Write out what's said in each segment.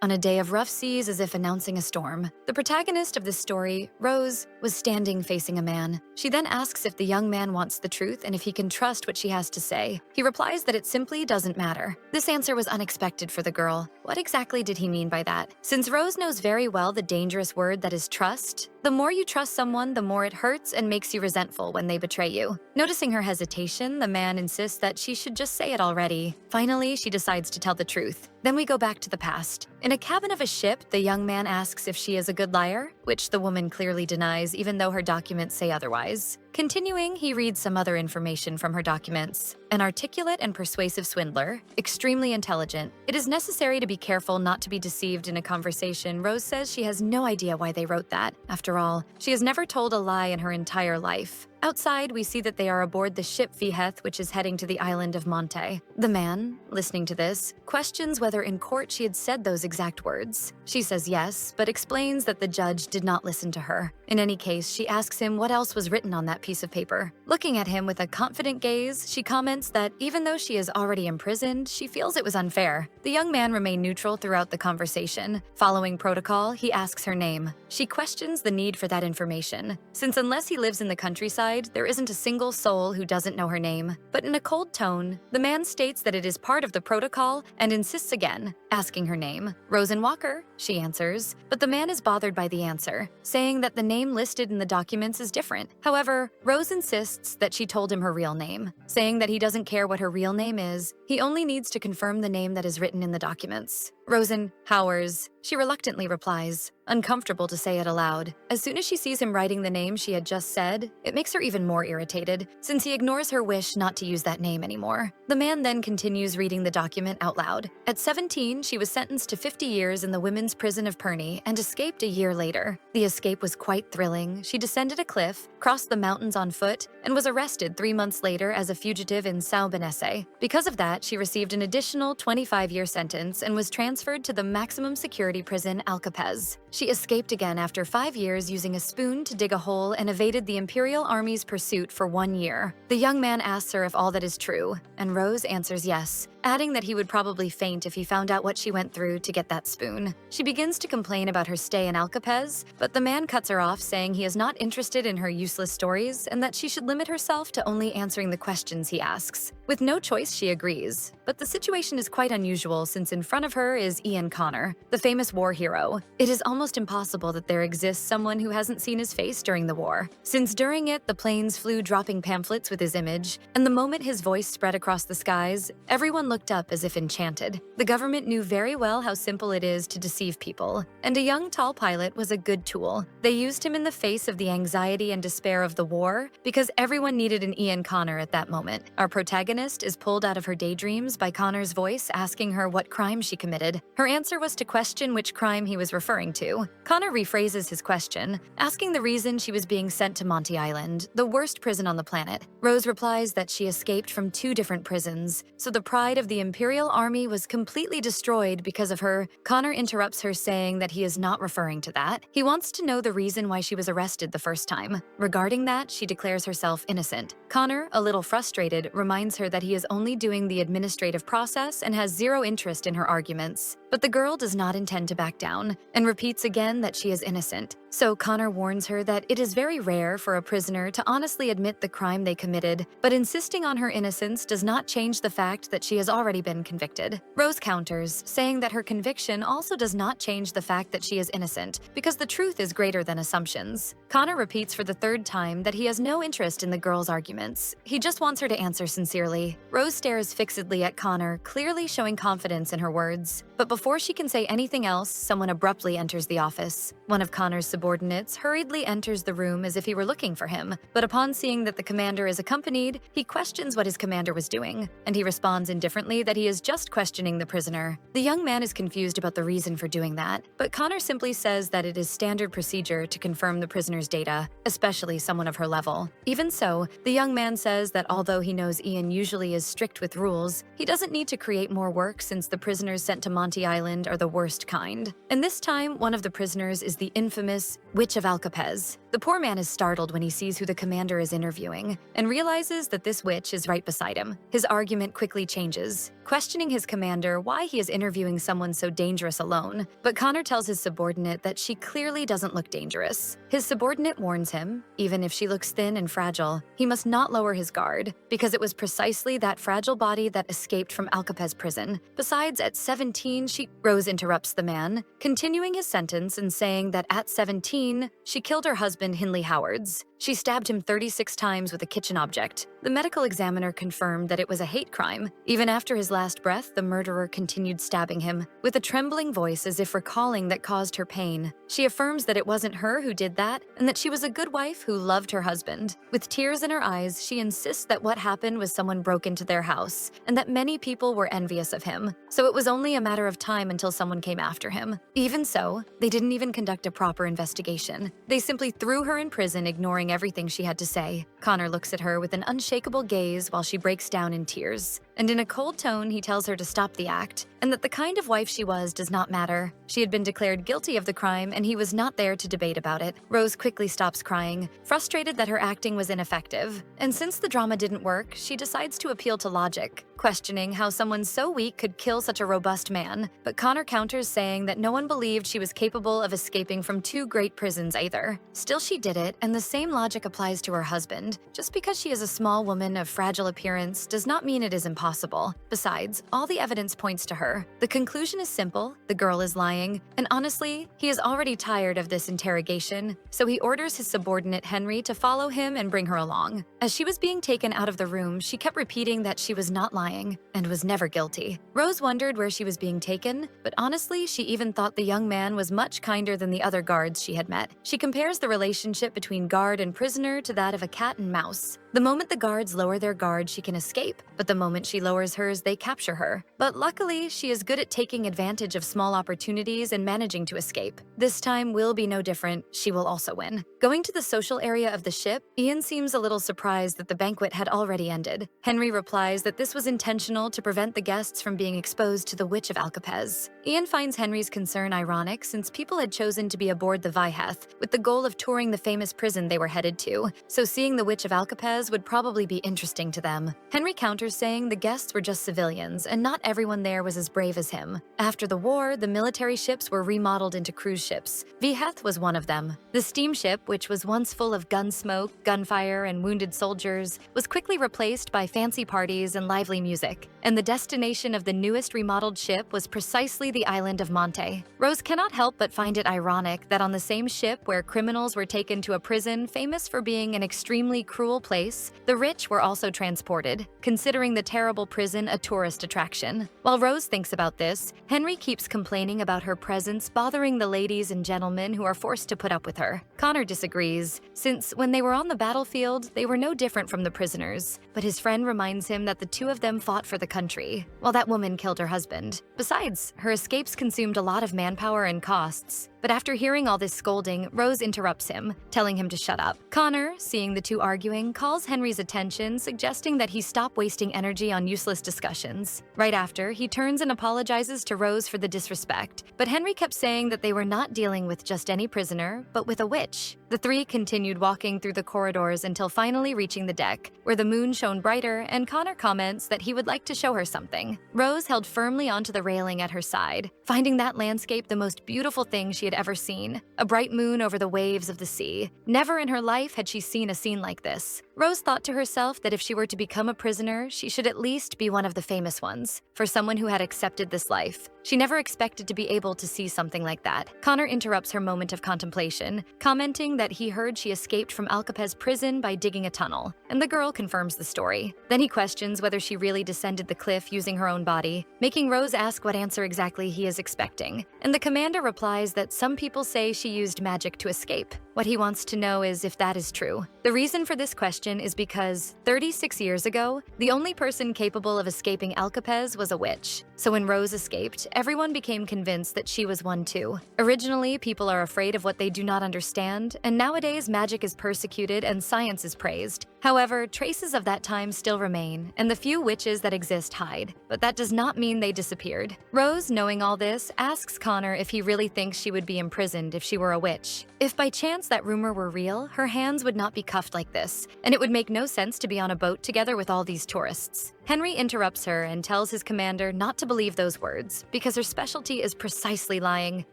On a day of rough seas as if announcing a storm, the protagonist of this story, Rose, was standing facing a man. She then asks if the young man wants the truth and if he can trust what she has to say. He replies that it simply doesn't matter. This answer was unexpected for the girl. What exactly did he mean by that? Since Rose knows very well the dangerous word that is trust, the more you trust someone, the more it hurts and makes you resentful when they betray you. Noticing her hesitation, the man insists that she should just say it already. Finally, she decides to tell the truth. Then we go back to the past. In a cabin of a ship, the young man asks if she is a good liar, which the woman clearly denies even though her documents say otherwise. Continuing, he reads some other information from her documents. An articulate and persuasive swindler, extremely intelligent. It is necessary to be careful not to be deceived in a conversation. Rose says she has no idea why they wrote that. After all, she has never told a lie in her entire life. Outside, we see that they are aboard the ship Viheth, which is heading to the island of Monte. The man, listening to this, questions whether in court she had said those exact words. She says yes, but explains that the judge did not listen to her. In any case, she asks him what else was written on that piece of paper. Looking at him with a confident gaze, she comments that even though she is already imprisoned, she feels it was unfair. The young man remained neutral throughout the conversation. Following protocol, he asks her name. She questions the need for that information, since unless he lives in the countryside, there isn't a single soul who doesn't know her name. But in a cold tone, the man states that it is part of the protocol and insists again, asking her name. Rosenwalker, she answers, but the man is bothered by the answer, saying that the name listed in the documents is different. However, Rose insists that she told him her real name, saying that he doesn't care what her real name is, he only needs to confirm the name that is written in the documents. Rosenhauers, she reluctantly replies, uncomfortable to say it aloud. As soon as she sees him writing the name she had just said, it makes her even more irritated, since he ignores her wish not to use that name anymore. The man then continues reading the document out loud. At 17, she was sentenced to 50 years in the women's prison of Perney and escaped a year later. The escape was quite thrilling. She descended a cliff, crossed the mountains on foot, and was arrested 3 months later as a fugitive in São Benesse. Because of that, she received an additional 25-year sentence and was transferred to the maximum security prison Alcapes. She escaped again after 5 years using a spoon to dig a hole and evaded the Imperial Army's pursuit for 1 year. The young man asks her if all that is true, and Rose answers yes, adding that he would probably faint if he found out what she went through to get that spoon. She begins to complain about her stay in Alcapes, but the man cuts her off, saying he is not interested in her useless stories and that she should limit herself to only answering the questions he asks. With no choice, she agrees, but the situation is quite unusual since in front of her is Ian Connor, the famous war hero. It is almost impossible that there exists someone who hasn't seen his face during the war, since during it the planes flew dropping pamphlets with his image, and the moment his voice spread across the skies, everyone looked up as if enchanted. The government knew very well how simple it is to deceive people, and a young tall pilot was a good tool. They used him in the face of the anxiety and despair of the war because everyone needed an Ian Connor at that moment. Our protagonist is pulled out of her daydreams by Connor's voice asking her what crime she committed. Her answer was to question which crime he was referring to. Connor rephrases his question, asking the reason she was being sent to Monte Island, the worst prison on the planet. Rose replies that she escaped from 2 different prisons, so the pride of the Imperial Army was completely destroyed because of her. Connor interrupts her, saying that he is not referring to that. He wants to know the reason why she was arrested the first time. Regarding that, she declares herself innocent. Connor, a little frustrated, reminds her that he is only doing the administrative process and has zero interest in her arguments. But the girl does not intend to back down and repeats again that she is innocent. So Connor warns her that it is very rare for a prisoner to honestly admit the crime they committed, but insisting on her innocence does not change the fact that she has already been convicted. Rose counters, saying that her conviction also does not change the fact that she is innocent, because the truth is greater than assumptions. Connor repeats for the 3rd time that he has no interest in the girl's arguments. He just wants her to answer sincerely. Rose stares fixedly at Connor, clearly showing confidence in her words. But before she can say anything else, someone abruptly enters the office. One of Connor's subordinates hurriedly enters the room as if he were looking for him, but upon seeing that the commander is accompanied, he questions what his commander was doing, and he responds indifferently that he is just questioning the prisoner. The young man is confused about the reason for doing that, but Connor simply says that it is standard procedure to confirm the prisoner's data, especially someone of her level. Even so, the young man says that although he knows Ian usually is strict with rules, he doesn't need to create more work since the prisoners sent to Monte Island are the worst kind. And this time, one of the prisoners is the infamous Witch of Alcapes. The poor man is startled when he sees who the commander is interviewing and realizes that this witch is right beside him. His argument quickly changes, questioning his commander why he is interviewing someone so dangerous alone, but Connor tells his subordinate that she clearly doesn't look dangerous. His subordinate warns him, even if she looks thin and fragile, he must not lower his guard, because it was precisely that fragile body that escaped from Alcapez prison. Besides, at 17, Rose interrupts the man, continuing his sentence and saying that at 17, she killed her husband, Hinley Howards. She stabbed him 36 times with a kitchen object. The medical examiner confirmed that it was a hate crime. Even after his last breath, the murderer continued stabbing him, with a trembling voice as if recalling that caused her pain. She affirms that it wasn't her who did that, and that she was a good wife who loved her husband. With tears in her eyes, she insists that what happened was someone broke into their house, and that many people were envious of him. So it was only a matter of time until someone came after him. Even so, they didn't even conduct a proper investigation. They simply threw her in prison, ignoring everything she had to say. Connor looks at her with an unshakable gaze while she breaks down in tears. And in a cold tone, he tells her to stop the act, and that the kind of wife she was does not matter. She had been declared guilty of the crime, and he was not there to debate about it. Rose quickly stops crying, frustrated that her acting was ineffective. And since the drama didn't work, she decides to appeal to logic, questioning how someone so weak could kill such a robust man. But Connor counters, saying that no one believed she was capable of escaping from two great prisons either. Still, she did it, and the same logic applies to her husband. Just because she is a small woman of fragile appearance does not mean it is impossible. Besides, all the evidence points to her. The conclusion is simple: the girl is lying, and honestly, he is already tired of this interrogation, so he orders his subordinate Henry to follow him and bring her along. As she was being taken out of the room, she kept repeating that she was not lying and was never guilty. Rose wondered where she was being taken, but honestly, she even thought the young man was much kinder than the other guards she had met. She compares the relationship between guard and prisoner to that of a cat and mouse. The moment the guards lower their guard, she can escape, but the moment she lowers hers, they capture her. But luckily, she is good at taking advantage of small opportunities and managing to escape. This time will be no different. She will also win. Going to the social area of the ship, Ian seems a little surprised that the banquet had already ended. Henry replies that this was intentional to prevent the guests from being exposed to the Witch of Alcapez. Ian finds Henry's concern ironic, since people had chosen to be aboard the Viheth with the goal of touring the famous prison they were headed to, so seeing the Witch of Alcapez would probably be interesting to them. Henry counters, saying the guests were just civilians and not everyone there was as brave as him. After the war, the military ships were remodeled into cruise ships. Viheth was one of them. The steamship, which was once full of gun smoke, gunfire, and wounded soldiers, was quickly replaced by fancy parties and lively music. And the destination of the newest remodeled ship was precisely the island of Monte. Rose cannot help but find it ironic that on the same ship where criminals were taken to a prison famous for being an extremely cruel place, the rich were also transported, considering the terrible prison a tourist attraction. While Rose thinks about this, Henry keeps complaining about her presence bothering the ladies and gentlemen who are forced to put up with her. Connor disagrees, since when they were on the battlefield, they were no different from the prisoners. But his friend reminds him that the two of them fought for the country, while that woman killed her husband. Besides, her escapes consumed a lot of manpower and costs. But after hearing all this scolding, Rose interrupts him, telling him to shut up. Connor, seeing the two arguing, calls Henry's attention, suggesting that he stop wasting energy on useless discussions. Right after, he turns and apologizes to Rose for the disrespect, but Henry kept saying that they were not dealing with just any prisoner, but with a witch. The three continued walking through the corridors until finally reaching the deck, where the moon shone brighter, and Connor comments that he would like to show her something. Rose held firmly onto the railing at her side, finding that landscape the most beautiful thing she had ever seen, a bright moon over the waves of the sea. Never in her life had she seen a scene like this. Rose thought to herself that if she were to become a prisoner, she should at least be one of the famous ones, for someone who had accepted this life. She never expected to be able to see something like that. Connor interrupts her moment of contemplation, commenting that he heard she escaped from Alcapez prison by digging a tunnel, and the girl confirms the story. Then he questions whether she really descended the cliff using her own body, making Rose ask what answer exactly he is expecting. And the commander replies that some people say she used magic to escape. What he wants to know is if that is true. The reason for this question is because 36 years ago, the only person capable of escaping Alcapez was a witch. So when Rose escaped, everyone became convinced that she was one too. Originally, people are afraid of what they do not understand, and nowadays magic is persecuted and science is praised. However, traces of that time still remain, and the few witches that exist hide, but that does not mean they disappeared. Rose, knowing all this, asks Connor if he really thinks she would be imprisoned if she were a witch. If by chance that rumor were real, her hands would not be cuffed like this, and it would make no sense to be on a boat together with all these tourists. Henry interrupts her and tells his commander not to believe those words because her specialty is precisely lying.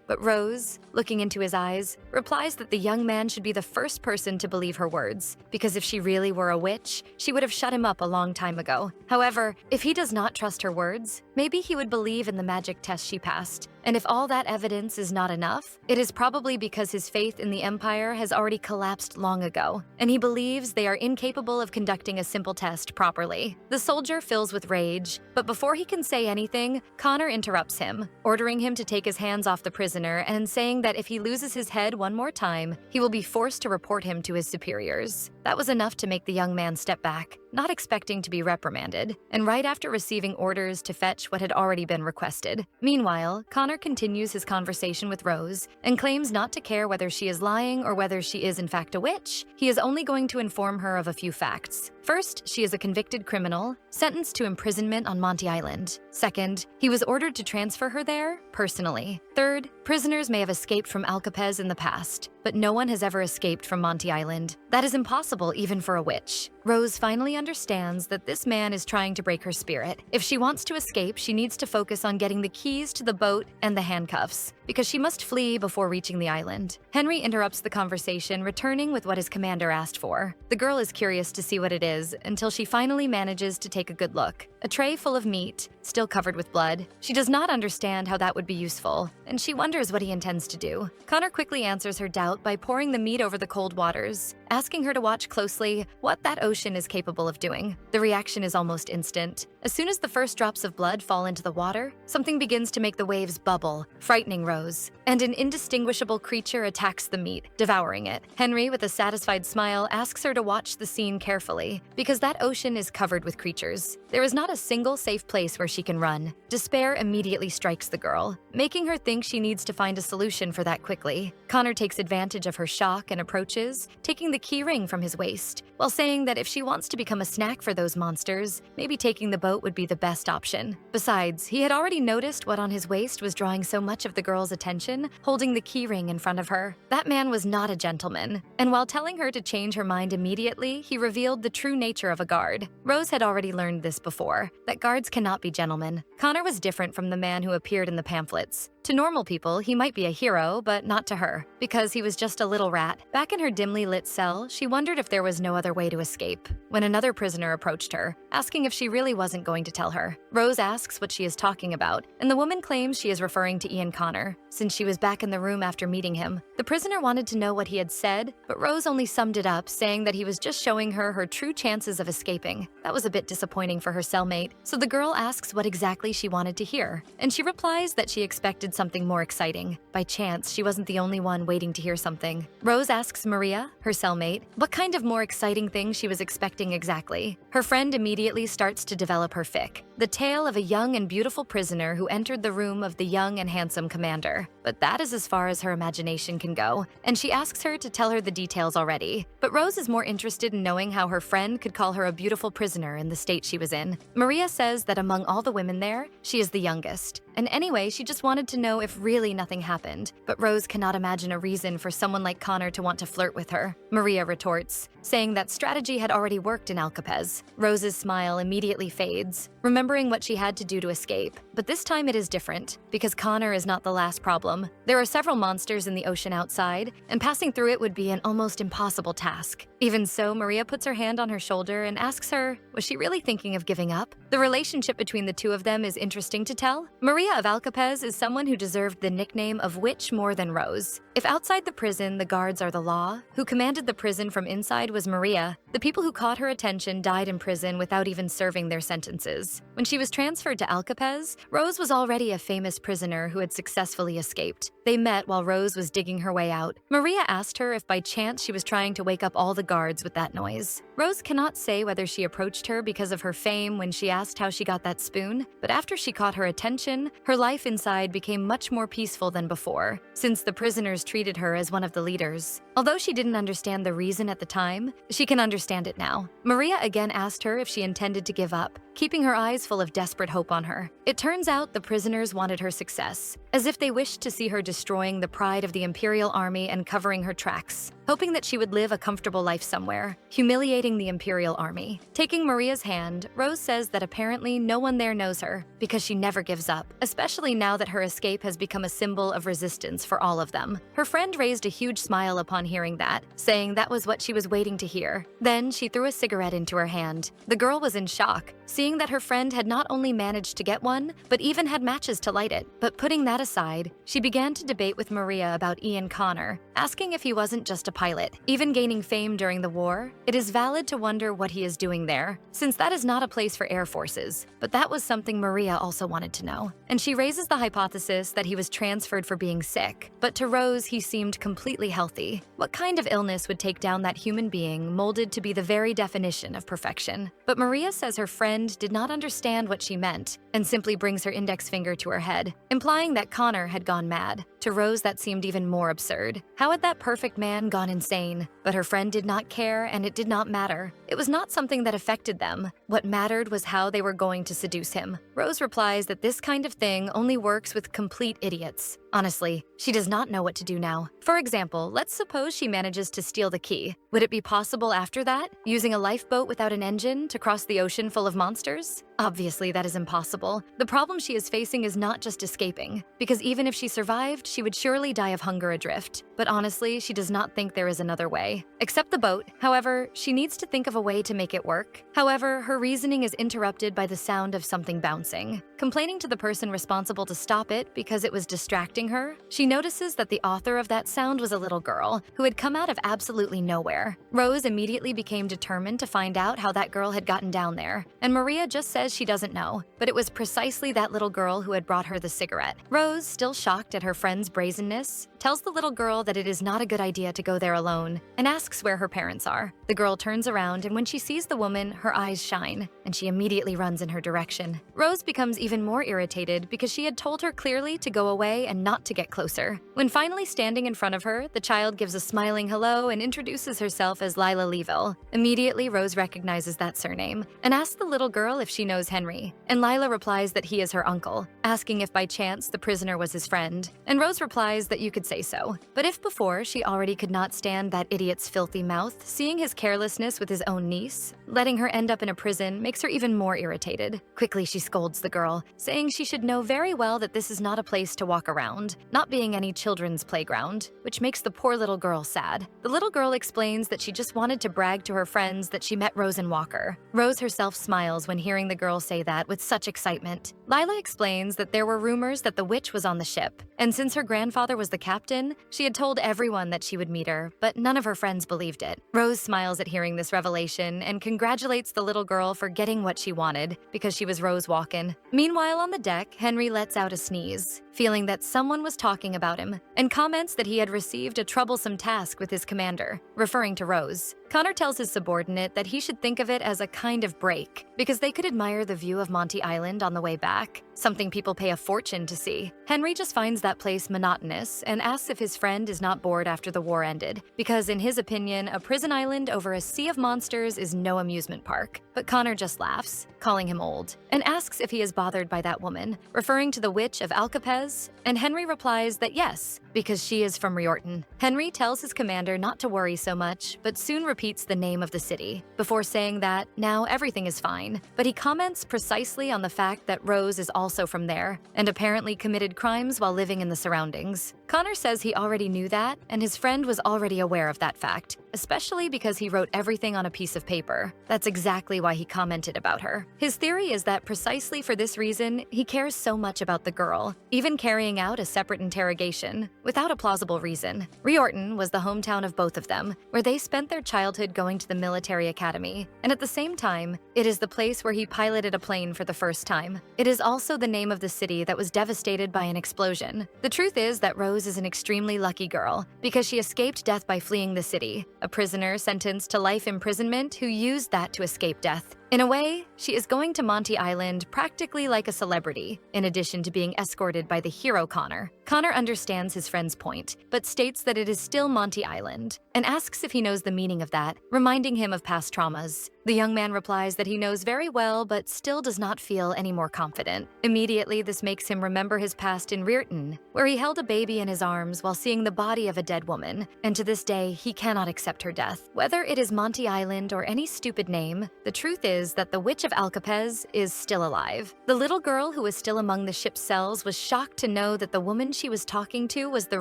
But Rose, looking into his eyes, replies that the young man should be the first person to believe her words because if she really were a witch, she would have shut him up a long time ago. However, if he does not trust her words, maybe he would believe in the magic test she passed. And if all that evidence is not enough, it is probably because his faith in the Empire has already collapsed long ago, and he believes they are incapable of conducting a simple test properly. The soldier fills with rage, but before he can say anything, Connor interrupts him, ordering him to take his hands off the prisoner and saying that if he loses his head one more time, he will be forced to report him to his superiors. That was enough to make the young man step back, not expecting to be reprimanded, and right after receiving orders to fetch what had already been requested. Meanwhile, Connor continues his conversation with Rose and claims not to care whether she is lying or whether she is in fact a witch. He is only going to inform her of a few facts. First, she is a convicted criminal, sentenced to imprisonment on Monty Island. Second, he was ordered to transfer her there, personally. Third, prisoners may have escaped from Alcapez in the past, but no one has ever escaped from Monty Island. That is impossible even for a witch. Rose finally understands that this man is trying to break her spirit. If she wants to escape, she needs to focus on getting the keys to the boat and the handcuffs, because she must flee before reaching the island. Henry interrupts the conversation, returning with what his commander asked for. The girl is curious to see what it is until she finally manages to take a good look. A tray full of meat, still covered with blood. She does not understand how that would be useful, and she wonders what he intends to do. Connor quickly answers her doubt by pouring the meat over the cold waters, asking her to watch closely what that ocean is capable of doing. The reaction is almost instant. As soon as the first drops of blood fall into the water, something begins to make the waves bubble, frightening Rose, and an indistinguishable creature attacks the meat, devouring it. Henry, with a satisfied smile, asks her to watch the scene carefully, because that ocean is covered with creatures. There is not a single safe place where she can run. Despair immediately strikes the girl, making her think she needs to find a solution for that quickly. Connor takes advantage of her shock and approaches, taking the key ring from his waist, while saying that if she wants to become a snack for those monsters, maybe taking the boat would be the best option. Besides, he had already noticed what on his waist was drawing so much of the girl's attention, holding the key ring in front of her. That man was not a gentleman, and while telling her to change her mind immediately, he revealed the true nature of a guard. Rose had already learned this before, that guards cannot be gentlemen. Connor was different from the man who appeared in the pamphlets. To normal people, he might be a hero, but not to her, because he was just a little rat. Back in her dimly lit cell, she wondered if there was no other way to escape, when another prisoner approached her, asking if she really wasn't going to tell her. Rose asks what she is talking about, and the woman claims she is referring to Ian Connor, since she was back in the room after meeting him. The prisoner wanted to know what he had said, but Rose only summed it up, saying that he was just showing her her true chances of escaping. That was a bit disappointing for her cellmate, so the girl asks what exactly she wanted to hear, and she replies that she expected something more exciting. By chance, she wasn't the only one waiting to hear something. Rose asks Maria, her cellmate, what kind of more exciting thing she was expecting exactly. Her friend immediately starts to develop her fic, the tale of a young and beautiful prisoner who entered the room of the young and handsome commander. But that is as far as her imagination can go, and she asks her to tell her the details already. But Rose is more interested in knowing how her friend could call her a beautiful prisoner in the state she was in. Maria says that among all the women there, she is the youngest. And anyway, she just wanted to know if really nothing happened, but Rose cannot imagine a reason for someone like Connor to want to flirt with her. Maria retorts, saying that strategy had already worked in Alcapez. Rose's smile immediately fades, remembering what she had to do to escape. But this time it is different, because Connor is not the last problem. There are several monsters in the ocean outside, and passing through it would be an almost impossible task. Even so, Maria puts her hand on her shoulder and asks her, was she really thinking of giving up? The relationship between the two of them is interesting to tell. Maria of Alcapez is someone who deserved the nickname of witch more than Rose. If outside the prison the guards are the law, who commanded the prison from inside was Maria. The people who caught her attention died in prison without even serving their sentences. When she was transferred to Alcapez, Rose was already a famous prisoner who had successfully escaped. They met while Rose was digging her way out. Maria asked her if by chance she was trying to wake up all the guards with that noise. Rose cannot say whether she approached her because of her fame when she asked how she got that spoon, but after she caught her attention, her life inside became much more peaceful than before, since the prisoners treated her as one of the leaders. Although she didn't understand the reason at the time, she can understand it now. Maria again asked her if she intended to give up, keeping her eyes full of desperate hope on her. It turns out the prisoners wanted her success, as if they wished to see her destroying the pride of the Imperial Army and covering her tracks, hoping that she would live a comfortable life somewhere, humiliating the Imperial Army. Taking Maria's hand, Rose says that apparently no one there knows her, because she never gives up, especially now that her escape has become a symbol of resistance for all of them. Her friend raised a huge smile upon hearing that, saying that was what she was waiting to hear. Then she threw a cigarette into her hand. The girl was in shock, seeing that her friend had not only managed to get one, but even had matches to light it. But putting that aside, she began to debate with Maria about Ian Connor, asking if he wasn't just a pilot, even gaining fame during the war. It is valid to wonder what he is doing there, since that is not a place for air forces. But that was something Maria also wanted to know. And she raises the hypothesis that he was transferred for being sick, but to Rose, he seemed completely healthy. What kind of illness would take down that human being molded to be the very definition of perfection? But Maria says her friend did not understand what she meant and simply brings her index finger to her head, implying that Connor had gone mad. To Rose, that seemed even more absurd. How had that perfect man gone insane? But her friend did not care, and it did not matter. It was not something that affected them. What mattered was how they were going to seduce him. Rose replies that this kind of thing only works with complete idiots. Honestly, she does not know what to do now. For example, let's suppose she manages to steal the key. Would it be possible after that, using a lifeboat without an engine to cross the ocean full of monsters? Obviously, that is impossible. The problem she is facing is not just escaping, because even if she survived, she would surely die of hunger adrift. But honestly, she does not think there is another way. Except the boat. However, she needs to think of a way to make it work. However, her reasoning is interrupted by the sound of something bouncing. Complaining to the person responsible to stop it because it was distracting her, she notices that the author of that sound was a little girl who had come out of absolutely nowhere. Rose immediately became determined to find out how that girl had gotten down there, and Maria just says she doesn't know, but it was precisely that little girl who had brought her the cigarette. Rose, still shocked at her friend's brazenness, tells the little girl that it is not a good idea to go there alone and asks where her parents are. The girl turns around, and when she sees the woman, her eyes shine, and she immediately runs in her direction. Rose becomes even more irritated because she had told her clearly to go away and not to get closer. When finally standing in front of her, the child gives a smiling hello and introduces herself as Lila Leeville. Immediately, Rose recognizes that surname and asks the little girl if she knows Henry, and Lila replies that he is her uncle, asking if by chance the prisoner was his friend. And Rose replies that you could say so. But if before she already could not stand that idiot's filthy mouth, seeing his carelessness with his own niece, letting her end up in a prison makes her even more irritated. Quickly, she scolds the girl, saying she should know very well that this is not a place to walk around, not being any children's playground, which makes the poor little girl sad. The little girl explains that she just wanted to brag to her friends that she met Rose and Walker. Rose herself smiles when hearing the girl say that with such excitement. Lila explains that there were rumors that the witch was on the ship, and since her grandfather was the captain, she had told everyone that she would meet her, but none of her friends believed it. Rose smiles at hearing this revelation and congratulates the little girl for getting what she wanted, because she was Rose Walken. Meanwhile, on the deck, Henry lets out a sneeze, feeling that someone was talking about him, and comments that he had received a troublesome task with his commander, referring to Rose. Connor tells his subordinate that he should think of it as a kind of break, because they could admire the view of Monty Island on the way back, something people pay a fortune to see. Henry just finds that place monotonous and asks if his friend is not bored after the war ended, because in his opinion, a prison island over a sea of monsters is no amusement park. But Connor just laughs, calling him old, and asks if he is bothered by that woman, referring to the witch of Alcapez, and Henry replies that yes, because she is from Riorton. Henry tells his commander not to worry so much, but soon repeats the name of the city, before saying that now everything is fine, but he comments precisely on the fact that Rose is also from there, and apparently committed crimes while living in the surroundings. Connor says he already knew that, and his friend was already aware of that fact, especially because he wrote everything on a piece of paper. That's exactly why he commented about her. His theory is that precisely for this reason, he cares so much about the girl, even carrying out a separate interrogation, without a plausible reason. Riorton was the hometown of both of them, where they spent their childhood going to the military academy, and at the same time, it is the place where he piloted a plane for the first time. It is also the name of the city that was devastated by an explosion. The truth is that Rose is an extremely lucky girl, because she escaped death by fleeing the city, a prisoner sentenced to life imprisonment who used that to escape death. In a way, she is going to Monty Island practically like a celebrity, in addition to being escorted by the hero Connor. Connor understands his friend's point, but states that it is still Monty Island, and asks if he knows the meaning of that, reminding him of past traumas. The young man replies that he knows very well, but still does not feel any more confident. Immediately, this makes him remember his past in Rearton, where he held a baby in his arms while seeing the body of a dead woman, and to this day, he cannot accept her death. Whether it is Monty Island or any stupid name, the truth is that the Witch of Alcapez is still alive. The little girl who was still among the ship's cells was shocked to know that the woman she was talking to was the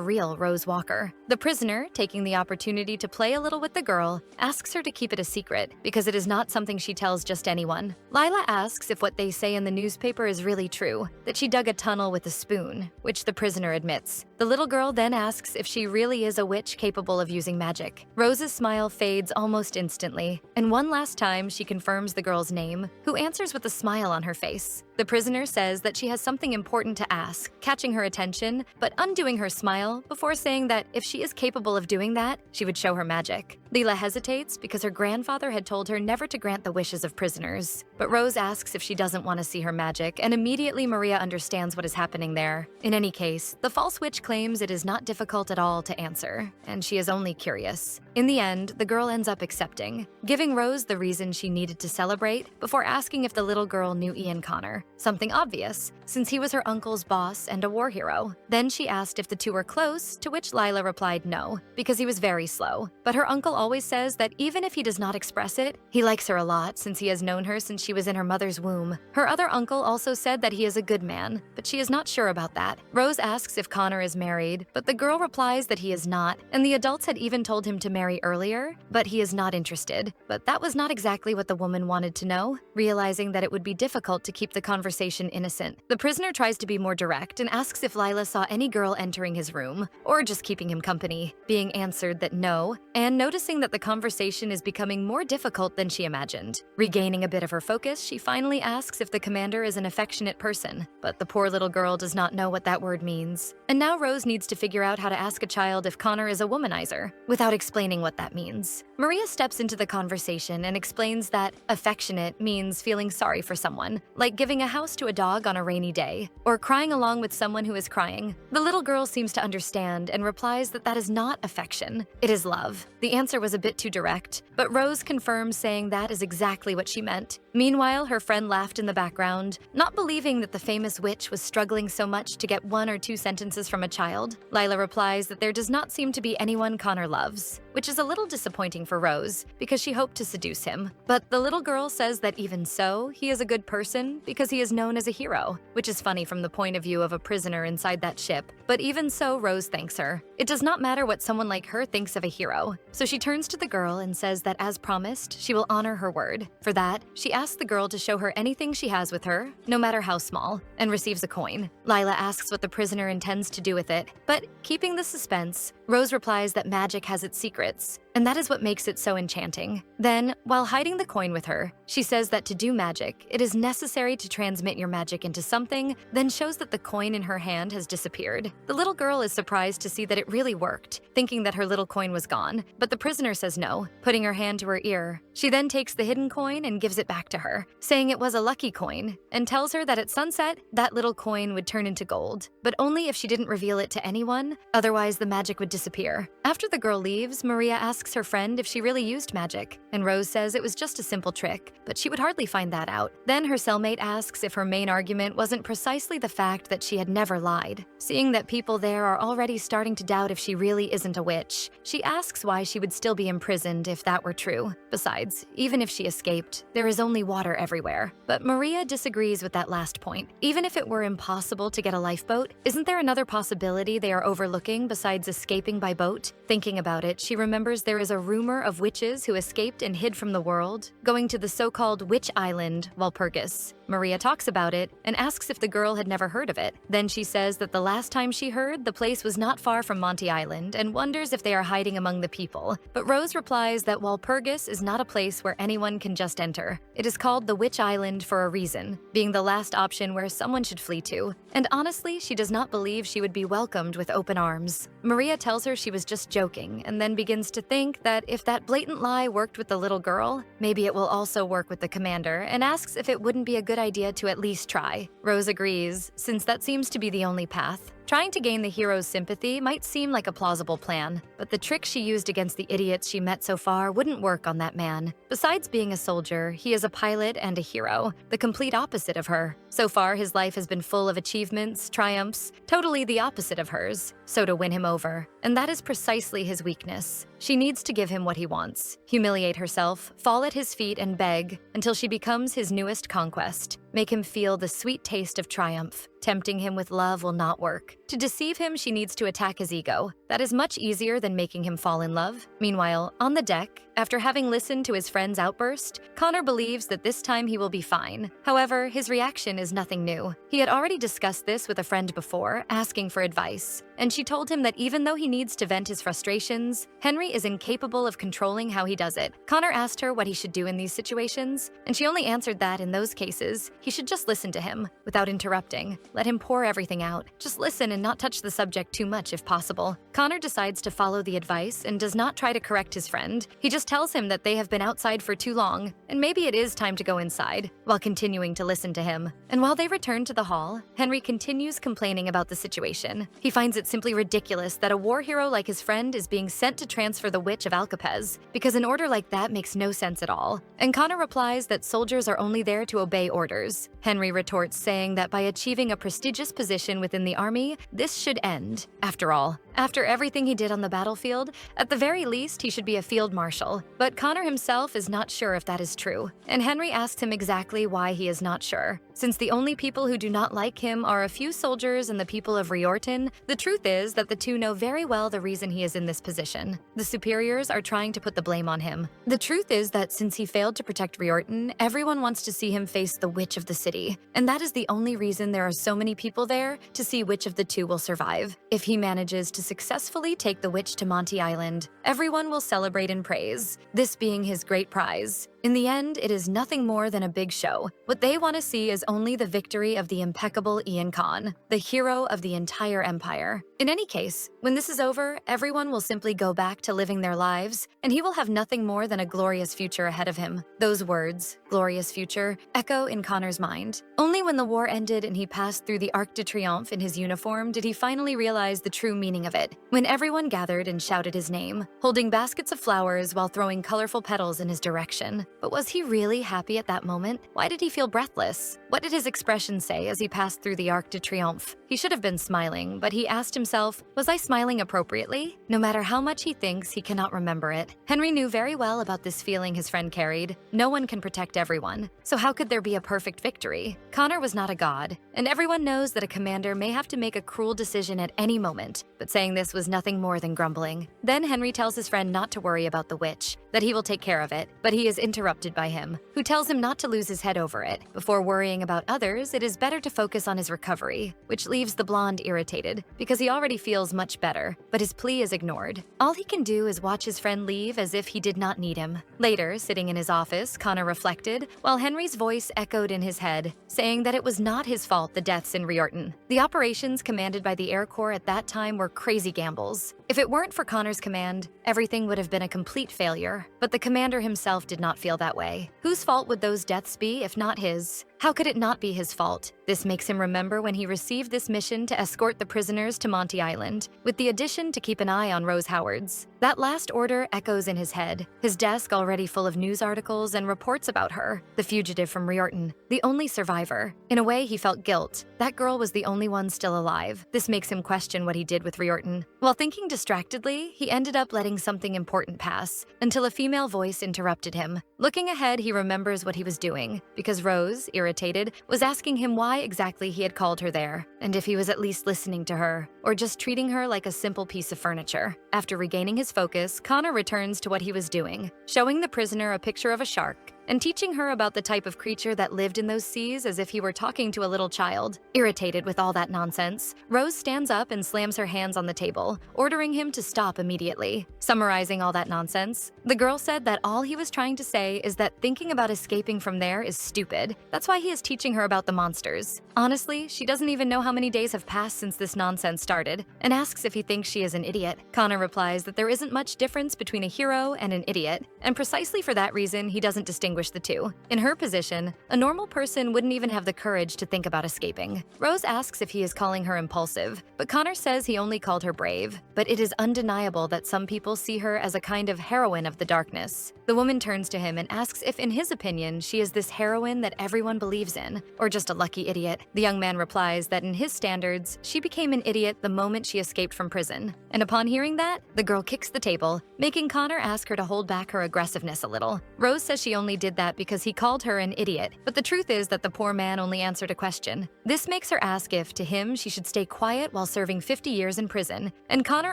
real Rose Walker. The prisoner, taking the opportunity to play a little with the girl, asks her to keep it a secret because it is not something she tells just anyone. Lila asks if what they say in the newspaper is really true, that she dug a tunnel with a spoon, which the prisoner admits. The little girl then asks if she really is a witch capable of using magic. Rose's smile fades almost instantly, and one last time she confirms the girl's name, who answers with a smile on her face. The prisoner says that she has something important to ask, catching her attention, but undoing her smile before saying that if she is capable of doing that, she would show her magic. Leela hesitates because her grandfather had told her never to grant the wishes of prisoners. But Rose asks if she doesn't want to see her magic, and immediately Maria understands what is happening there. In any case, the false witch claims it is not difficult at all to answer, and she is only curious. In the end, the girl ends up accepting, giving Rose the reason she needed to celebrate before asking if the little girl knew Ian Connor. Something obvious, since he was her uncle's boss and a war hero. Then she asked if the two were close, to which Lila replied no, because he was very slow. But her uncle always says that even if he does not express it, he likes her a lot since he has known her since she was in her mother's womb. Her other uncle also said that he is a good man, but she is not sure about that. Rose asks if Connor is married, but the girl replies that he is not, and the adults had even told him to marry earlier, but he is not interested. But that was not exactly what the woman wanted to know, realizing that it would be difficult to keep the conversation innocent. The prisoner tries to be more direct and asks if Lila saw any girl entering his room, or just keeping him company, being answered that no, and noticing that the conversation is becoming more difficult than she imagined. Regaining a bit of her focus, she finally asks if the commander is an affectionate person, but the poor little girl does not know what that word means. And now Rose needs to figure out how to ask a child if Connor is a womanizer, without explaining what that means. Maria steps into the conversation and explains that affectionate means feeling sorry for someone, like giving a house to a dog on a rainy day, or crying along with someone who is crying. The little girl seems to understand and replies that that is not affection, it is love. The answer was a bit too direct, but Rose confirms saying that is exactly what she meant. Meanwhile, her friend laughed in the background, not believing that the famous witch was struggling so much to get 1 or 2 sentences from a child. Lila replies that there does not seem to be anyone Connor loves, which is a little disappointing for Rose, because she hoped to seduce him. But the little girl says that even so, he is a good person because he is known as a hero, which is funny from the point of view of a prisoner inside that ship. But even so, Rose thanks her. It does not matter what someone like her thinks of a hero, so she turns to the girl and says that as promised, she will honor her word. For that, she asks the girl to show her anything she has with her, no matter how small, and receives a coin. Lila asks what the prisoner intends to do with it, but keeping the suspense, Rose replies that magic has its secrets, and that is what makes it so enchanting. Then, while hiding the coin with her, she says that to do magic, it is necessary to transmit your magic into something, then shows that the coin in her hand has disappeared. The little girl is surprised to see that it really worked, thinking that her little coin was gone, but the prisoner says no, putting her hand to her ear. She then takes the hidden coin and gives it back to her, saying it was a lucky coin, and tells her that at sunset, that little coin would turn into gold, but only if she didn't reveal it to anyone, otherwise the magic would disappear. After the girl leaves, Maria asks her friend if she really used magic, and Rose says it was just a simple trick, but she would hardly find that out. Then her cellmate asks if her main argument wasn't precisely the fact that she had never lied. Seeing that people there are already starting to doubt if she really isn't a witch, she asks why she would still be imprisoned if that were true. Besides, even if she escaped, there is only water everywhere. But Maria disagrees with that last point. Even if it were impossible to get a lifeboat, isn't there another possibility they are overlooking besides escaping by boat? Thinking about it, she remembers there is a rumor of witches who escaped and hid from the world, going to the so-called Witch Island, Walpurgis. Maria talks about it and asks if the girl had never heard of it. Then she says that the last time she heard, the place was not far from Monty Island and wonders if they are hiding among the people. But Rose replies that Walpurgis is not a place where anyone can just enter. It is called the Witch Island for a reason, being the last option where someone should flee to. And honestly, she does not believe she would be welcomed with open arms. Maria tells her she was just joking and then begins to think that if that blatant lie worked with the little girl, maybe it will also work with the commander, and asks if it wouldn't be a good idea to at least try. Rose agrees, since that seems to be the only path. Trying to gain the hero's sympathy might seem like a plausible plan, but the trick she used against the idiots she met so far wouldn't work on that man. Besides being a soldier, he is a pilot and a hero, the complete opposite of her. So far, his life has been full of achievements, triumphs, totally the opposite of hers. So to win him over, and that is precisely his weakness. She needs to give him what he wants, humiliate herself, fall at his feet and beg until she becomes his newest conquest. Make him feel the sweet taste of triumph. Tempting him with love will not work. To deceive him, she needs to attack his ego. That is much easier than making him fall in love. Meanwhile, on the deck, after having listened to his friend's outburst, Connor believes that this time he will be fine. However, his reaction is nothing new. He had already discussed this with a friend before, asking for advice, and she told him that even though he needs to vent his frustrations, Henry is incapable of controlling how he does it. Connor asked her what he should do in these situations, and she only answered that in those cases, he should just listen to him, without interrupting. Let him pour everything out. Just listen and not touch the subject too much if possible. Connor decides to follow the advice and does not try to correct his friend. He just tells him that they have been outside for too long, and maybe it is time to go inside, while continuing to listen to him. And while they return to the hall, Henry continues complaining about the situation. He finds it simply ridiculous that a war hero like his friend is being sent to transfer the Witch of Alcapez, because an order like that makes no sense at all. And Connor replies that soldiers are only there to obey orders. Henry retorts saying that by achieving a prestigious position within the army, this should end. After all, after everything he did on the battlefield, at the very least he should be a field marshal. But Connor himself is not sure if that is true, and Henry asks him exactly why he is not sure. Since the only people who do not like him are a few soldiers and the people of Riorton, the truth is that the two know very well the reason he is in this position. The superiors are trying to put the blame on him. The truth is that since he failed to protect Riorton, everyone wants to see him face the witch of the city, and that is the only reason there are so many people there, to see which of the two will survive. If he manages to successfully take the witch to Monty Island, everyone will celebrate and praise, this being his great prize. In the end, it is nothing more than a big show. What they want to see is only the victory of the impeccable Ian Khan, the hero of the entire empire. In any case, when this is over, everyone will simply go back to living their lives, and he will have nothing more than a glorious future ahead of him. Those words, glorious future, echo in Connor's mind. Only when the war ended and he passed through the Arc de Triomphe in his uniform did he finally realize the true meaning of it, when everyone gathered and shouted his name, holding baskets of flowers while throwing colorful petals in his direction. But was he really happy at that moment? Why did he feel breathless? What did his expression say as he passed through the Arc de Triomphe? He should have been smiling, but he asked himself, was I smiling appropriately? No matter how much he thinks, he cannot remember it. Henry knew very well about this feeling his friend carried. No one can protect everyone, so how could there be a perfect victory? Connor was not a god, and everyone knows that a commander may have to make a cruel decision at any moment, but saying this was nothing more than grumbling. Then Henry tells his friend not to worry about the witch, that he will take care of it, but he is interrupted by him, who tells him not to lose his head over it. Before worrying about others, it is better to focus on his recovery, which leaves the blonde irritated, because he already feels much better, but his plea is ignored. All he can do is watch his friend leave as if he did not need him. Later, sitting in his office, Connor reflected, while Henry's voice echoed in his head, saying that it was not his fault the deaths in Riorton. The operations commanded by the Air Corps at that time were crazy gambles. If it weren't for Connor's command, everything would have been a complete failure. But the commander himself did not feel that way. Whose fault would those deaths be if not his? How could it not be his fault? This makes him remember when he received this mission to escort the prisoners to Monty Island, with the addition to keep an eye on Rose Howard's. That last order echoes in his head, his desk already full of news articles and reports about her, the fugitive from Riorton, the only survivor. In a way, he felt guilt. That girl was the only one still alive. This makes him question what he did with Riorton. While thinking distractedly, he ended up letting something important pass, until a female voice interrupted him. Looking ahead, he remembers what he was doing, because Rose, irritated, was asking him why exactly he had called her there, and if he was at least listening to her, or just treating her like a simple piece of furniture. After regaining his focus, Connor returns to what he was doing, showing the prisoner a picture of a shark. and teaching her about the type of creature that lived in those seas as if he were talking to a little child. Irritated with all that nonsense, Rose stands up and slams her hands on the table, ordering him to stop immediately. Summarizing all that nonsense, the girl said that all he was trying to say is that thinking about escaping from there is stupid. That's why he is teaching her about the monsters. Honestly, she doesn't even know how many days have passed since this nonsense started, and asks if he thinks she is an idiot. Connor replies that there isn't much difference between a hero and an idiot, and precisely for that reason, he doesn't distinguish the two. In her position, a normal person wouldn't even have the courage to think about escaping. Rose asks if he is calling her impulsive, but Connor says he only called her brave. But it is undeniable that some people see her as a kind of heroine of the darkness. The woman turns to him and asks if, in his opinion, she is this heroine that everyone believes in, or just a lucky idiot. The young man replies that in his standards, she became an idiot the moment she escaped from prison. And upon hearing that, the girl kicks the table, making Connor ask her to hold back her aggressiveness a little. Rose says she only did that because he called her an idiot, but the truth is that the poor man only answered a question. This makes her ask if, to him, she should stay quiet while serving 50 years in prison, and Connor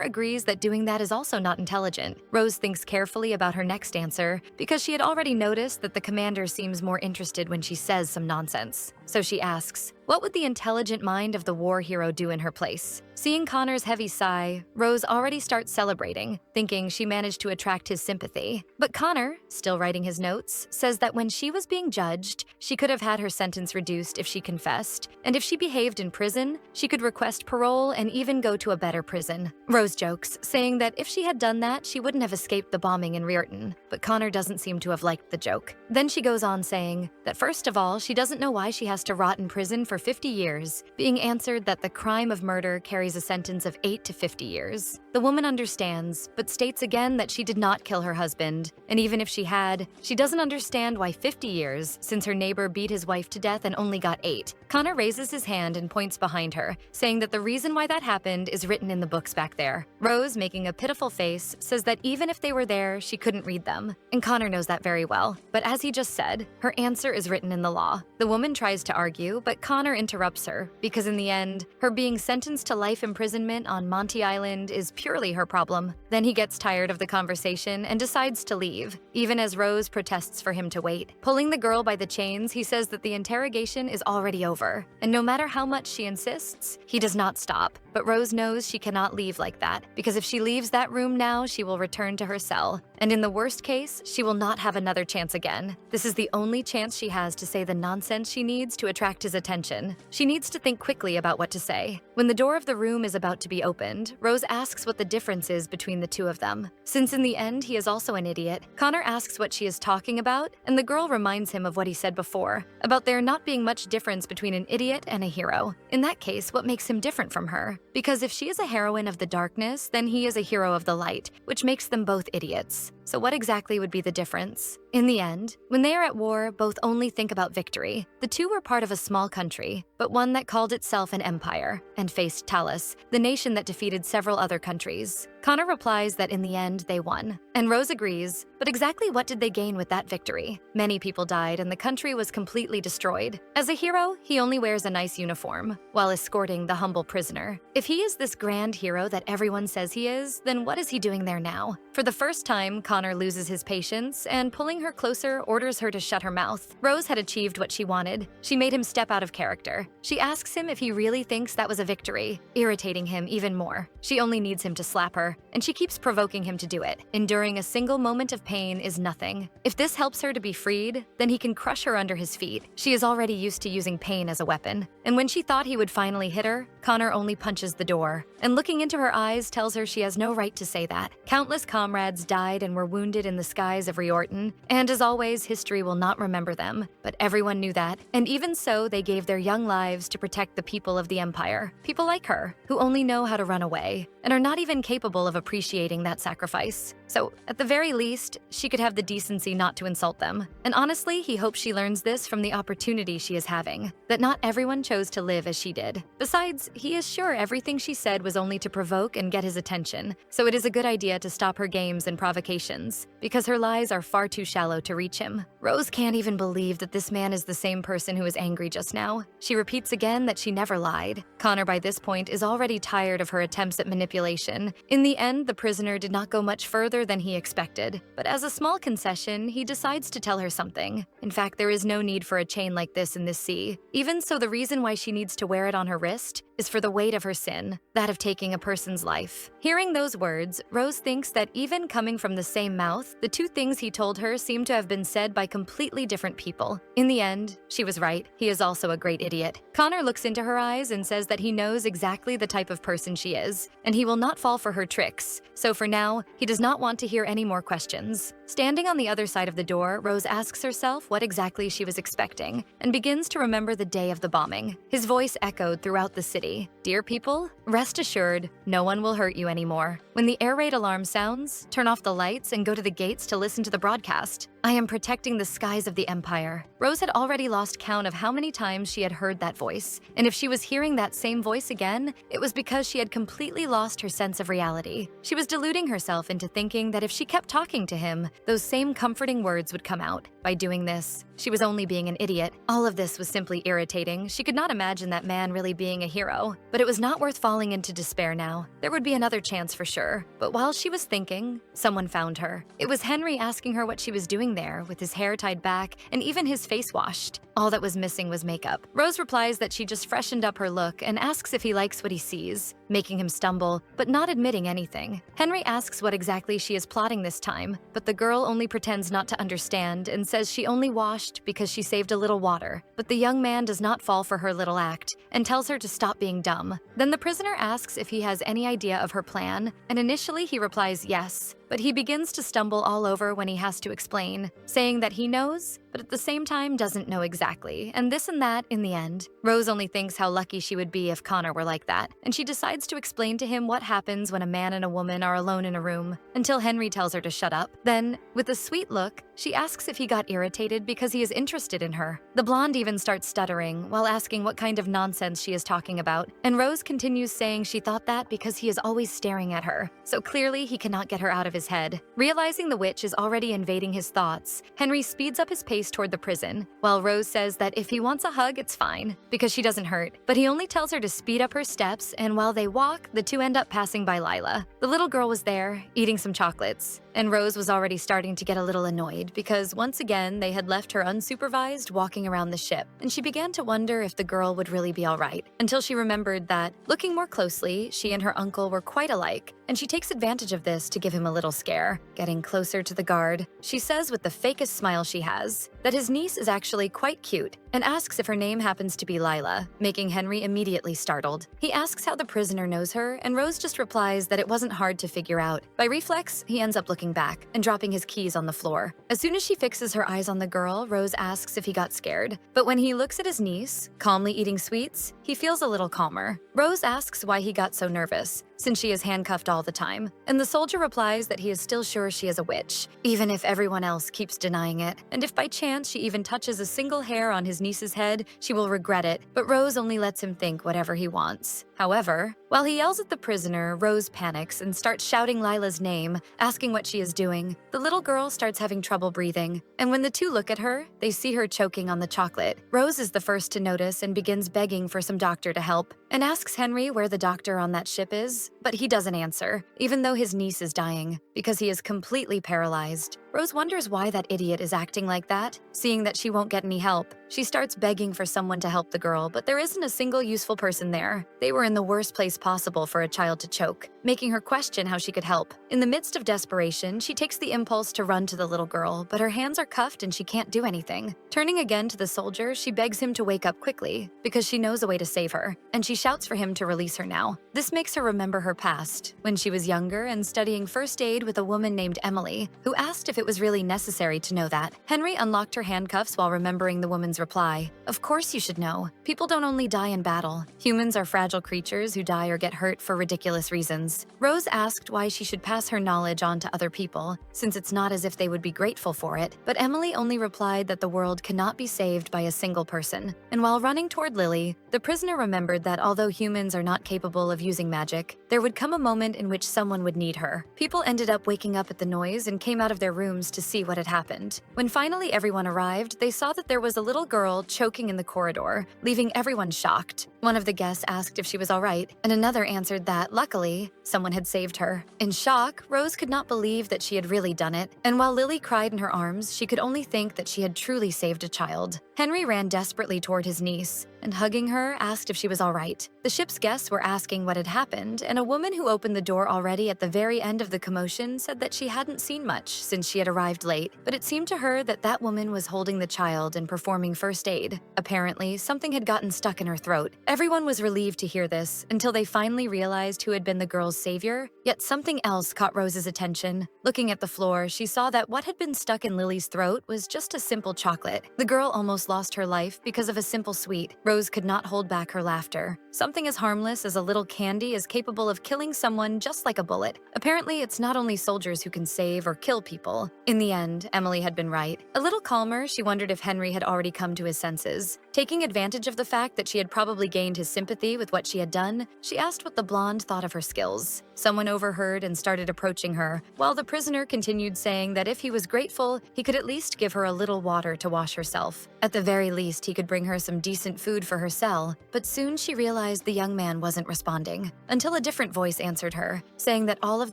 agrees that doing that is also not intelligent. Rose thinks carefully about her next answer because she had already noticed that the commander seems more interested when she says some nonsense. So she asks, what would the intelligent mind of the war hero do in her place? Seeing Connor's heavy sigh, Rose already starts celebrating, thinking she managed to attract his sympathy. But Connor, still writing his notes, says that when she was being judged, she could have had her sentence reduced if she confessed, and if she behaved in prison, she could request parole and even go to a better prison. Rose jokes, saying that if she had done that, she wouldn't have escaped the bombing in Riorton, but Connor doesn't seem to have liked the joke. Then she goes on saying that first of all, she doesn't know why she has to rot in prison for 50 years, being answered that the crime of murder carries a sentence of 8 to 50 years. The woman understands, but states again that she did not kill her husband, and even if she had, she doesn't understand why 50 years, since her neighbor beat his wife to death and only got 8. Connor raises his hand and points behind her, saying that the reason why that happened is written in the books back there. Rose, making a pitiful face, says that even if they were there, she couldn't read them, and Connor knows that very well. But as he just said, her answer is written in the law. The woman tries to argue, but Connor interrupts her, because in the end, her being sentenced to life imprisonment on Monty Island is purely her problem. Then he gets tired of the conversation and decides to leave, even as Rose protests for him to wait. Pulling the girl by the chains, he says that the interrogation is already over, and no matter how much she insists, he does not stop. But Rose knows she cannot leave like that, because if she leaves that room now, she will return to her cell, and in the worst case, she will not have another chance again. This is the only chance she has to say the nonsense she needs to attract his attention. She needs to think quickly about what to say. When the door of the room is about to be opened, Rose asks what the difference is between the two of them. Since in the end he is also an idiot, Connor asks what she is talking about, and the girl reminds him of what he said before, about there not being much difference between an idiot and a hero. In that case, what makes him different from her? Because if she is a heroine of the darkness, then he is a hero of the light, which makes them both idiots. So what exactly would be the difference? In the end, when they are at war, both only think about victory. The two were part of a small country, but one that called itself an empire, and faced Talus, the nation that defeated several other countries. Connor replies that in the end they won, and Rose agrees, but exactly what did they gain with that victory? Many people died and the country was completely destroyed. As a hero, he only wears a nice uniform, while escorting the humble prisoner. If he is this grand hero that everyone says he is, then what is he doing there now? For the first time, Connor loses his patience, and pulling her closer, orders her to shut her mouth. Rose had achieved what she wanted. She made him step out of character. She asks him if he really thinks that was a victory, irritating him even more. She only needs him to slap her, and she keeps provoking him to do it. Enduring a single moment of pain is nothing. If this helps her to be freed, then he can crush her under his feet. She is already used to using pain as a weapon, and when she thought he would finally hit her, Connor only punches the door, and looking into her eyes tells her she has no right to say that. Countless comrades died and were wounded in the skies of Riorton, and as always, history will not remember them, but everyone knew that, and even so, they gave their young lives to protect the people of the Empire. People like her, who only know how to run away, and are not even capable of appreciating that sacrifice. So, at the very least, she could have the decency not to insult them. And honestly, he hopes she learns this from the opportunity she is having, that not everyone chose to live as she did. Besides, he is sure everything she said was only to provoke and get his attention, so it is a good idea to stop her games and provocations, because her lies are far too shallow to reach him. Rose can't even believe that this man is the same person who was angry just now. She repeats again that she never lied. Connor by this point is already tired of her attempts at manipulation. In the the end, the prisoner did not go much further than he expected, but as a small concession, he decides to tell her something. In fact, there is no need for a chain like this in this sea. Even so, the reason why she needs to wear it on her wrist is for the weight of her sin, that of taking a person's life. Hearing those words, Rose thinks that even coming from the same mouth, the two things he told her seem to have been said by completely different people. In the end, she was right. He is also a great idiot. Connor looks into her eyes and says that he knows exactly the type of person she is, and he will not fall for her tricks. So for now, he does not want to hear any more questions. Standing on the other side of the door, Rose asks herself what exactly she was expecting and begins to remember the day of the bombing. His voice echoed throughout the city. Dear people, rest assured, no one will hurt you anymore. When the air raid alarm sounds, turn off the lights and go to the gates to listen to the broadcast. I am protecting the skies of the Empire. Rose had already lost count of how many times she had heard that voice, and if she was hearing that same voice again, it was because she had completely lost her sense of reality. She was deluding herself into thinking that if she kept talking to him, those same comforting words would come out. By doing this, she was only being an idiot. All of this was simply irritating. She could not imagine that man really being a hero, but it was not worth falling into despair now. There would be another chance for sure. But while she was thinking, someone found her. It was Henry asking her what she was doing there, with his hair tied back and even his face washed. All that was missing was makeup. Rose replies that she just freshened up her look and asks if he likes what he sees, making him stumble, but not admitting anything. Henry asks what exactly she is plotting this time, but the girl only pretends not to understand and says she only washed because she saved a little water. But the young man does not fall for her little act and tells her to stop being dumb. Then the prisoner asks if he has any idea of her plan, and initially he replies yes. But he begins to stumble all over when he has to explain, saying that he knows, but at the same time doesn't know exactly, and this and that in the end. Rose only thinks how lucky she would be if Connor were like that, and she decides to explain to him what happens when a man and a woman are alone in a room, until Henry tells her to shut up. Then, with a sweet look, she asks if he got irritated because he is interested in her. The blonde even starts stuttering while asking what kind of nonsense she is talking about, and Rose continues saying she thought that because he is always staring at her, so clearly he cannot get her out of his head. Realizing the witch is already invading his thoughts, Henry speeds up his pace toward the prison, while Rose says that if he wants a hug, it's fine, because she doesn't hurt. But he only tells her to speed up her steps, and while they walk, the two end up passing by Lila. The little girl was there, eating some chocolates, and Rose was already starting to get a little annoyed because once again they had left her unsupervised walking around the ship, and she began to wonder if the girl would really be alright, until she remembered that, looking more closely, she and her uncle were quite alike, and she takes advantage of this to give him a little scare. Getting closer to the guard, she says with the fakest smile she has that his niece is actually quite cute and asks if her name happens to be Lila, making Henry immediately startled. He asks how the prisoner knows her, and Rose just replies that it wasn't hard to figure out. By reflex, he ends up looking back and dropping his keys on the floor. As soon as she fixes her eyes on the girl, Rose asks if he got scared. But when he looks at his niece, calmly eating sweets, he feels a little calmer. Rose asks why he got so nervous, since she is handcuffed all the time, and the soldier replies that he is still sure she is a witch, even if everyone else keeps denying it, and if by chance she even touches a single hair on his niece's head, she will regret it, but Rose only lets him think whatever he wants. However, while he yells at the prisoner, Rose panics and starts shouting Lila's name, asking what she is doing. The little girl starts having trouble breathing, and when the two look at her, they see her choking on the chocolate. Rose is the first to notice and begins begging for some doctor to help, and asks Henry where the doctor on that ship is, but he doesn't answer, even though his niece is dying, because he is completely paralyzed. Rose wonders why that idiot is acting like that, seeing that she won't get any help. She starts begging for someone to help the girl, but there isn't a single useful person there. They were in the worst place possible for a child to choke, making her question how she could help. In the midst of desperation, she takes the impulse to run to the little girl, but her hands are cuffed and she can't do anything. Turning again to the soldier, she begs him to wake up quickly, because she knows a way to save her, and she shouts for him to release her now. This makes her remember her past, when she was younger and studying first aid with a woman named Emily, who asked if it was really necessary to know that. Henry unlocked her handcuffs while remembering the woman's reply. Of course you should know. People don't only die in battle. Humans are fragile creatures who die or get hurt for ridiculous reasons. Rose asked why she should pass her knowledge on to other people, since it's not as if they would be grateful for it, but Emily only replied that the world cannot be saved by a single person. And while running toward Lily, the prisoner remembered that although humans are not capable of using magic, there would come a moment in which someone would need her. People ended up waking up at the noise and came out of their rooms to see what had happened. When finally everyone arrived, they saw that there was a little girl choking in the corridor, leaving everyone shocked. One of the guests asked if she was all right, and another answered that, luckily, someone had saved her. In shock, Rose could not believe that she had really done it, and while Lily cried in her arms, she could only think that she had truly saved a child. Henry ran desperately toward his niece, and hugging her, asked if she was all right. The ship's guests were asking what had happened, and a woman who opened the door already at the very end of the commotion said that she hadn't seen much since she had arrived late, but it seemed to her that that woman was holding the child and performing first aid. Apparently, something had gotten stuck in her throat. Everyone was relieved to hear this until they finally realized who had been the girl's savior, yet something else caught Rose's attention. Looking at the floor, she saw that what had been stuck in Lily's throat was just a simple chocolate. The girl almost lost her life because of a simple sweet. Rose could not hold back her laughter. Something as harmless as a little candy is capable of killing someone just like a bullet. Apparently, it's not only soldiers who can save or kill people. In the end, Emily had been right. A little calmer, she wondered if Henry had already come to his senses. Taking advantage of the fact that she had probably gained his sympathy with what she had done, she asked what the blonde thought of her skills. Someone overheard and started approaching her, while the prisoner continued saying that if he was grateful, he could at least give her a little water to wash herself. At the very least, he could bring her some decent food for her cell, but soon she realized the young man wasn't responding, until a different voice answered her, saying that all of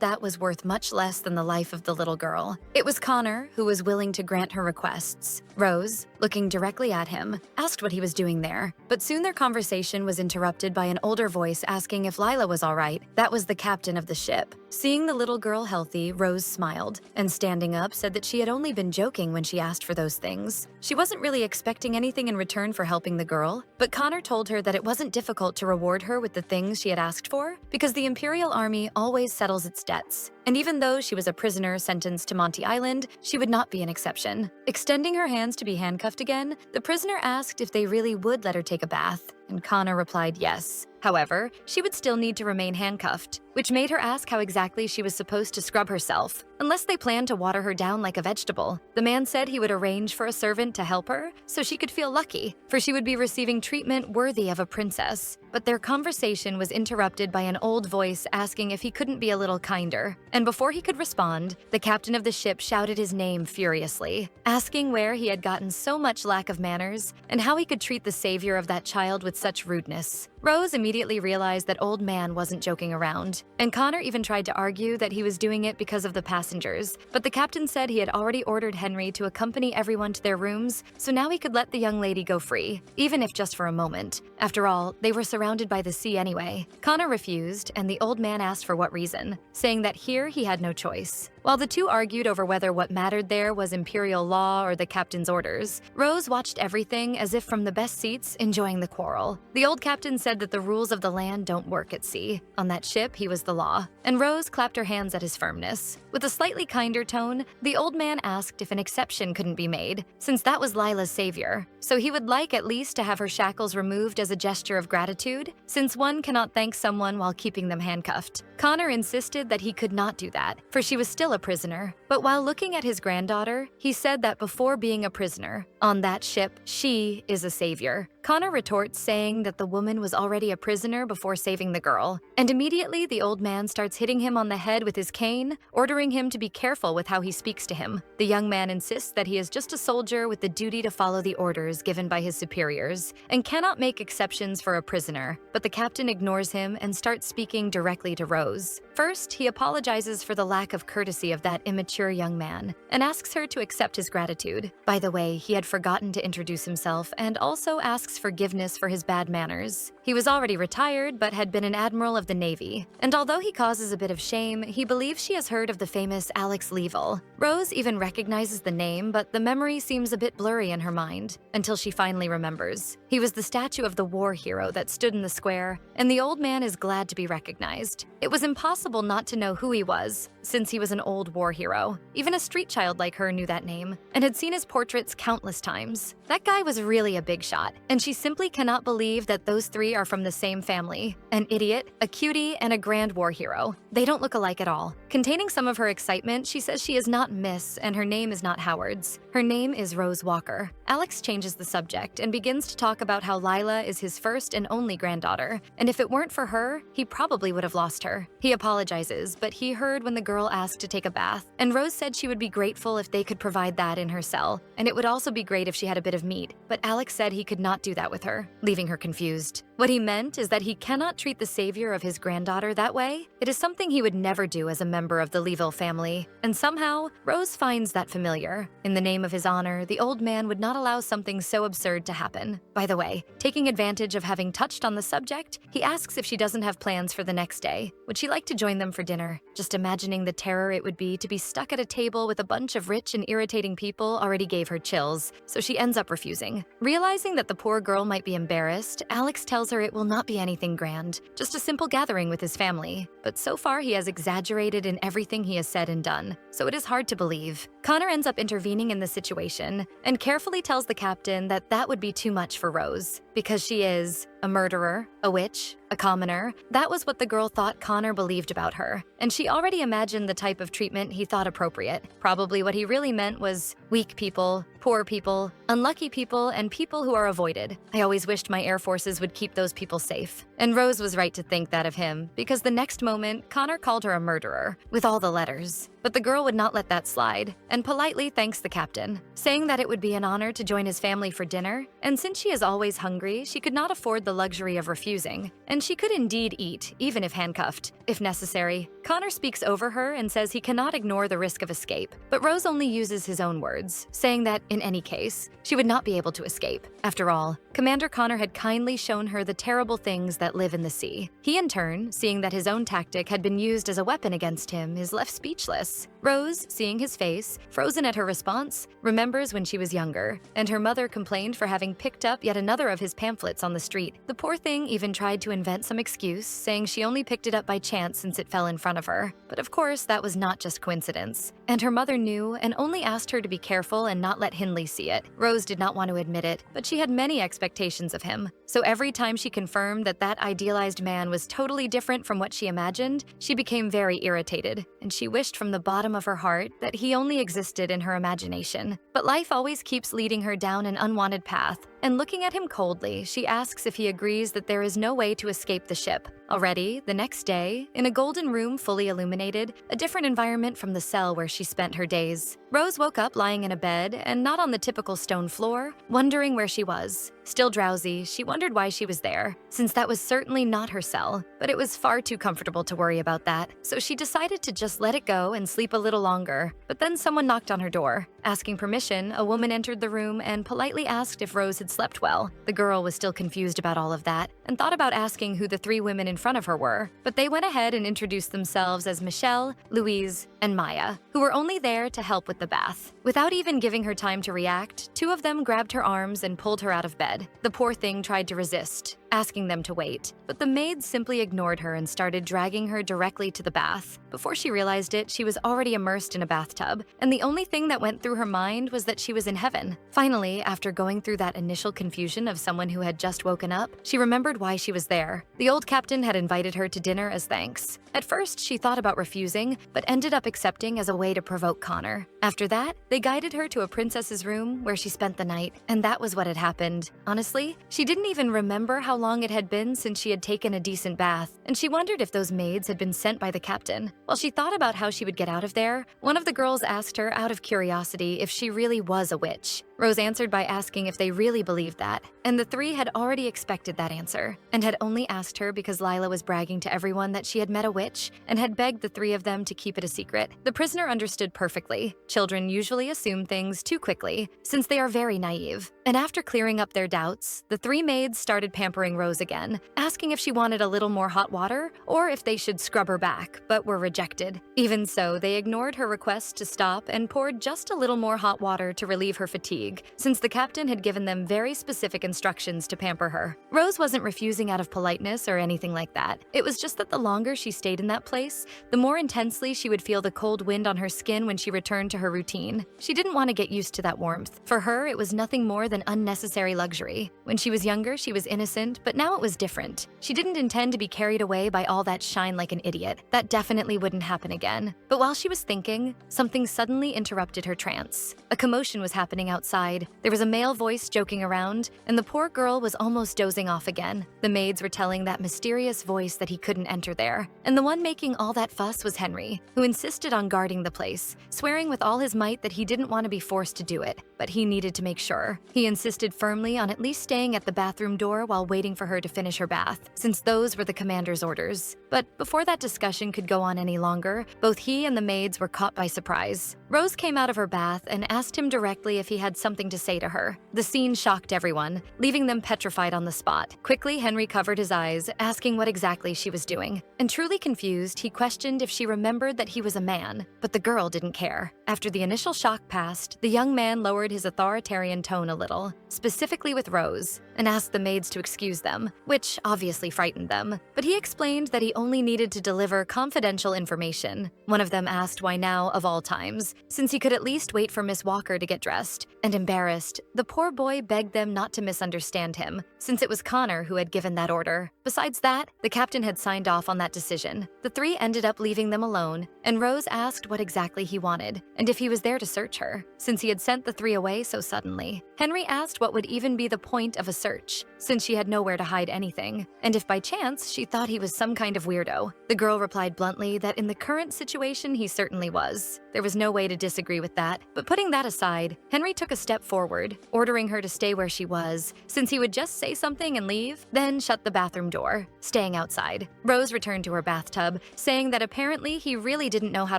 that was worth much less than the life of the little girl. It was Connor, who was willing to grant her requests. Rose, looking directly at him, asked what he was doing there, but soon their conversation was interrupted by an older voice asking if Lila was all right. That was the captain of the ship. Seeing the little girl healthy, Rose smiled, and standing up said that she had only been joking when she asked for those things. She wasn't really expecting anything in return for helping the girl, but Connor told her that it wasn't difficult to reward her with the things she had asked for, because the Imperial Army always settles its debts. And even though she was a prisoner sentenced to Monty Island, she would not be an exception. Extending her hands to be handcuffed again, the prisoner asked if they really would let her take a bath, and Connor replied yes. However, she would still need to remain handcuffed, which made her ask how exactly she was supposed to scrub herself, unless they planned to water her down like a vegetable. The man said he would arrange for a servant to help her, so she could feel lucky, for she would be receiving treatment worthy of a princess. But their conversation was interrupted by an old voice asking if he couldn't be a little kinder. And before he could respond, the captain of the ship shouted his name furiously, asking where he had gotten so much lack of manners and how he could treat the savior of that child with such rudeness. Rose immediately realized that old man wasn't joking around, and Connor even tried to argue that he was doing it because of the passengers, but the captain said he had already ordered Henry to accompany everyone to their rooms, so now he could let the young lady go free, even if just for a moment. After all, they were surrounded by the sea anyway. Connor refused, and the old man asked for what reason, saying that here he had no choice. While the two argued over whether what mattered there was imperial law or the captain's orders, Rose watched everything as if from the best seats, enjoying the quarrel. The old captain said that the rules of the land don't work at sea. On that ship, he was the law, and Rose clapped her hands at his firmness. With a slightly kinder tone, the old man asked if an exception couldn't be made, since that was Lila's savior, so he would like at least to have her shackles removed as a gesture of gratitude, since one cannot thank someone while keeping them handcuffed. Connor insisted that he could not do that, for she was still a prisoner. But while looking at his granddaughter, he said that before being a prisoner, on that ship, she is a savior. Connor retorts saying that the woman was already a prisoner before saving the girl, and immediately the old man starts hitting him on the head with his cane, ordering him to be careful with how he speaks to him. The young man insists that he is just a soldier with the duty to follow the orders given by his superiors, and cannot make exceptions for a prisoner, but the captain ignores him and starts speaking directly to Rose. First, he apologizes for the lack of courtesy of that immature young man, and asks her to accept his gratitude. By the way, he had forgotten to introduce himself, and also asks forgiveness for his bad manners. He was already retired, but had been an admiral of the Navy, and although he causes a bit of shame, he believes she has heard of the famous Alex Leavell. Rose even recognizes the name, but the memory seems a bit blurry in her mind, until she finally remembers. He was the statue of the war hero that stood in the square, and the old man is glad to be recognized. It was impossible not to know who he was, since he was an old war hero. Even a street child like her knew that name, and had seen his portraits countless times. That guy was really a big shot, and she simply cannot believe that those three are from the same family: an idiot, a cutie, and a grand war hero. They don't look alike at all. Containing some of her excitement, she says she is not Miss and her name is not Howard's. Her name is Rose Walker. Alex changes the subject and begins to talk about how Lila is his first and only granddaughter, and if it weren't for her, he probably would have lost her. He apologizes, but he heard when the girl asked to take a bath, and Rose said she would be grateful if they could provide that in her cell, and it would also be great if she had a bit of meat, but Alex said he could not do that with her, leaving her confused. What he meant is that he cannot treat the savior of his granddaughter that way. It is something he would never do as a member of the Leeville family, and somehow, Rose finds that familiar. In the name of his honor, the old man would not allow something so absurd to happen. By the way, taking advantage of having touched on the subject, he asks if she doesn't have plans for the next day. Would she like to join them for dinner? Just imagining the terror it would be to be stuck at a table with a bunch of rich and irritating people already gave her chills, so she ends up refusing. Realizing that the poor girl might be embarrassed, Alex tells her it will not be anything grand, just a simple gathering with his family. But so far he has exaggerated in everything he has said and done, so it is hard to believe. Connor ends up intervening in the situation and carefully tells the captain that that would be too much for Rose, because she is a murderer, a witch, a commoner. That was what the girl thought Connor believed about her, and she already imagined the type of treatment he thought appropriate. Probably what he really meant was weak people, poor people, unlucky people, and people who are avoided. I always wished my air forces would keep those people safe. And Rose was right to think that of him, because the next moment, Connor called her a murderer, with all the letters. But the girl would not let that slide, and politely thanks the captain, saying that it would be an honor to join his family for dinner, and since she is always hungry, she could not afford the luxury of refusing, and she could indeed eat, even if handcuffed, if necessary. Connor speaks over her and says he cannot ignore the risk of escape, but Rose only uses his own words, saying that, in any case, she would not be able to escape. After all, Commander Connor had kindly shown her the terrible things that live in the sea. He, in turn, seeing that his own tactic had been used as a weapon against him, is left speechless. Rose, seeing his face, frozen at her response, remembers when she was younger, and her mother complained for having picked up yet another of his pamphlets on the street. The poor thing even tried to invent some excuse, saying she only picked it up by chance since it fell in front of her. But of course, that was not just coincidence. And her mother knew and only asked her to be careful and not let Hindley see it. Rose did not want to admit it, but she had many expectations of him. So every time she confirmed that that idealized man was totally different from what she imagined, she became very irritated, and she wished from the bottom of her heart that he only existed in her imagination. But life always keeps leading her down an unwanted path, and looking at him coldly, she asks if he agrees that there is no way to escape the ship. Already, the next day, in a golden room fully illuminated, a different environment from the cell where she spent her days, Rose woke up lying in a bed, and not on the typical stone floor, wondering where she was. Still drowsy, she wondered why she was there, since that was certainly not her cell, but it was far too comfortable to worry about that, so she decided to just let it go and sleep a little longer. But then someone knocked on her door. Asking permission, a woman entered the room and politely asked if Rose had slept well. The girl was still confused about all of that, and thought about asking who the three women in front of her were, but they went ahead and introduced themselves as Michelle, Louise, and Maya, who were only there to help with the bath. Without even giving her time to react, two of them grabbed her arms and pulled her out of bed. The poor thing tried to resist, asking them to wait, but the maids simply ignored her and started dragging her directly to the bath. Before she realized it, she was already immersed in a bathtub, and the only thing that went through her mind was that she was in heaven. Finally, after going through that initial confusion of someone who had just woken up, she remembered why she was there. The old captain had invited her to dinner as thanks. At first, she thought about refusing, but ended up accepting as a way to provoke Connor. After that, they guided her to a princess's room where she spent the night, and that was what had happened. Honestly, she didn't even remember how long it had been since she had taken a decent bath, and she wondered if those maids had been sent by the captain. While she thought about how she would get out of there, one of the girls asked her out of curiosity if she really was a witch. Rose answered by asking if they really believed that, and the three had already expected that answer, and had only asked her because Lila was bragging to everyone that she had met a witch, and had begged the three of them to keep it a secret. The prisoner understood perfectly. Children usually assume things too quickly, since they are very naive. And after clearing up their doubts, the three maids started pampering Rose again, asking if she wanted a little more hot water, or if they should scrub her back, but were rejected. Even so, they ignored her request to stop and poured just a little more hot water to relieve her fatigue. fatigue, since the captain had given them very specific instructions to pamper her. Rose wasn't refusing out of politeness or anything like that. It was just that the longer she stayed in that place, the more intensely she would feel the cold wind on her skin when she returned to her routine. She didn't want to get used to that warmth. For her, it was nothing more than unnecessary luxury. When she was younger, she was innocent, but now it was different. She didn't intend to be carried away by all that shine like an idiot. That definitely wouldn't happen again. But while she was thinking, something suddenly interrupted her trance. A commotion was happening outside. There was a male voice joking around, and the poor girl was almost dozing off again. The maids were telling that mysterious voice that he couldn't enter there. And the one making all that fuss was Henry, who insisted on guarding the place, swearing with all his might that he didn't want to be forced to do it, but he needed to make sure. He insisted firmly on at least staying at the bathroom door while waiting for her to finish her bath, since those were the commander's orders. But before that discussion could go on any longer, both he and the maids were caught by surprise. Rose came out of her bath and asked him directly if he had something to say to her. The scene shocked everyone, leaving them petrified on the spot. Quickly, Henry covered his eyes, asking what exactly she was doing. And truly confused, he questioned if she remembered that he was a man, but the girl didn't care. After the initial shock passed, the young man lowered his authoritarian tone a little, specifically with Rose, and asked the maids to excuse them, which obviously frightened them. But he explained that he only needed to deliver confidential information. One of them asked why now, of all times, since he could at least wait for Miss Walker to get dressed. And embarrassed, the poor boy begged them not to misunderstand him, since it was Connor who had given that order. Besides that, the captain had signed off on that decision. The three ended up leaving them alone, and Rose asked what exactly he wanted, and if he was there to search her, since he had sent the three away so suddenly. Henry asked what would even be the point of a search, since she had nowhere to hide anything, and if by chance she thought he was some kind of weirdo. The girl replied bluntly that in the current situation he certainly was. There was no way to disagree with that, but putting that aside, Henry took a step forward, ordering her to stay where she was, since he would just say something and leave, then shut the bathroom door, staying outside. Rose returned to her bathtub, saying that apparently he really didn't know how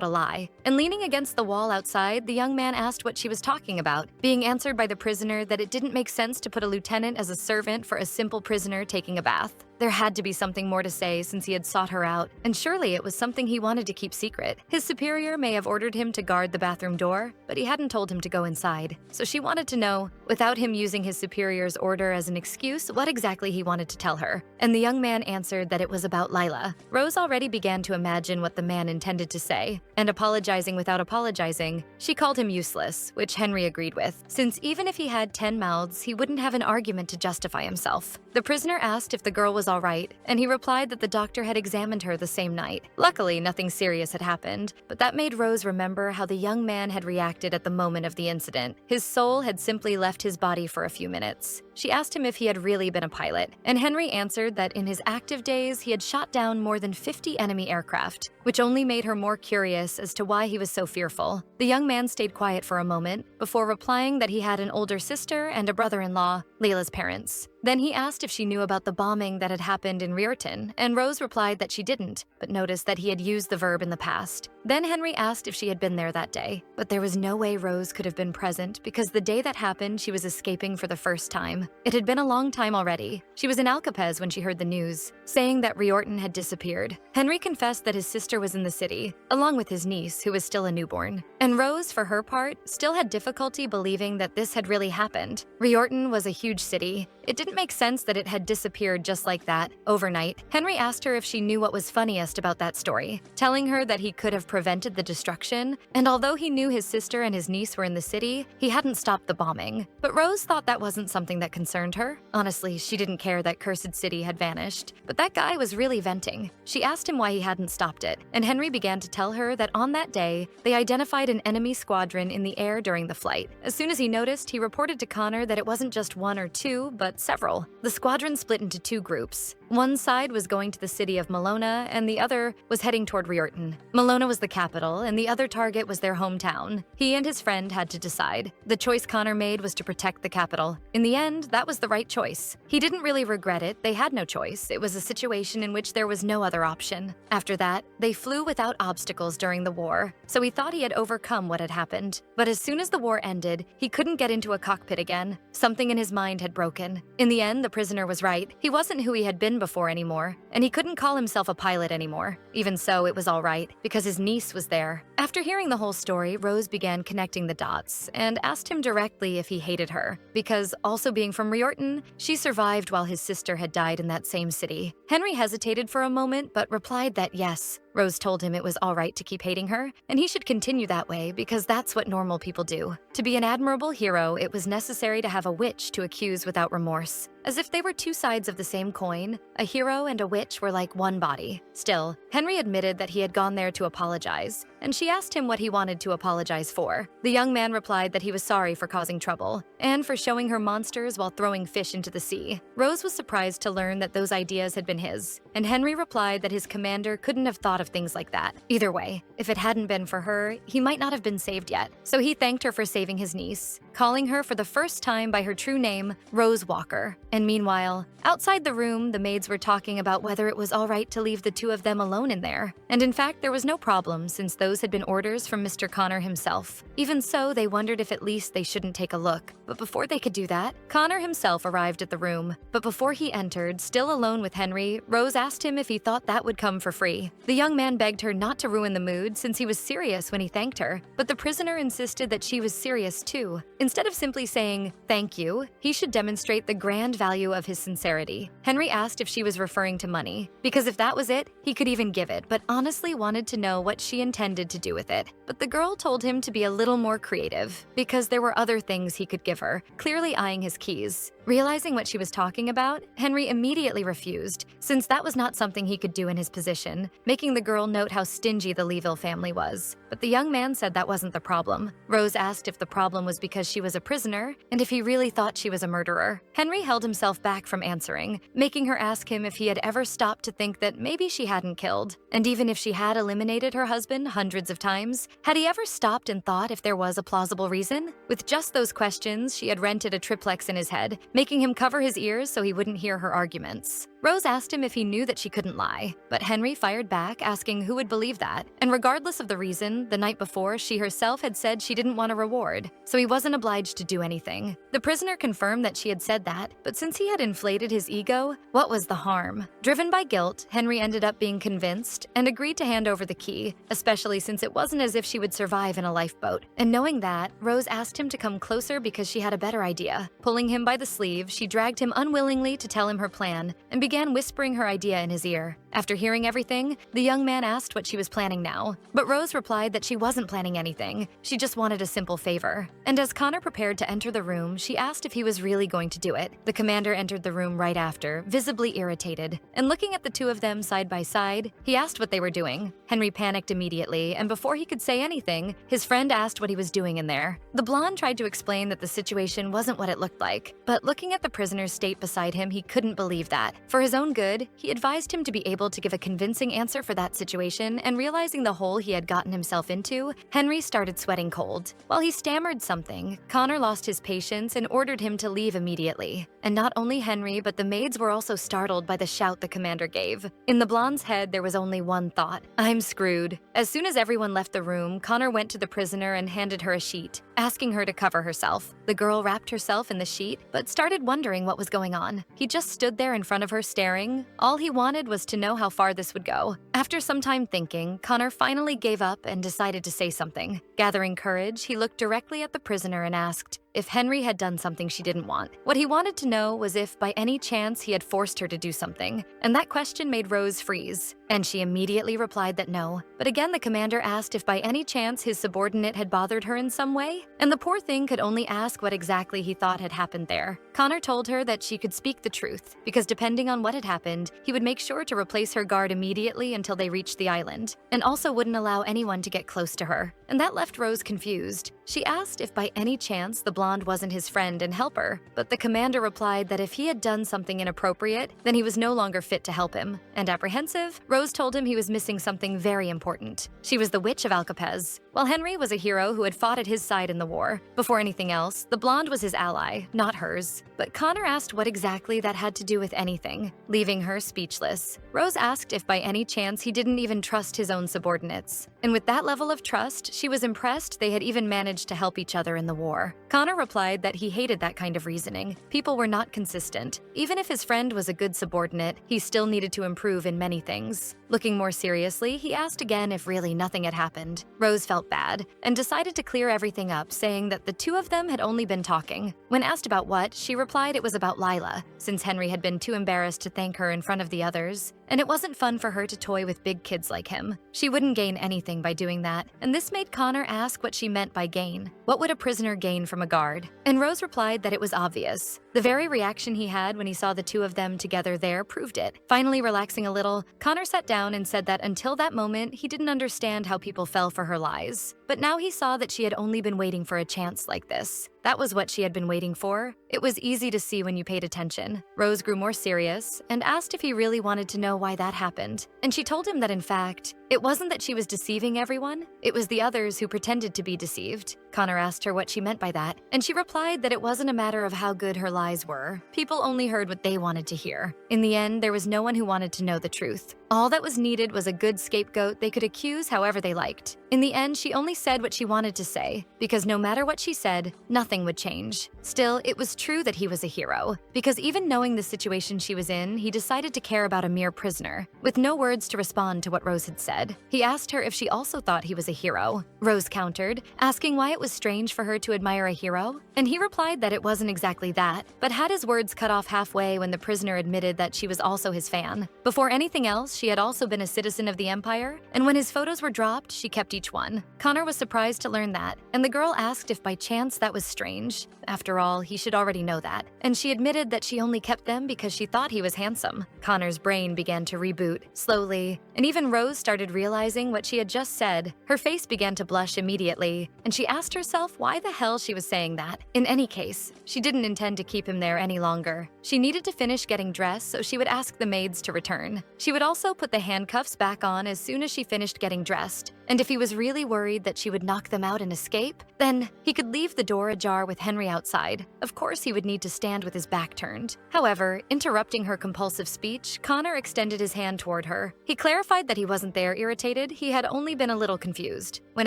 to lie, and leaning against the wall outside, the young man asked what she was talking about, being answered by the prisoner that it didn't make sense to put a lieutenant as a servant for a simple prisoner taking a bath. There had to be something more to say since he had sought her out, and surely it was something he wanted to keep secret. His superior may have ordered him to guard the bathroom door, but he hadn't told him to go inside. So she wanted to know, without him using his superior's order as an excuse, what exactly he wanted to tell her. And the young man answered that it was about Lila. Rose already began to imagine what the man intended to say, and apologizing without apologizing, she called him useless, which Henry agreed with, since even if he had 10 mouths, he wouldn't have an argument to justify himself. The prisoner asked if the girl was all right, and he replied that the doctor had examined her the same night. Luckily, nothing serious had happened, but that made Rose remember how the young man had reacted at the moment of the incident. His soul had simply left his body for a few minutes. She asked him if he had really been a pilot, and Henry answered that in his active days he had shot down more than 50 enemy aircraft, which only made her more curious as to why he was so fearful. The young man stayed quiet for a moment, before replying that he had an older sister and a brother-in-law, Layla's parents. Then he asked if she knew about the bombing that had happened in Riorton, and Rose replied that she didn't, but noticed that he had used the verb in the past. Then Henry asked if she had been there that day, but there was no way Rose could have been present because the day that happened she was escaping for the first time. It had been a long time already. She was in Alcapez when she heard the news, saying that Riorton had disappeared. Henry confessed that his sister was in the city, along with his niece, who was still a newborn. And Rose, for her part, still had difficulty believing that this had really happened. Riorton was a huge city. It didn't make sense that it had disappeared just like that, overnight. Henry asked her if she knew what was funniest about that story, telling her that he could have prevented the destruction, and although he knew his sister and his niece were in the city, he hadn't stopped the bombing. But Rose thought that wasn't something that concerned her. Honestly, she didn't care that Cursed City had vanished, but that guy was really venting. She asked him why he hadn't stopped it, and Henry began to tell her that on that day, they identified an enemy squadron in the air during the flight. As soon as he noticed, he reported to Connor that it wasn't just one or two, but several. The squadron split into two groups. One side was going to the city of Malona, and the other was heading toward Riorton. Malona was the capital, and the other target was their hometown. He and his friend had to decide. The choice Connor made was to protect the capital. In the end, that was the right choice. He didn't really regret it. They had no choice. It was a situation in which there was no other option. After that, they flew without obstacles during the war, so he thought he had overcome what had happened. But as soon as the war ended, he couldn't get into a cockpit again. Something in his mind had broken. In the end, the prisoner was right. He wasn't who he had been been before anymore, and he couldn't call himself a pilot anymore. Even so, it was all right, because his niece was there. After hearing the whole story, Rose began connecting the dots and asked him directly if he hated her, because also being from Riorton, she survived while his sister had died in that same city. Henry hesitated for a moment, but replied that yes. Rose told him it was all right to keep hating her, and he should continue that way because that's what normal people do. To be an admirable hero, it was necessary to have a witch to accuse without remorse. As if they were two sides of the same coin, a hero and a witch were like one body. Still, Henry admitted that he had gone there to apologize, and she asked him what he wanted to apologize for. The young man replied that he was sorry for causing trouble, and for showing her monsters while throwing fish into the sea. Rose was surprised to learn that those ideas had been his, and Henry replied that his commander couldn't have thought of things like that. Either way, if it hadn't been for her, he might not have been saved yet. So he thanked her for saving his niece, calling her for the first time by her true name, Rose Walker. And meanwhile, outside the room, the maids were talking about whether it was all right to leave the two of them alone in there. And in fact, there was no problem since those had been orders from Mr. Connor himself. Even so, they wondered if at least they shouldn't take a look. But before they could do that, Connor himself arrived at the room. But before he entered, still alone with Henry, Rose asked him if he thought that would come for free. The young man begged her not to ruin the mood since he was serious when he thanked her, but the prisoner insisted that she was serious too. Instead of simply saying, "Thank you," he should demonstrate the grand value of his sincerity. Henry asked if she was referring to money, because if that was it, he could even give it, but honestly wanted to know what she intended to do with it. But the girl told him to be a little more creative, because there were other things he could give her, clearly eyeing his keys. Realizing what she was talking about, Henry immediately refused, since that was not something he could do in his position, making the girl note how stingy the Leeville family was. But the young man said that wasn't the problem. Rose asked if the problem was because she was a prisoner, and if he really thought she was a murderer. Henry held himself back from answering, making her ask him if he had ever stopped to think that maybe she hadn't killed. And even if she had eliminated her husband hundreds of times, had he ever stopped and thought if there was a plausible reason? With just those questions, she had rented a triplex in his head, making him cover his ears so he wouldn't hear her arguments. Rose asked him if he knew that she couldn't lie, but Henry fired back, asking who would believe that. And regardless of the reason, the night before, she herself had said she didn't want a reward, so he wasn't obliged to do anything. The prisoner confirmed that she had said that, but since he had inflated his ego, what was the harm? Driven by guilt, Henry ended up being convinced and agreed to hand over the key, especially since it wasn't as if she would survive in a lifeboat. And knowing that, Rose asked him to come closer because she had a better idea. Pulling him by the sleeve, she dragged him unwillingly to tell him her plan, and began whispering her idea in his ear. After hearing everything, the young man asked what she was planning now, but Rose replied that she wasn't planning anything, she just wanted a simple favor. And as Connor prepared to enter the room, she asked if he was really going to do it. The commander entered the room right after, visibly irritated, and looking at the two of them side by side, he asked what they were doing. Henry panicked immediately, and before he could say anything, his friend asked what he was doing in there. The blonde tried to explain that the situation wasn't what it looked like, but looking at the prisoner's state beside him, he couldn't believe that. For his own good, he advised him to be able to give a convincing answer for that situation, and realizing the hole he had gotten himself into, Henry started sweating cold. While he stammered something, Connor lost his patience and ordered him to leave immediately. And not only Henry, but the maids were also startled by the shout the commander gave. In the blonde's head, there was only one thought: I'm screwed. As soon as everyone left the room, Connor went to the prisoner and handed her a sheet, asking her to cover herself. The girl wrapped herself in the sheet, but started wondering what was going on. He just stood there in front of her staring. All he wanted was to know how far this would go. After some time thinking, Connor finally gave up and decided to say something. Gathering courage, he looked directly at the prisoner and asked if Henry had done something she didn't want. What he wanted to know was if by any chance he had forced her to do something, and that question made Rose freeze, and she immediately replied that no. But again, the commander asked if by any chance his subordinate had bothered her in some way, and the poor thing could only ask what exactly he thought had happened there. Connor told her that she could speak the truth, because depending on what had happened, he would make sure to replace her guard immediately until they reached the island, and also wouldn't allow anyone to get close to her. And that left Rose confused. She asked if by any chance the blonde wasn't his friend and helper, but the commander replied that if he had done something inappropriate, then he was no longer fit to help him. And apprehensive, Rose told him he was missing something very important. She was the Witch of Alcapez. While Henry was a hero who had fought at his side in the war, before anything else, the blonde was his ally, not hers. But Connor asked what exactly that had to do with anything, leaving her speechless. Rose asked if by any chance he didn't even trust his own subordinates. And with that level of trust, she was impressed they had even managed managed to help each other in the war. Connor replied that he hated that kind of reasoning. People were not consistent. Even if his friend was a good subordinate, he still needed to improve in many things. Looking more seriously, he asked again if really nothing had happened. Rose felt bad and decided to clear everything up, saying that the two of them had only been talking. When asked about what, she replied it was about Lila, since Henry had been too embarrassed to thank her in front of the others, and it wasn't fun for her to toy with big kids like him. She wouldn't gain anything by doing that, and this made Connor ask what she meant by gain. What would a prisoner gain from a guard? And Rose replied that it was obvious. The very reaction he had when he saw the two of them together there proved it. Finally relaxing a little, Connor sat down and said that until that moment, he didn't understand how people fell for her lies. But now he saw that she had only been waiting for a chance like this. That was what she had been waiting for. It was easy to see when you paid attention. Rose grew more serious and asked if he really wanted to know why that happened. And she told him that in fact, it wasn't that she was deceiving everyone, it was the others who pretended to be deceived. Connor asked her what she meant by that, and she replied that it wasn't a matter of how good her lies were. People only heard what they wanted to hear. In the end, there was no one who wanted to know the truth. All that was needed was a good scapegoat they could accuse however they liked. In the end, she only said what she wanted to say, because no matter what she said, nothing would change. Still, it was true that he was a hero, because even knowing the situation she was in, he decided to care about a mere prisoner. With no words to respond to what Rose had said, he asked her if she also thought he was a hero. Rose countered, asking why it was strange for her to admire a hero, and he replied that it wasn't exactly that, but had his words cut off halfway when the prisoner admitted that she was also his fan. Before anything else, she had also been a citizen of the Empire, and when his photos were dropped, she kept each one. Connor was surprised to learn that, and the girl asked if by chance that was strange. After all, he should already know that, and she admitted that she only kept them because she thought he was handsome. Connor's brain began to reboot, slowly, and even Rose started realizing what she had just said. Her face began to blush immediately, and she asked herself why the hell she was saying that. In any case, she didn't intend to keep him there any longer. She needed to finish getting dressed, so she would ask the maids to return. She would also put the handcuffs back on as soon as she finished getting dressed, and if he was really worried that she would knock them out and escape, then he could leave the door ajar with Henry outside. Of course, he would need to stand with his back turned. However, interrupting her compulsive speech, Connor extended his hand toward her. He clarified that he wasn't there irritated, he had only been a little confused. When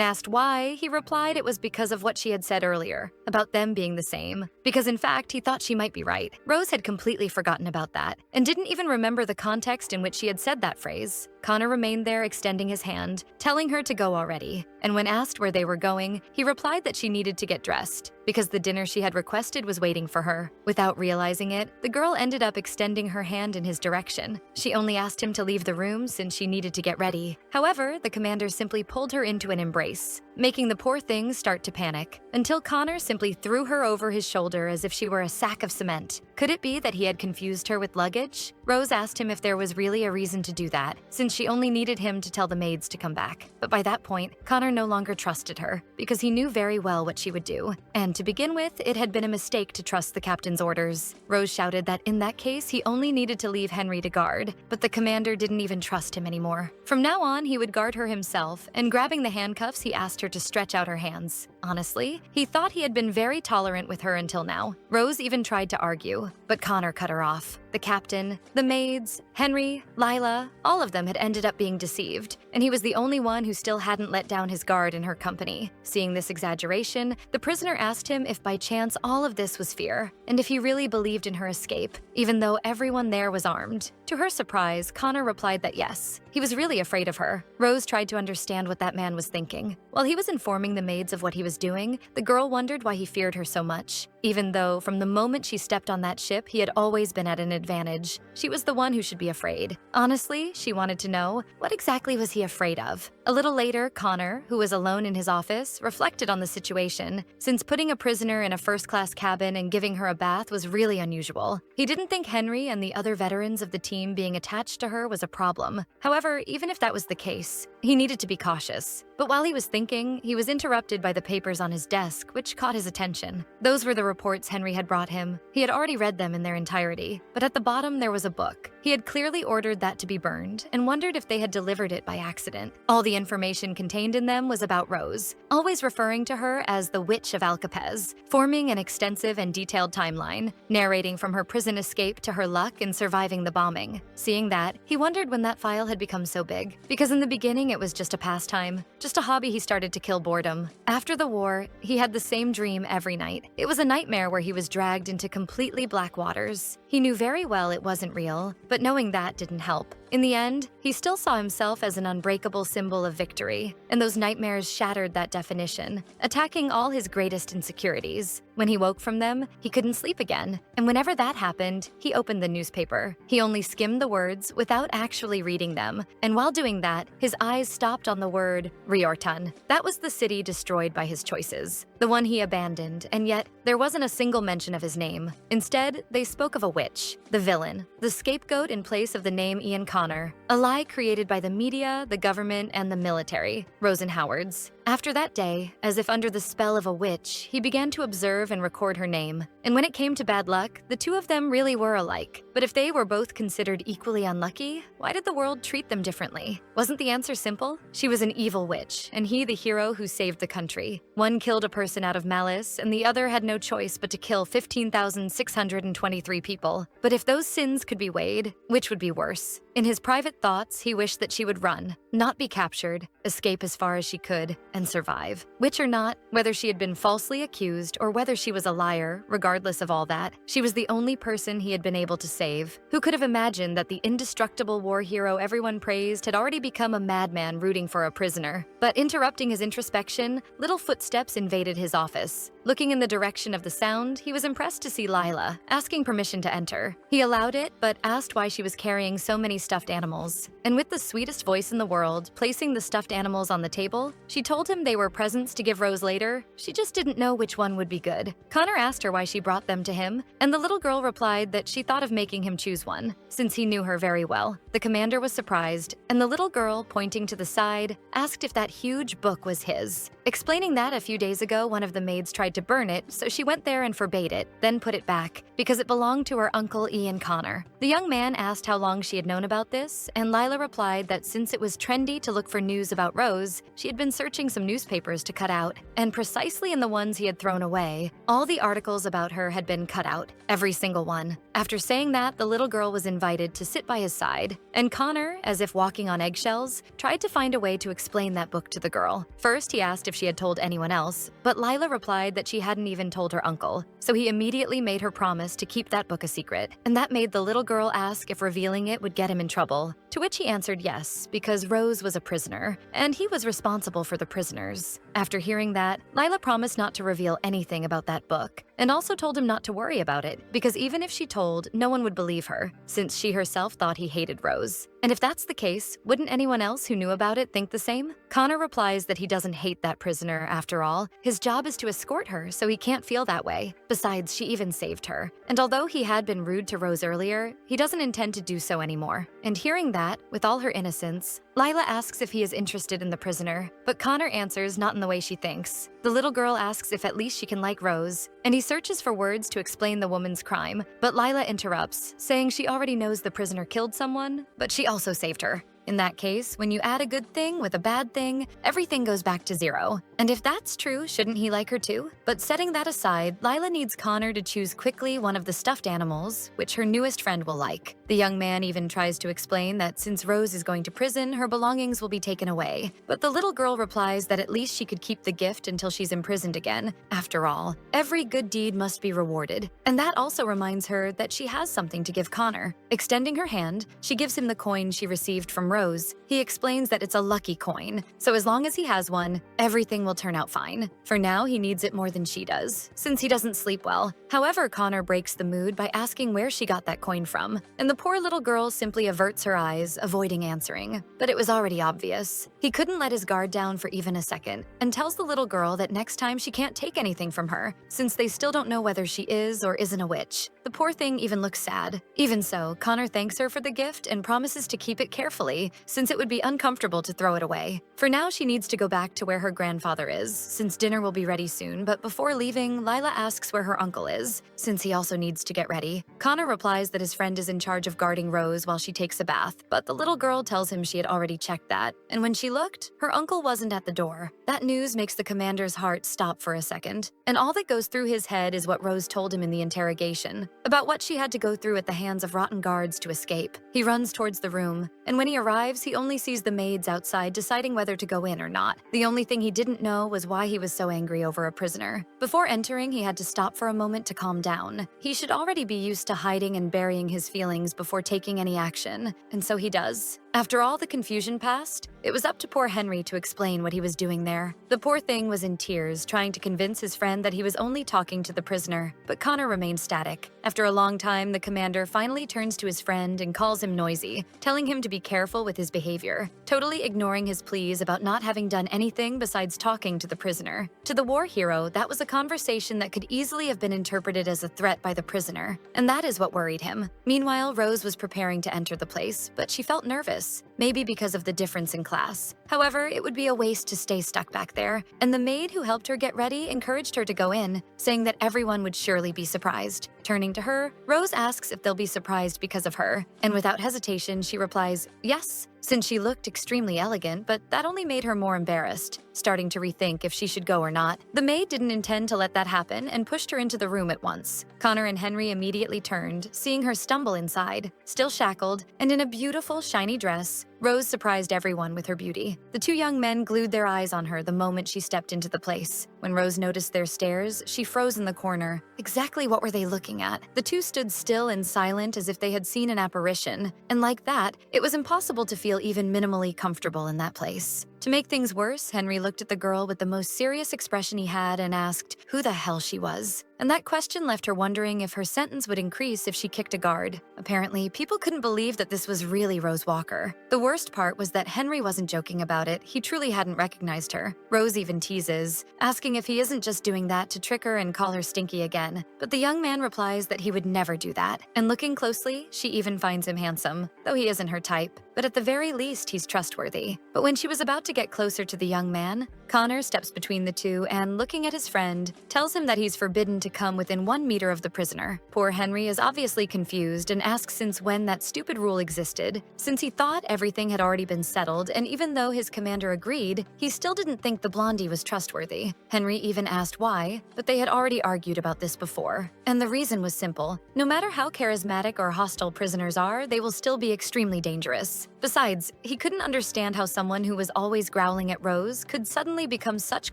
asked why, he replied it was because of what she had said earlier, about them being the same. Because in fact, he thought she might be right. Rose had completely forgotten about that, and didn't even remember the context in which she had said that phrase. Connor remained there extending his hand, telling her to go already. And when asked where they were going, he replied that she needed to get dressed, because the dinner she had requested was waiting for her. Without realizing it, the girl ended up extending her hand in his direction. She only asked him to leave the room since she needed to get ready. However, the commander simply pulled her into an embrace, making the poor thing start to panic, until Connor simply threw her over his shoulder as if she were a sack of cement. Could it be that he had confused her with luggage? Rose asked him if there was really a reason to do that, since she only needed him to tell the maids to come back. But by that point, Connor no longer trusted her, because he knew very well what she would do. And to begin with, it had been a mistake to trust the captain's orders. Rose shouted that in that case, he only needed to leave Henry to guard, but the commander didn't even trust him anymore. From now on, he would guard her himself, and grabbing the handcuffs, he asked her to stretch out her hands. Honestly, he thought he had been very tolerant with her until now. Rose even tried to argue, but Connor cut her off. The captain, the maids, Henry, Lila, all of them had ended up being deceived, and he was the only one who still hadn't let down his guard in her company. Seeing this exaggeration, the prisoner asked him if by chance all of this was fear, and if he really believed in her escape, even though everyone there was armed. To her surprise, Connor replied that yes, he was really afraid of her. Rose tried to understand what that man was thinking. While he was informing the maids of what he was doing, the girl wondered why he feared her so much. Even though, from the moment she stepped on that ship, he had always been at an advantage. She was the one who should be afraid. Honestly, she wanted to know, what exactly was he afraid of? A little later, Connor, who was alone in his office, reflected on the situation, since putting a prisoner in a first-class cabin and giving her a bath was really unusual. He didn't think Henry and the other veterans of the team being attached to her was a problem. However, even if that was the case, he needed to be cautious. But while he was thinking, he was interrupted by the papers on his desk, which caught his attention. Those were the reports Henry had brought him. He had already read them in their entirety, but at the bottom there was a book. He had clearly ordered that to be burned and wondered if they had delivered it by accident. All the information contained in them was about Rose, always referring to her as the Witch of Alcapez, forming an extensive and detailed timeline, narrating from her prison escape to her luck in surviving the bombing. Seeing that, he wondered when that file had become so big, because in the beginning it was just a pastime, just a hobby he started to kill boredom. After the war, he had the same dream every night. It was a nightmare where he was dragged into completely black waters. He knew very well it wasn't real, but knowing that didn't help. In the end, he still saw himself as an unbreakable symbol of victory, and those nightmares shattered that definition, attacking all his greatest insecurities. When he woke from them, he couldn't sleep again, and whenever that happened, he opened the newspaper. He only skimmed the words without actually reading them, and while doing that, his eyes stopped on the word Riortan. That was the city destroyed by his choices, the one he abandoned, and yet there wasn't a single mention of his name. Instead, they spoke of a witch, the villain, the scapegoat in place of the name Ian Connor, a lie created by the media, the government, and the military, Rosenhoward's. After that day, as if under the spell of a witch, he began to observe and record her name. And when it came to bad luck, the two of them really were alike. But if they were both considered equally unlucky, why did the world treat them differently? Wasn't the answer simple? She was an evil witch, and he the hero who saved the country. One killed a person out of malice, and the other had no choice but to kill 15,623 people. But if those sins could be weighed, which would be worse? In his private thoughts, he wished that she would run, not be captured, escape as far as she could, and survive. Witch or not, whether she had been falsely accused or whether she was a liar, regardless of all that, she was the only person he had been able to save. Who could have imagined that the indestructible war hero everyone praised had already become a madman rooting for a prisoner? But interrupting his introspection, little footsteps invaded his office. Looking in the direction of the sound, he was impressed to see Lila, asking permission to enter. He allowed it, but asked why she was carrying so many stuffed animals. And with the sweetest voice in the world, placing the stuffed animals on the table, she told him they were presents to give Rose later. She just didn't know which one would be good. Connor asked her why she brought them to him, and the little girl replied that she thought of making him choose one, since he knew her very well. The commander was surprised, and the little girl, pointing to the side, asked if that huge book was his. Explaining that a few days ago one of the maids tried to burn it, so she went there and forbade it, then put it back, because it belonged to her uncle Ian Connor. The young man asked how long she had known about this, and Lila replied that since it was trendy to look for news about Rose, she had been searching some newspapers to cut out, and precisely in the ones he had thrown away, all the articles about her had been cut out, every single one. After saying that, the little girl was invited to sit by his side, and Connor, as if walking on eggshells, tried to find a way to explain that book to the girl. First, he asked if she had told anyone else, but Lila replied that she hadn't even told her uncle, so he immediately made her promise to keep that book a secret, and that made the little girl ask if revealing it would get him in trouble, to which he answered yes, because Rose was a prisoner, and he was responsible for the prisoners. After hearing that, Lila promised not to reveal anything about that book, and also told him not to worry about it, because even if she told, no one would believe her, since she herself thought he hated Rose. And if that's the case, wouldn't anyone else who knew about it think the same? Connor replies that he doesn't hate that prisoner after all. His job is to escort her, so he can't feel that way. Besides, she even saved her. And although he had been rude to Rose earlier, he doesn't intend to do so anymore. And hearing that, with all her innocence, Lila asks if he is interested in the prisoner, but Connor answers not in the way she thinks. The little girl asks if at least she can like Rose, and he searches for words to explain the woman's crime, but Lila interrupts, saying she already knows the prisoner killed someone, but she also saved her. In that case, when you add a good thing with a bad thing, everything goes back to zero. And if that's true, shouldn't he like her too? But setting that aside, Lila needs Connor to choose quickly one of the stuffed animals, which her newest friend will like. The young man even tries to explain that since Rose is going to prison, her belongings will be taken away. But the little girl replies that at least she could keep the gift until she's imprisoned again. After all, every good deed must be rewarded. And that also reminds her that she has something to give Connor. Extending her hand, she gives him the coin she received from Rose. He explains that it's a lucky coin, so as long as he has one, everything will turn out fine. For now, he needs it more than she does, since he doesn't sleep well. However, Connor breaks the mood by asking where she got that coin from, and the poor little girl simply averts her eyes, avoiding answering. But it was already obvious. He couldn't let his guard down for even a second, and tells the little girl that next time she can't take anything from her, since they still don't know whether she is or isn't a witch. The poor thing even looks sad. Even so, Connor thanks her for the gift and promises to keep it carefully, quickly, since it would be uncomfortable to throw it away. For now, she needs to go back to where her grandfather is, since dinner will be ready soon, but before leaving, Lila asks where her uncle is, since he also needs to get ready. Connor replies that his friend is in charge of guarding Rose while she takes a bath, but the little girl tells him she had already checked that, and when she looked, her uncle wasn't at the door. That news makes the commander's heart stop for a second, and all that goes through his head is what Rose told him in the interrogation, about what she had to go through at the hands of rotten guards to escape. He runs towards the room, and when he arrives, he only sees the maids outside deciding whether to go in or not. The only thing he didn't know was why he was so angry over a prisoner. Before entering, he had to stop for a moment to calm down. He should already be used to hiding and burying his feelings before taking any action, and so he does. After all the confusion passed, it was up to poor Henry to explain what he was doing there. The poor thing was in tears, trying to convince his friend that he was only talking to the prisoner, but Connor remained static. After a long time, the commander finally turns to his friend and calls him noisy, telling him to be careful with his behavior, totally ignoring his pleas about not having done anything besides talking to the prisoner. To the war hero, that was a conversation that could easily have been interpreted as a threat by the prisoner, and that is what worried him. Meanwhile, Rose was preparing to enter the place, but she felt nervous, maybe because of the difference in class. However, it would be a waste to stay stuck back there, and the maid who helped her get ready encouraged her to go in, saying that everyone would surely be surprised. Turning to her, Rose asks if they'll be surprised because of her, and without hesitation, she replies, yes, since she looked extremely elegant, but that only made her more embarrassed, starting to rethink if she should go or not. The maid didn't intend to let that happen and pushed her into the room at once. Connor and Henry immediately turned, seeing her stumble inside, still shackled, and in a beautiful, shiny dress. Rose surprised everyone with her beauty. The two young men glued their eyes on her the moment she stepped into the place. When Rose noticed their stares, she froze in the corner. Exactly what were they looking at? The two stood still and silent as if they had seen an apparition, and like that, it was impossible to feel even minimally comfortable in that place. To make things worse, Henry looked at the girl with the most serious expression he had and asked who the hell she was. And that question left her wondering if her sentence would increase if she kicked a guard. Apparently, people couldn't believe that this was really Rose Walker. The worst part was that Henry wasn't joking about it. He truly hadn't recognized her. Rose even teases, asking if he isn't just doing that to trick her and call her stinky again. But the young man replies that he would never do that. And looking closely, she even finds him handsome, though he isn't her type. But at the very least, he's trustworthy. But when she was about to get closer to the young man, Connor steps between the two and, looking at his friend, tells him that he's forbidden to come within 1 meter of the prisoner. Poor Henry is obviously confused and asks since when that stupid rule existed, since he thought everything had already been settled, and even though his commander agreed, he still didn't think the blondie was trustworthy. Henry even asked why, but they had already argued about this before. And the reason was simple. No matter how charismatic or hostile prisoners are, they will still be extremely dangerous. Besides, he couldn't understand how someone who was always growling at Rose could suddenly become such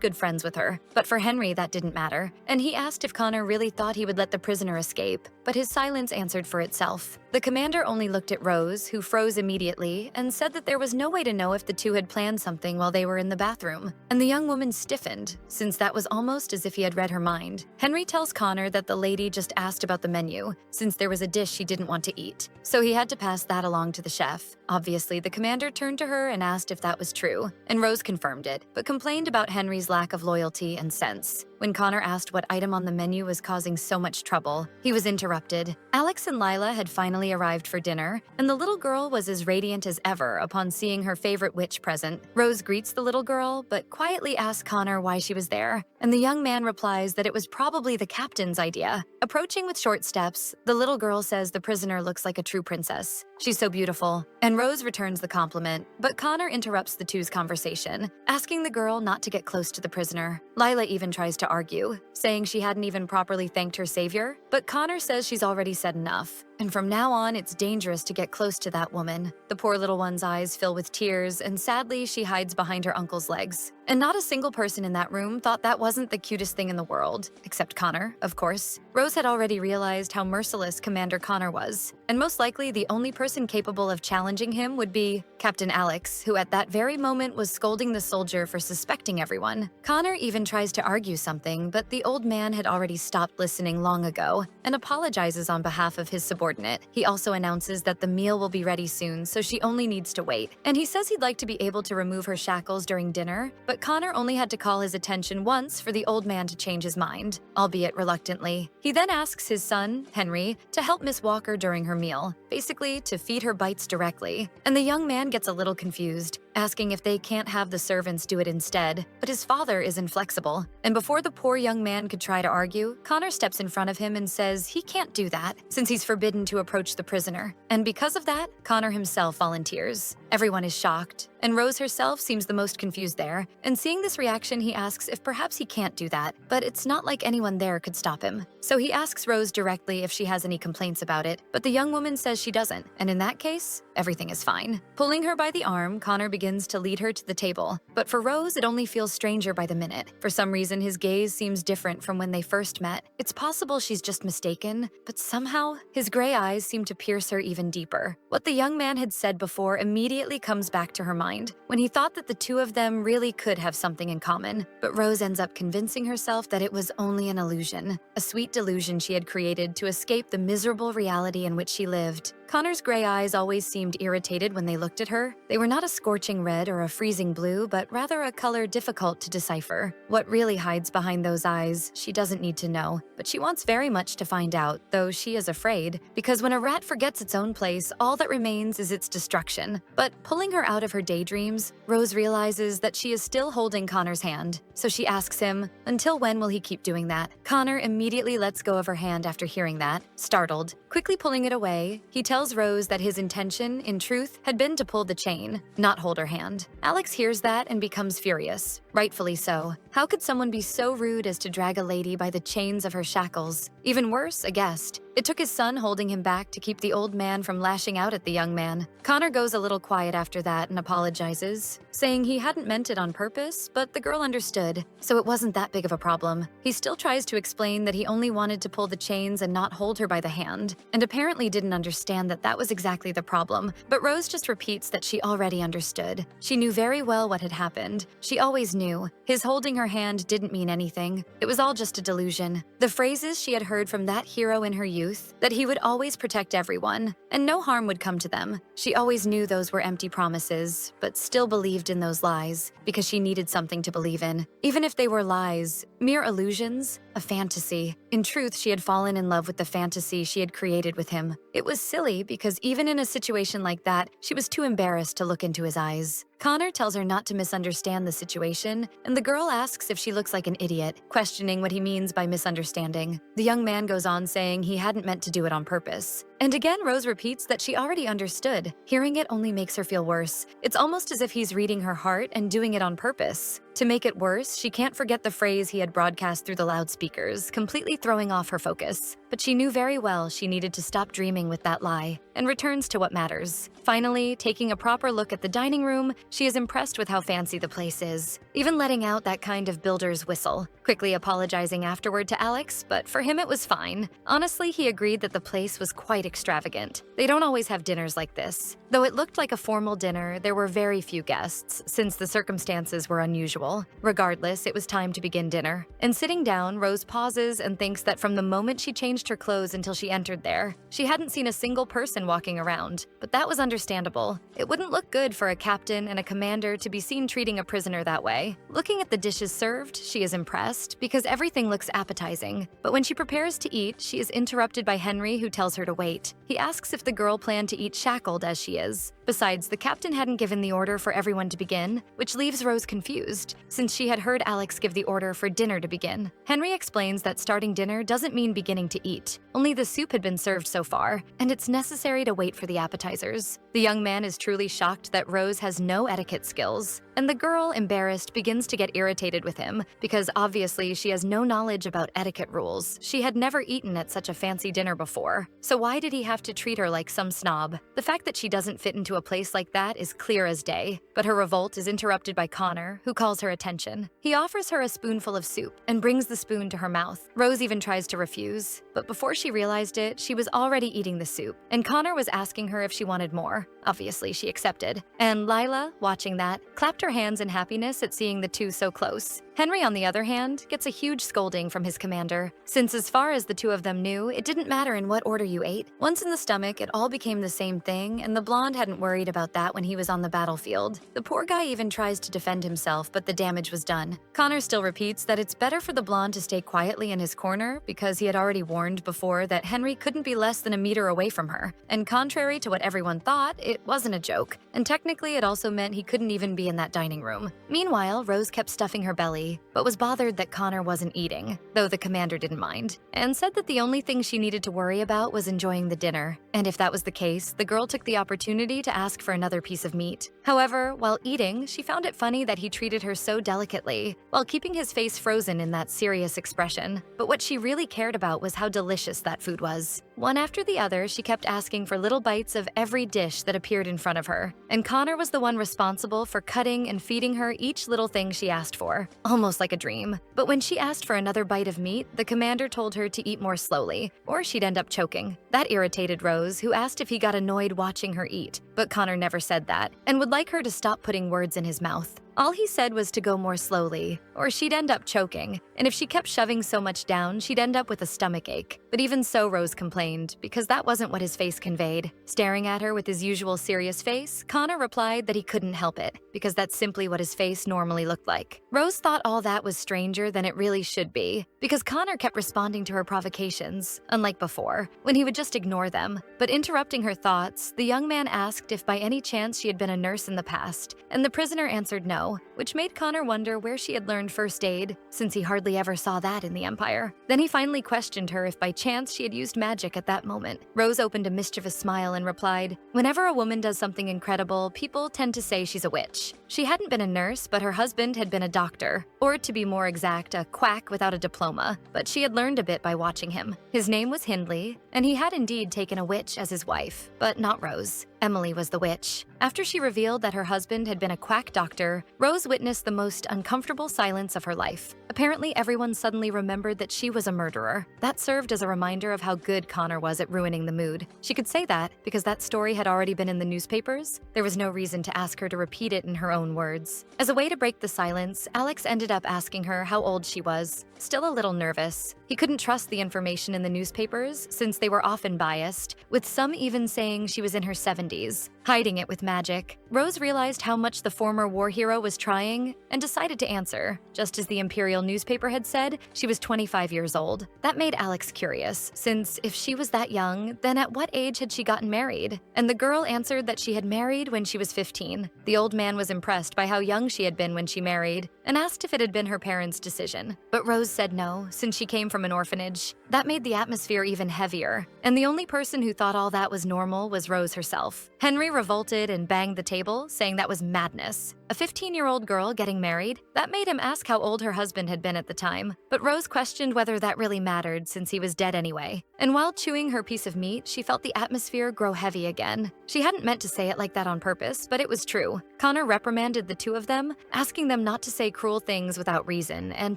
good friends with her. But for Henry, that didn't matter, and he asked if Connor really thought he would let the prisoner escape, but his silence answered for itself. The commander only looked at Rose, who froze immediately, and said that there was no way to know if the two had planned something while they were in the bathroom. And the young woman stiffened, since that was almost as if he had read her mind. Henry tells Connor that the lady just asked about the menu, since there was a dish she didn't want to eat, so he had to pass that along to the chef. Obviously, the commander turned to her and asked if that was true, and Rose confirmed it, but complained about Henry's lack of loyalty and sense. When Connor asked what item on the menu was causing so much trouble, he was interrupted. Alex and Lila had finally arrived for dinner, and the little girl was as radiant as ever upon seeing her favorite witch present. Rose greets the little girl, but quietly asks Connor why she was there, and the young man replies that it was probably the captain's idea. Approaching with short steps, the little girl says the prisoner looks like a true princess. She's so beautiful, and Rose returns the compliment, but Connor interrupts the two's conversation, asking the girl not to get close to the prisoner. Lila even tries to argue, saying she hadn't even properly thanked her savior, but Connor says she's already said enough. And from now on, it's dangerous to get close to that woman. The poor little one's eyes fill with tears, and sadly, she hides behind her uncle's legs. And not a single person in that room thought that wasn't the cutest thing in the world, except Connor, of course. Rose had already realized how merciless Commander Connor was, and most likely the only person capable of challenging him would be Captain Alex, who at that very moment was scolding the soldier for suspecting everyone. Connor even tries to argue something, but the old man had already stopped listening long ago and apologizes on behalf of his subordinates. insubordinate. He also announces that the meal will be ready soon, so she only needs to wait. And he says he'd like to be able to remove her shackles during dinner, but Connor only had to call his attention once for the old man to change his mind, albeit reluctantly. He then asks his son, Henry, to help Miss Walker during her meal, basically to feed her bites directly. And the young man gets a little confused, asking if they can't have the servants do it instead, but his father is inflexible. And before the poor young man could try to argue, Connor steps in front of him and says he can't do that since he's forbidden to approach the prisoner. And because of that, Connor himself volunteers. Everyone is shocked, and Rose herself seems the most confused there. And seeing this reaction, he asks if perhaps he can't do that, but it's not like anyone there could stop him. So he asks Rose directly if she has any complaints about it, but the young woman says she doesn't, and in that case, everything is fine. Pulling her by the arm, Connor begins to lead her to the table, but for Rose, it only feels stranger by the minute. For some reason, his gaze seems different from when they first met. It's possible she's just mistaken, but somehow, his gray eyes seem to pierce her even deeper. What the young man had said before immediately comes back to her mind, when he thought that the two of them really could have something in common. But Rose ends up convincing herself that it was only an illusion, a sweet delusion she had created to escape the miserable reality in which she lived. Connor's gray eyes always seemed irritated when they looked at her. They were not a scorching red or a freezing blue, but rather a color difficult to decipher. What really hides behind those eyes, she doesn't need to know, but she wants very much to find out, though she is afraid, because when a rat forgets its own place, all that remains is its destruction. But pulling her out of her daydreams, Rose realizes that she is still holding Connor's hand, so she asks him, until when will he keep doing that? Connor immediately lets go of her hand after hearing that, startled. Quickly pulling it away, he tells Rose that his intention, in truth, had been to pull the chain, not hold her hand. Alex hears that and becomes furious, rightfully so. How could someone be so rude as to drag a lady by the chains of her shackles? Even worse, a guest. It took his son holding him back to keep the old man from lashing out at the young man. Connor goes a little quiet after that and apologizes, saying he hadn't meant it on purpose, but the girl understood, so it wasn't that big of a problem. He still tries to explain that he only wanted to pull the chains and not hold her by the hand, and apparently didn't understand that that was exactly the problem, but Rose just repeats that she already understood. She knew very well what had happened. She always knew. His holding her hand didn't mean anything. It was all just a delusion. The phrases she had heard from that hero in her youth, that he would always protect everyone, and no harm would come to them. She always knew those were empty promises, but still believed in those lies, because she needed something to believe in. Even if they were lies, mere illusions, a fantasy. In truth, she had fallen in love with the fantasy she had created with him. It was silly, because even in a situation like that, she was too embarrassed to look into his eyes. Connor tells her not to misunderstand the situation, and the girl asks if she looks like an idiot, questioning what he means by misunderstanding. The young man goes on saying he hadn't meant to do it on purpose. And again, Rose repeats that she already understood. Hearing it only makes her feel worse. It's almost as if he's reading her heart and doing it on purpose. To make it worse, she can't forget the phrase he had broadcast through the loudspeakers, completely throwing off her focus. But she knew very well she needed to stop dreaming with that lie, and returns to what matters. Finally, taking a proper look at the dining room, she is impressed with how fancy the place is, even letting out that kind of builder's whistle, quickly apologizing afterward to Alex, but for him it was fine. Honestly, he agreed that the place was quite extravagant. They don't always have dinners like this. Though it looked like a formal dinner, there were very few guests, since the circumstances were unusual. Regardless, it was time to begin dinner. And sitting down, Rose pauses and thinks that from the moment she changed her clothes until she entered there, she hadn't seen a single person walking around. But that was understandable. It wouldn't look good for a captain and a commander to be seen treating a prisoner that way. Looking at the dishes served, she is impressed because everything looks appetizing. But when she prepares to eat, she is interrupted by Henry, who tells her to wait. He asks if the girl planned to eat shackled as she is. Besides, the captain hadn't given the order for everyone to begin, which leaves Rose confused, since she had heard Alex give the order for dinner to begin. Henry explains that starting dinner doesn't mean beginning to eat. Only the soup had been served so far, and it's necessary to wait for the appetizers. The young man is truly shocked that Rose has no etiquette skills, and the girl, embarrassed, begins to get irritated with him, because obviously she has no knowledge about etiquette rules. She had never eaten at such a fancy dinner before, so why did he have to treat her like some snob? The fact that she doesn't fit into a place like that is clear as day, but her revolt is interrupted by Connor, who calls her attention. He offers her a spoonful of soup and brings the spoon to her mouth. Rose even tries to refuse, but before she realized it, she was already eating the soup, and Connor was asking her if she wanted more. Obviously, she accepted. And Lila, watching that, clapped her hands in happiness at seeing the two so close. Henry, on the other hand, gets a huge scolding from his commander, since as far as the two of them knew, it didn't matter in what order you ate. Once in the stomach, it all became the same thing, and the blonde hadn't worried about that when he was on the battlefield. The poor guy even tries to defend himself, but the damage was done. Connor still repeats that it's better for the blonde to stay quietly in his corner because he had already warned before that Henry couldn't be less than a meter away from her. And contrary to what everyone thought, it wasn't a joke. And technically, it also meant he couldn't even be in that dining room. Meanwhile, Rose kept stuffing her belly, but was bothered that Connor wasn't eating, though the commander didn't mind, and said that the only thing she needed to worry about was enjoying the dinner. And if that was the case, the girl took the opportunity to ask for another piece of meat. However, while eating, she found it funny that he treated her so delicately, while keeping his face frozen in that serious expression. But what she really cared about was how delicious that food was. One after the other, she kept asking for little bites of every dish that appeared in front of her, and Connor was the one responsible for cutting and feeding her each little thing she asked for, almost like a dream. But when she asked for another bite of meat, the commander told her to eat more slowly, or she'd end up choking. That irritated Rose, who asked if he got annoyed watching her eat, but Connor never said that, and would like her to stop putting words in his mouth. All he said was to go more slowly, or she'd end up choking, and if she kept shoving so much down, she'd end up with a stomach ache. But even so, Rose complained, because that wasn't what his face conveyed. Staring at her with his usual serious face, Connor replied that he couldn't help it, because that's simply what his face normally looked like. Rose thought all that was stranger than it really should be, because Connor kept responding to her provocations, unlike before, when he would just ignore them. But interrupting her thoughts, the young man asked if by any chance she had been a nurse in the past, and the prisoner answered no, which made Connor wonder where she had learned first aid, since he hardly ever saw that in the Empire. Then he finally questioned her if by chance she had used magic at that moment. Rose opened a mischievous smile and replied, "Whenever a woman does something incredible, people tend to say she's a witch." She hadn't been a nurse, but her husband had been a doctor, or to be more exact, a quack without a diploma, but she had learned a bit by watching him. His name was Hindley, and he had indeed taken a witch as his wife, but not Rose. Emily was the witch. After she revealed that her husband had been a quack doctor, Rose witnessed the most uncomfortable silence of her life. Apparently, everyone suddenly remembered that she was a murderer. That served as a reminder of how good Connor was at ruining the mood. She could say that because that story had already been in the newspapers. There was no reason to ask her to repeat it in her own words. As a way to break the silence, Alex ended up asking her how old she was, still a little nervous. He couldn't trust the information in the newspapers since they were often biased, with some even saying she was in her 70s, hiding it with magic. Rose realized how much the former war hero was trying and decided to answer. Just as the Imperial newspaper had said, she was 25 years old. That made Alex curious, since if she was that young, then at what age had she gotten married? And the girl answered that she had married when she was 15. The old man was impressed by how young she had been when she married and asked if it had been her parents' decision. But Rose said no, since she came from an orphanage. That made the atmosphere even heavier, and the only person who thought all that was normal was Rose herself. Henry revolted and banged the table, saying that was madness. A 15-year-old girl getting married? That made him ask how old her husband had been at the time, but Rose questioned whether that really mattered since he was dead anyway. And while chewing her piece of meat, she felt the atmosphere grow heavy again. She hadn't meant to say it like that on purpose, but it was true. Connor reprimanded the two of them, asking them not to say cruel things without reason and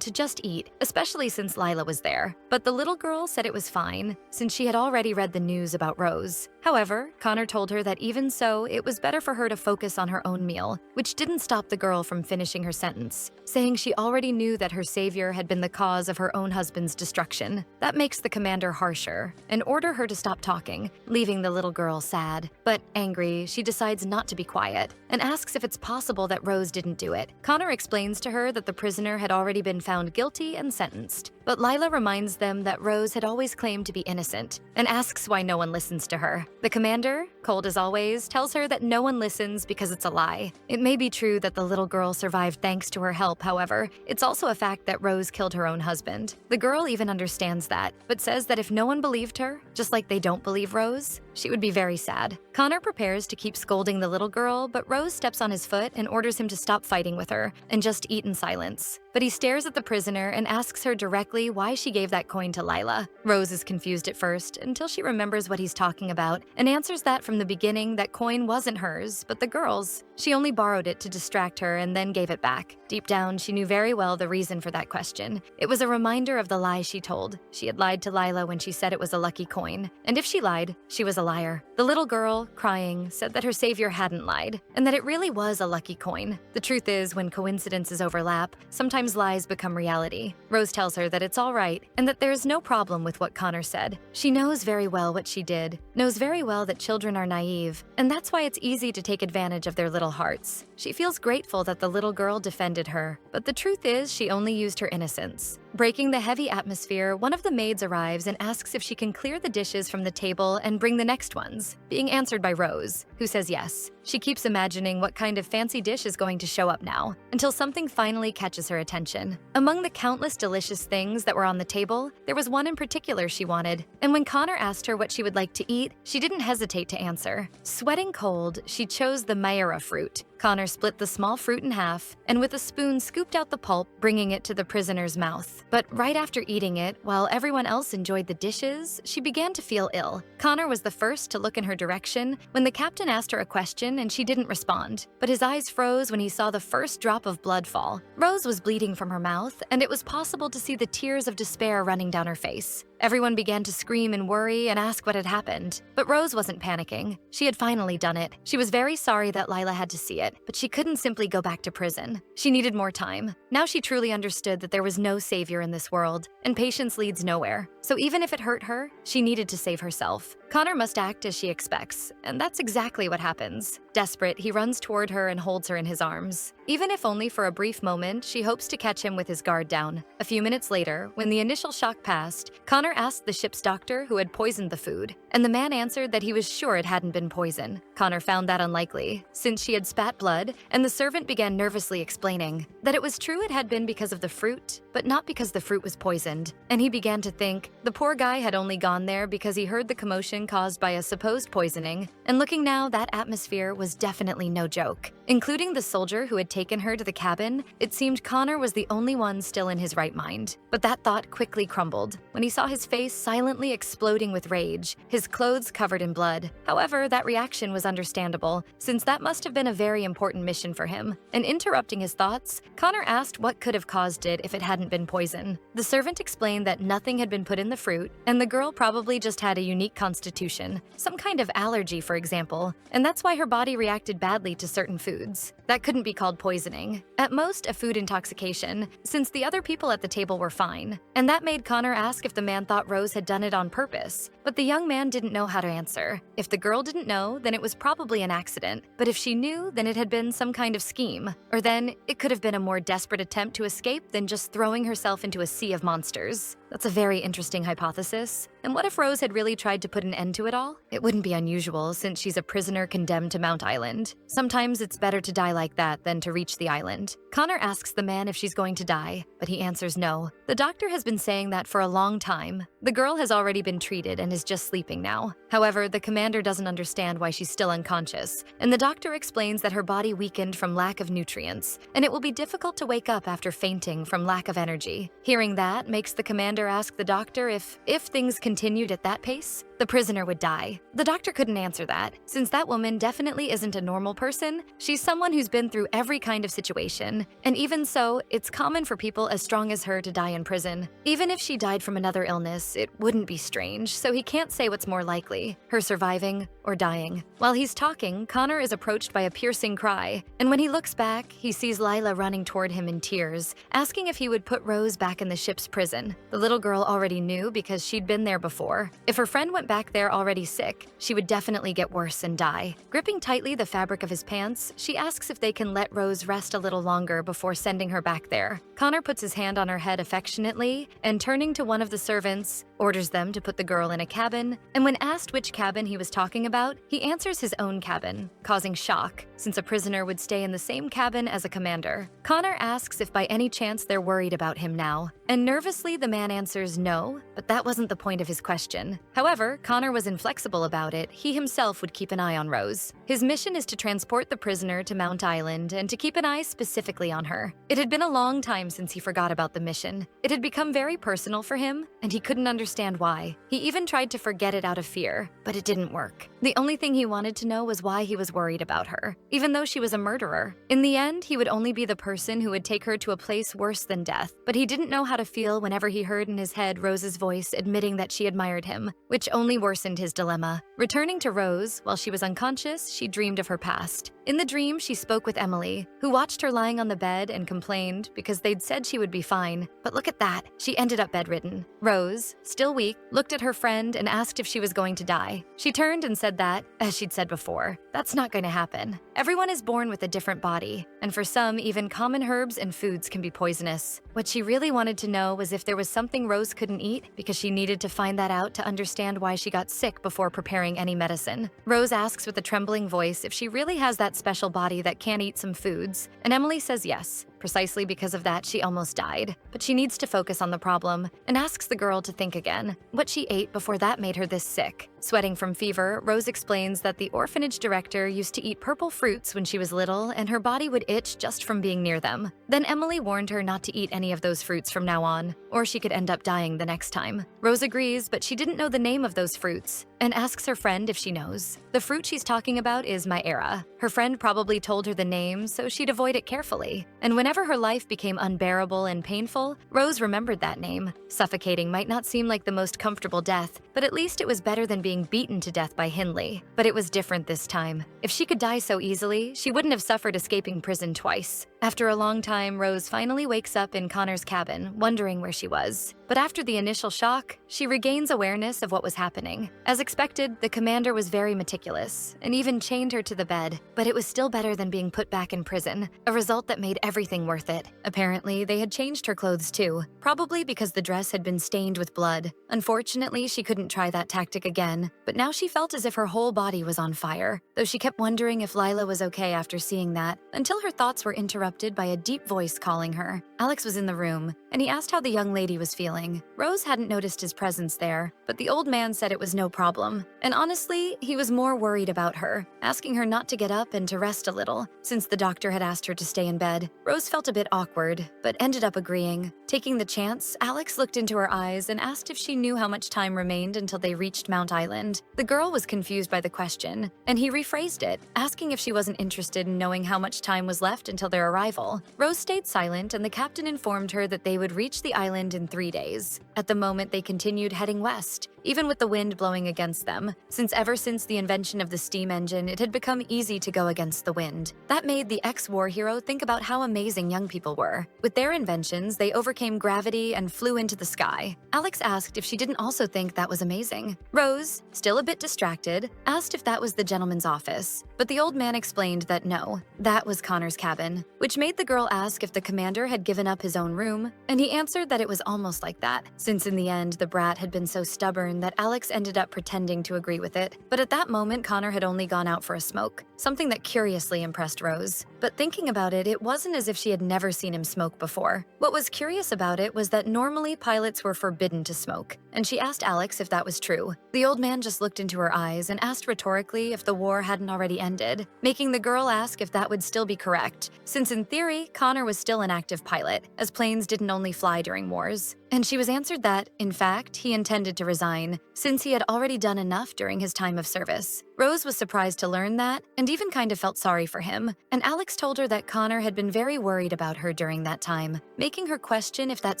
to just eat, especially since Lila was there. But the little girl said it was fine, since she had already read the news about Rose. However, Connor told her that even so, it was better for her to focus on her own meal, which didn't stop the girl from finishing her sentence, saying she already knew that her savior had been the cause of her own husband's destruction. That makes the commander harsher and order her to stop talking, leaving the little girl sad. But angry, she decides not to be quiet and asks if it's possible that Rose didn't do it. Connor explains to her that the prisoner had already been found guilty and sentenced, but Lila reminds them that Rose had always claimed to be innocent and asks why no one listens to her. The commander, cold as always, tells her that no one listens because it's a lie. It may be true that the little girl survived thanks to her help, however, it's also a fact that Rose killed her own husband. The girl even understands that, but says that if no one believed her, just like they don't believe Rose, she would be very sad. Connor prepares to keep scolding the little girl, but Rose steps on his foot and orders him to stop fighting with her and just eat in silence. But he stares at the prisoner and asks her directly why she gave that coin to Lila. Rose is confused at first until she remembers what he's talking about and answers that from the beginning that coin wasn't hers, but the girl's. She only borrowed it to distract her and then gave it back. Deep down, she knew very well the reason for that question. It was a reminder of the lie she told. She had lied to Lila when she said it was a lucky coin. And if she lied, she was a liar. The little girl, crying, said that her savior hadn't lied, and that it really was a lucky coin. The truth is, when coincidences overlap, sometimes lies become reality. Rose tells her that it's all right, and that there is no problem with what Connor said. She knows very well what she did, knows very well that children are naive, and that's why it's easy to take advantage of their little hearts. She feels grateful that the little girl defended her, but the truth is she only used her innocence. Breaking the heavy atmosphere, one of the maids arrives and asks if she can clear the dishes from the table and bring the next ones, being answered by Rose, who says yes. She keeps imagining what kind of fancy dish is going to show up now, until something finally catches her attention. Among the countless delicious things that were on the table, there was one in particular she wanted, and when Connor asked her what she would like to eat, she didn't hesitate to answer. Sweating cold, she chose the manhwa fruit. Connor split the small fruit in half, and with a spoon scooped out the pulp, bringing it to the prisoner's mouth. But right after eating it, while everyone else enjoyed the dishes, she began to feel ill. Connor was the first to look in her direction when the captain asked her a question and she didn't respond. But his eyes froze when he saw the first drop of blood fall. Rose was bleeding from her mouth, and it was possible to see the tears of despair running down her face. Everyone began to scream and worry and ask what had happened. But Rose wasn't panicking. She had finally done it. She was very sorry that Lila had to see it, but she couldn't simply go back to prison. She needed more time. Now she truly understood that there was no savior in this world, and patience leads nowhere. So even if it hurt her, she needed to save herself. Connor must act as she expects, and that's exactly what happens. Desperate, he runs toward her and holds her in his arms. Even if only for a brief moment, she hopes to catch him with his guard down. A few minutes later, when the initial shock passed, Connor asked the ship's doctor who had poisoned the food, and the man answered that he was sure it hadn't been poison. Connor found that unlikely, since she had spat blood, and the servant began nervously explaining that it was true it had been because of the fruit, but not because the fruit was poisoned. And he began to think the poor guy had only gone there because he heard the commotion caused by a supposed poisoning, and looking now, that atmosphere was definitely no joke. Including the soldier who had taken her to the cabin, it seemed Connor was the only one still in his right mind. But that thought quickly crumbled when he saw his face silently exploding with rage, his clothes covered in blood. However, that reaction was understandable, since that must have been a very important mission for him. And interrupting his thoughts, Connor asked what could have caused it if it hadn't been poison. The servant explained that nothing had been put in the fruit, and the girl probably just had a unique constitution, some kind of allergy, for example, and that's why her body reacted badly to certain foods. That couldn't be called poisoning. At most, a food intoxication, since the other people at the table were fine. And that made Connor ask if the man thought Rose had done it on purpose. But the young man didn't know how to answer. If the girl didn't know, then it was probably an accident. But if she knew, then it had been some kind of scheme. Or then, it could have been a more desperate attempt to escape than just throwing herself into a sea of monsters. That's a very interesting hypothesis. And what if Rose had really tried to put an end to it all? It wouldn't be unusual, since she's a prisoner condemned to Mount Island. Sometimes it's better to die like that than to reach the island. Connor asks the man if she's going to die, but he answers no. The doctor has been saying that for a long time. The girl has already been treated and is just sleeping now. However, the commander doesn't understand why she's still unconscious, and the doctor explains that her body weakened from lack of nutrients, and it will be difficult to wake up after fainting from lack of energy. Hearing that makes the commander ask the doctor if things continued at that pace, the prisoner would die. The doctor couldn't answer that, since that woman definitely isn't a normal person. She's someone who's been through every kind of situation, and even so, it's common for people as strong as her to die in prison. Even if she died from another illness, it wouldn't be strange, so he can't say what's more likely, her surviving or dying. While he's talking, Connor is approached by a piercing cry, and when he looks back, he sees Lila running toward him in tears, asking if he would put Rose back in the ship's prison. The little girl already knew because she'd been there before. If her friend went back there already sick, she would definitely get worse and die. Gripping tightly the fabric of his pants, she asks if they can let Rose rest a little longer before sending her back there. Connor puts his hand on her head affectionately, and turning to one of the servants, orders them to put the girl in a cabin, and when asked which cabin he was talking about, he answers his own cabin, causing shock, since a prisoner would stay in the same cabin as a commander. Connor asks if by any chance they're worried about him now, and nervously the man answers no, but that wasn't the point of his question. However, Connor was inflexible about it. He himself would keep an eye on Rose. His mission is to transport the prisoner to Mount Island and to keep an eye specifically on her. It had been a long time since he forgot about the mission. It had become very personal for him, and he couldn't understand why. He even tried to forget it out of fear, but it didn't work. The only thing he wanted to know was why he was worried about her, even though she was a murderer. In the end, he would only be the person who would take her to a place worse than death, but he didn't know how to feel whenever he heard in his head Rose's voice admitting that she admired him, which only worsened his dilemma. Returning to Rose, while she was unconscious, she dreamed of her past. In the dream, she spoke with Emily, who watched her lying on the bed and complained because they'd said she would be fine. But look at that, she ended up bedridden. Rose, still weak, looked at her friend and asked if she was going to die. She turned and said that, as she'd said before, that's not going to happen. Everyone is born with a different body, and for some, even common herbs and foods can be poisonous. What she really wanted to know was if there was something Rose couldn't eat, because she needed to find that out to understand why she got sick before preparing any medicine. Rose asks with a trembling voice if she really has that special body that can eat some foods, and Emily says yes. Precisely because of that, she almost died. But she needs to focus on the problem and asks the girl to think again. What she ate before that made her this sick. Sweating from fever, Rose explains that the orphanage director used to eat purple fruits when she was little and her body would itch just from being near them. Then Emily warned her not to eat any of those fruits from now on, or she could end up dying the next time. Rose agrees, but she didn't know the name of those fruits and asks her friend if she knows. The fruit she's talking about is Myera. Her friend probably told her the name, so she'd avoid it carefully. And whenever her life became unbearable and painful, Rose remembered that name. Suffocating might not seem like the most comfortable death, but at least it was better than being beaten to death by Hindley. But it was different this time. If she could die so easily, she wouldn't have suffered escaping prison twice. After a long time, Rose finally wakes up in Connor's cabin, wondering where she was. But after the initial shock, she regains awareness of what was happening. As expected, the commander was very meticulous and even chained her to the bed, but it was still better than being put back in prison, a result that made everything worth it. Apparently, they had changed her clothes too, probably because the dress had been stained with blood. Unfortunately, she couldn't try that tactic again, but now she felt as if her whole body was on fire, though she kept wondering if Lila was okay after seeing that, until her thoughts were interrupted by a deep voice calling her. Alex was in the room, and he asked how the young lady was feeling. Rose hadn't noticed his presence there, but the old man said it was no problem. And honestly, he was more worried about her, asking her not to get up and to rest a little, since the doctor had asked her to stay in bed. Rose felt a bit awkward, but ended up agreeing. Taking the chance, Alex looked into her eyes and asked if she knew how much time remained until they reached Mount Island. The girl was confused by the question, and he rephrased it, asking if she wasn't interested in knowing how much time was left until their arrival. Rose stayed silent, and the captain informed her that they would reach the island in 3 days. At the moment, they continued heading west, even with the wind blowing against them, since ever since the invention of the steam engine, it had become easy to go against the wind. That made the ex-war hero think about how amazing young people were. With their inventions, they overcame gravity and flew into the sky. Alex asked if she didn't also think that was amazing. Rose, still a bit distracted, asked if that was the gentleman's office, but the old man explained that no, that was Connor's cabin, which made the girl ask if the commander had given up his own room, and he answered that it was almost like that, since in the end, the brat had been so stubborn that Alex ended up pretending to agree with it. But at that moment, Connor had only gone out for a smoke, something that curiously impressed Rose. But thinking about it, it wasn't as if she had never seen him smoke before. What was curious about it was that normally pilots were forbidden to smoke, and she asked Alex if that was true. The old man just looked into her eyes and asked rhetorically if the war hadn't already ended, making the girl ask if that would still be correct, since in theory, Connor was still an active pilot, as planes didn't only fly during wars. And she was answered that, in fact, he intended to resign, since he had already done enough during his time of service. Rose was surprised to learn that, and even kind of felt sorry for him, and Alex told her that Connor had been very worried about her during that time, making her question if that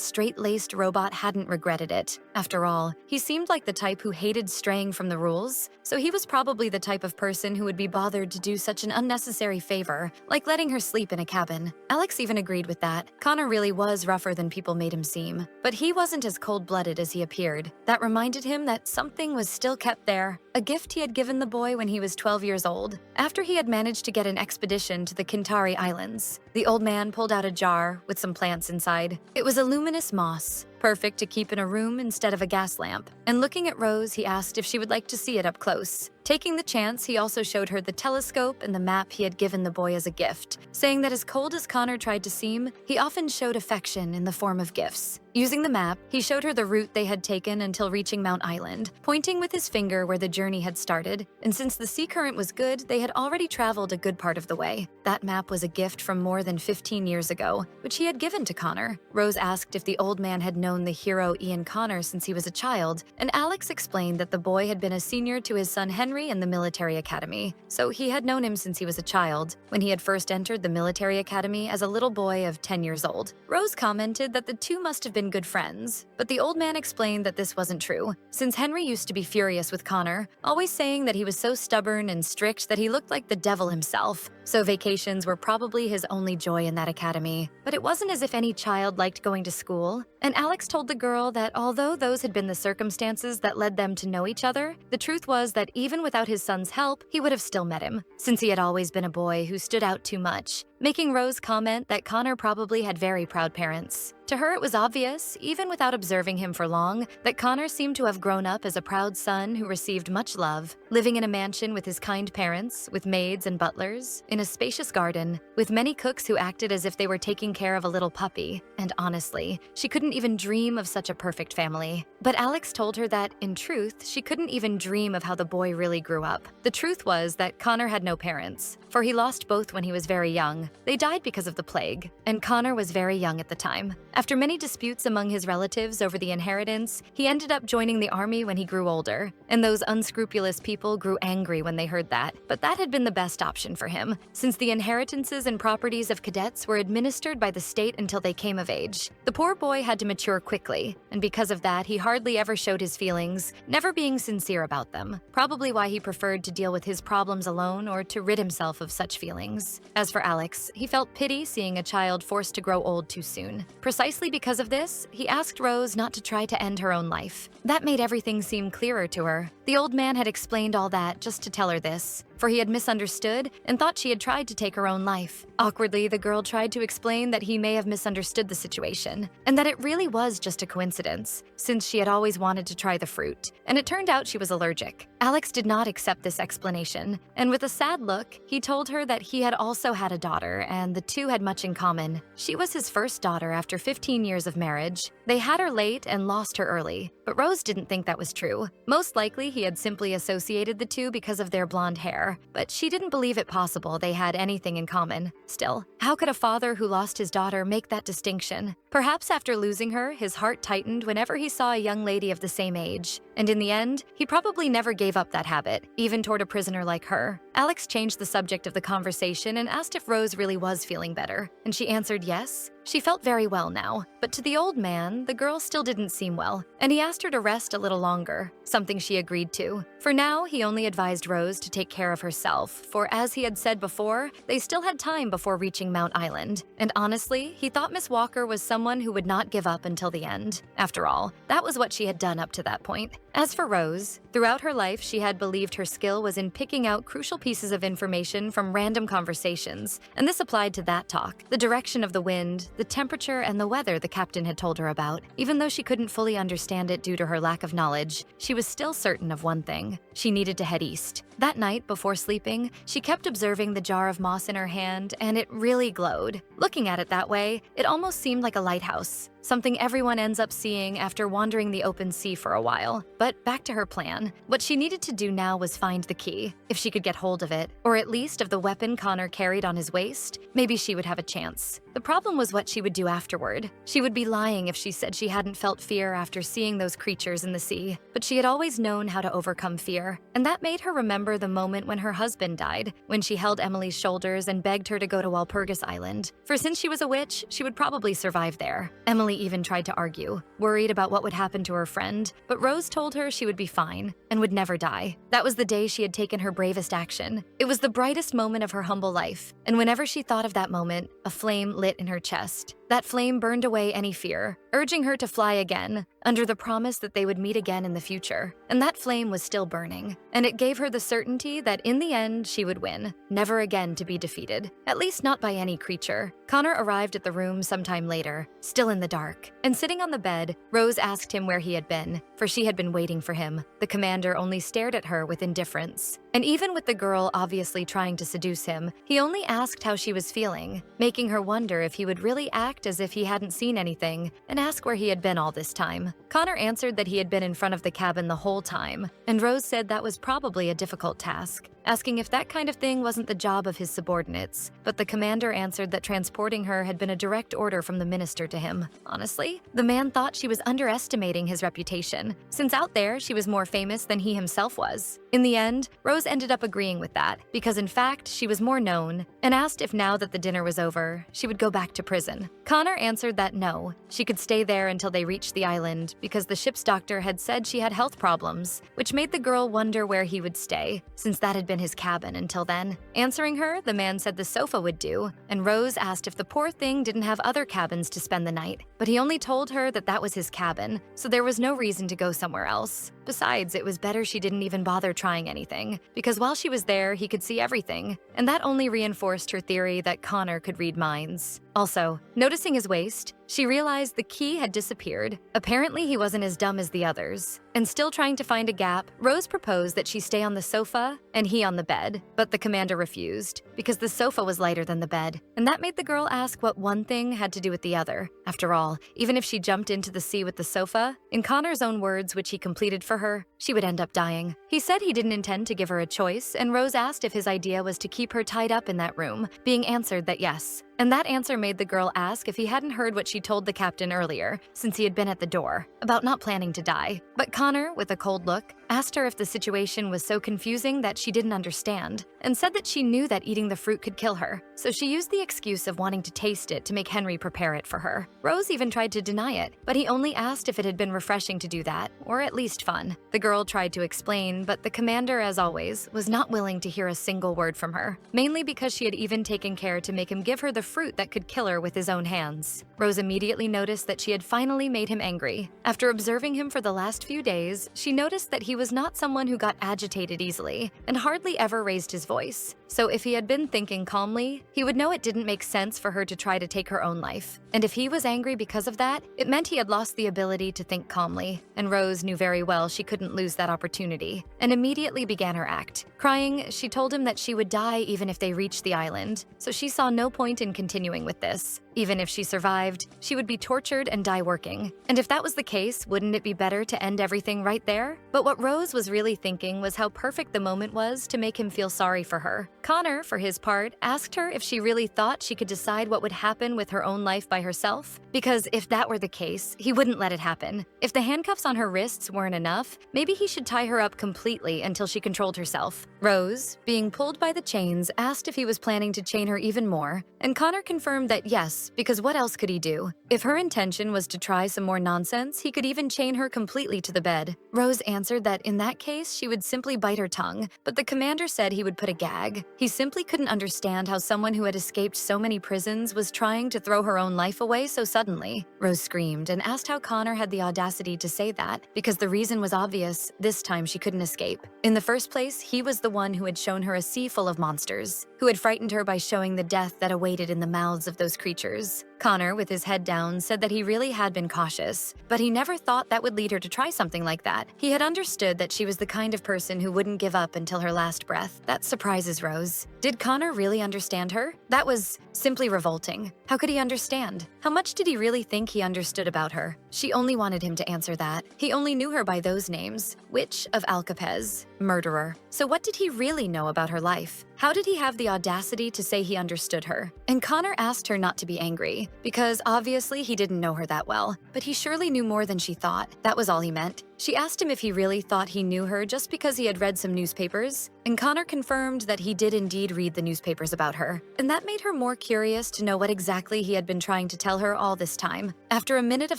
straight-laced robot hadn't regretted it. After all, he seemed like the type who hated straying from the rules, so he was probably the type of person who would be bothered to do such an unnecessary favor, like letting her sleep in a cabin. Alex even agreed with that. Connor really was rougher than people made him seem, but he wasn't as cold-blooded as he appeared. That reminded him that something was still kept there, a gift he had given the boy when he was 12 years old, after he had managed to get an expedition to the Kintari Islands. The old man pulled out a jar with some plants inside. It was a luminous moss, perfect to keep in a room instead of a gas lamp. And looking at Rose, he asked if she would like to see it up close. Taking the chance, he also showed her the telescope and the map he had given the boy as a gift, saying that as cold as Connor tried to seem, he often showed affection in the form of gifts. Using the map, he showed her the route they had taken until reaching Mount Island, pointing with his finger where the journey had started, and since the sea current was good, they had already traveled a good part of the way. That map was a gift from more than 15 years ago, which he had given to Connor. Rose asked if the old man had known the hero Ian Connor since he was a child, and Alex explained that the boy had been a senior to his son Henry in the military academy, so he had known him since he was a child, when he had first entered the military academy as a little boy of 10 years old. Rose commented that the two must have been good friends, but the old man explained that this wasn't true, since Henry used to be furious with Connor, always saying that he was so stubborn and strict that he looked like the devil himself, so vacations were probably his only joy in that academy. But it wasn't as if any child liked going to school, and Alex told the girl that although those had been the circumstances that led them to know each other, the truth was that even without his son's help, he would have still met him, since he had always been a boy who stood out too much, making Rose comment that Connor probably had very proud parents. To her, it was obvious, even without observing him for long, that Connor seemed to have grown up as a proud son who received much love, living in a mansion with his kind parents, with maids and butlers, in a spacious garden, with many cooks who acted as if they were taking care of a little puppy. And honestly, she couldn't even dream of such a perfect family. But Alex told her that, in truth, she couldn't even dream of how the boy really grew up. The truth was that Connor had no parents, for he lost both when he was very young. They died because of the plague, and Connor was very young at the time. After many disputes among his relatives over the inheritance, he ended up joining the army when he grew older, and those unscrupulous people grew angry when they heard that. But that had been the best option for him, since the inheritances and properties of cadets were administered by the state until they came of age. The poor boy had to mature quickly, and because of that, he hardly ever showed his feelings, never being sincere about them, probably why he preferred to deal with his problems alone or to rid himself of such feelings. As for Alex, he felt pity seeing a child forced to grow old too soon. Precisely because of this, he asked Rose not to try to end her own life. That made everything seem clearer to her. The old man had explained all that just to tell her this, for he had misunderstood and thought she had tried to take her own life. Awkwardly, the girl tried to explain that he may have misunderstood the situation, and that it really was just a coincidence, since she had always wanted to try the fruit, and it turned out she was allergic. Alex did not accept this explanation, and with a sad look, he told her that he had also had a daughter, and the two had much in common. She was his first daughter after 15 years of marriage. They had her late and lost her early, but Rose didn't think that was true. Most likely, he had simply associated the two because of their blonde hair, but she didn't believe it possible they had anything in common. Still, how could a father who lost his daughter make that distinction? Perhaps after losing her, his heart tightened whenever he saw a young lady of the same age, and in the end, he probably never gave up that habit, even toward a prisoner like her. Alex changed the subject of the conversation and asked if Rose really was feeling better, and she answered yes. She felt very well now, but to the old man, the girl still didn't seem well, and he asked her to rest a little longer, something she agreed to. For now, he only advised Rose to take care of herself, for as he had said before, they still had time before reaching Mount Island, and honestly, he thought Miss Walker was someone who would not give up until the end. After all, that was what she had done up to that point. As for Rose, throughout her life, she had believed her skill was in picking out crucial pieces of information from random conversations, and this applied to that talk, the direction of the wind, the temperature, and the weather the captain had told her about. Even though she couldn't fully understand it due to her lack of knowledge, she was still certain of one thing: she needed to head east. That night, before sleeping, she kept observing the jar of moss in her hand, and it really glowed. Looking at it that way, it almost seemed like a lighthouse, something everyone ends up seeing after wandering the open sea for a while. But back to her plan. What she needed to do now was find the key. If she could get hold of it, or at least of the weapon Connor carried on his waist, maybe she would have a chance. The problem was what she would do afterward. She would be lying if she said she hadn't felt fear after seeing those creatures in the sea, but she had always known how to overcome fear, and that made her remember the moment when her husband died, when she held Emily's shoulders and begged her to go to Walpurgis Island, for since she was a witch, she would probably survive there. Emily even tried to argue, worried about what would happen to her friend, but Rose told her she would be fine and would never die. That was the day she had taken her bravest action. It was the brightest moment of her humble life, and whenever she thought of that moment, a flame lit in her chest. That flame burned away any fear, urging her to fly again, under the promise that they would meet again in the future. And that flame was still burning, and it gave her the certainty that in the end she would win, never again to be defeated, at least not by any creature. Connor arrived at the room sometime later, still in the dark, and sitting on the bed, Rose asked him where he had been, for she had been waiting for him. The commander only stared at her with indifference. And even with the girl obviously trying to seduce him, he only asked how she was feeling, making her wonder if he would really act as if he hadn't seen anything and ask where he had been all this time. Connor answered that he had been in front of the cabin the whole time, and Rose said that was probably a difficult task, asking if that kind of thing wasn't the job of his subordinates, but the commander answered that transporting her had been a direct order from the minister to him. Honestly, the man thought she was underestimating his reputation, since out there she was more famous than he himself was. In the end, Rose ended up agreeing with that, because in fact she was more known, and asked if now that the dinner was over, she would go back to prison. Connor answered that no, she could stay there until they reached the island, because the ship's doctor had said she had health problems, which made the girl wonder where he would stay, since that had been his cabin until then. Answering her, the man said the sofa would do, and Rose asked if the poor thing didn't have other cabins to spend the night, but he only told her that that was his cabin, so there was no reason to go somewhere else. Besides, it was better she didn't even bother trying anything, because while she was there, he could see everything, and that only reinforced her theory that Connor could read minds. Also, noticing his waist, she realized the key had disappeared. Apparently, he wasn't as dumb as the others. And still trying to find a gap, Rose proposed that she stay on the sofa and he on the bed, but the commander refused, because the sofa was lighter than the bed, and that made the girl ask what one thing had to do with the other. After all, even if she jumped into the sea with the sofa, in Connor's own words, which he completed for her, she would end up dying. He said he didn't intend to give her a choice, and Rose asked if his idea was to keep her tied up in that room, being answered that yes. And that answer made the girl ask if he hadn't heard what she told the captain earlier, since he had been at the door, about not planning to die. But Connor, with a cold look, asked her if the situation was so confusing that she didn't understand, and said that she knew that eating the fruit could kill her, so she used the excuse of wanting to taste it to make Henry prepare it for her. Rose even tried to deny it, but he only asked if it had been refreshing to do that, or at least fun. The girl tried to explain, but the commander, as always, was not willing to hear a single word from her, mainly because she had even taken care to make him give her the fruit that could kill her with his own hands. Rose immediately noticed that she had finally made him angry. After observing him for the last few days, she noticed that he was not someone who got agitated easily, and hardly ever raised his voice. So if he had been thinking calmly, he would know it didn't make sense for her to try to take her own life. And if he was angry because of that, it meant he had lost the ability to think calmly. And Rose knew very well she couldn't lose that opportunity, and immediately began her act. Crying, she told him that she would die even if they reached the island, so she saw no point in continuing with this. Even if she survived, she would be tortured and die working. And if that was the case, wouldn't it be better to end everything right there? But what Rose was really thinking was how perfect the moment was to make him feel sorry for her. Connor, for his part, asked her if she really thought she could decide what would happen with her own life by herself. Because if that were the case, he wouldn't let it happen. If the handcuffs on her wrists weren't enough, maybe he should tie her up completely until she controlled herself. Rose, being pulled by the chains, asked if he was planning to chain her even more, and Connor confirmed that yes, because what else could he do? If her intention was to try some more nonsense, he could even chain her completely to the bed. Rose answered that in that case, she would simply bite her tongue, but the commander said he would put a gag. He simply couldn't understand how someone who had escaped so many prisons was trying to throw her own life away so suddenly. Rose screamed and asked how Connor had the audacity to say that, because the reason was obvious. This time she couldn't escape. In the first place, he was the one who had shown her a sea full of monsters, who had frightened her by showing the death that awaited in the mouths of those creatures. Connor, with his head down, said that he really had been cautious, but he never thought that would lead her to try something like that. He had understood that she was the kind of person who wouldn't give up until her last breath. That surprises Rose. Did Connor really understand her? That was simply revolting. How could he understand? How much did he really think he understood about her? She only wanted him to answer that. He only knew her by those names: Witch of Alcapez, murderer. So what did he really know about her life? How did he have the audacity to say he understood her? And Connor asked her not to be angry, because obviously he didn't know her that well, but he surely knew more than she thought. That was all he meant. She asked him if he really thought he knew her just because he had read some newspapers, and Connor confirmed that he did indeed read the newspapers about her, and that made her more curious to know what exactly he had been trying to tell her all this time. After a minute of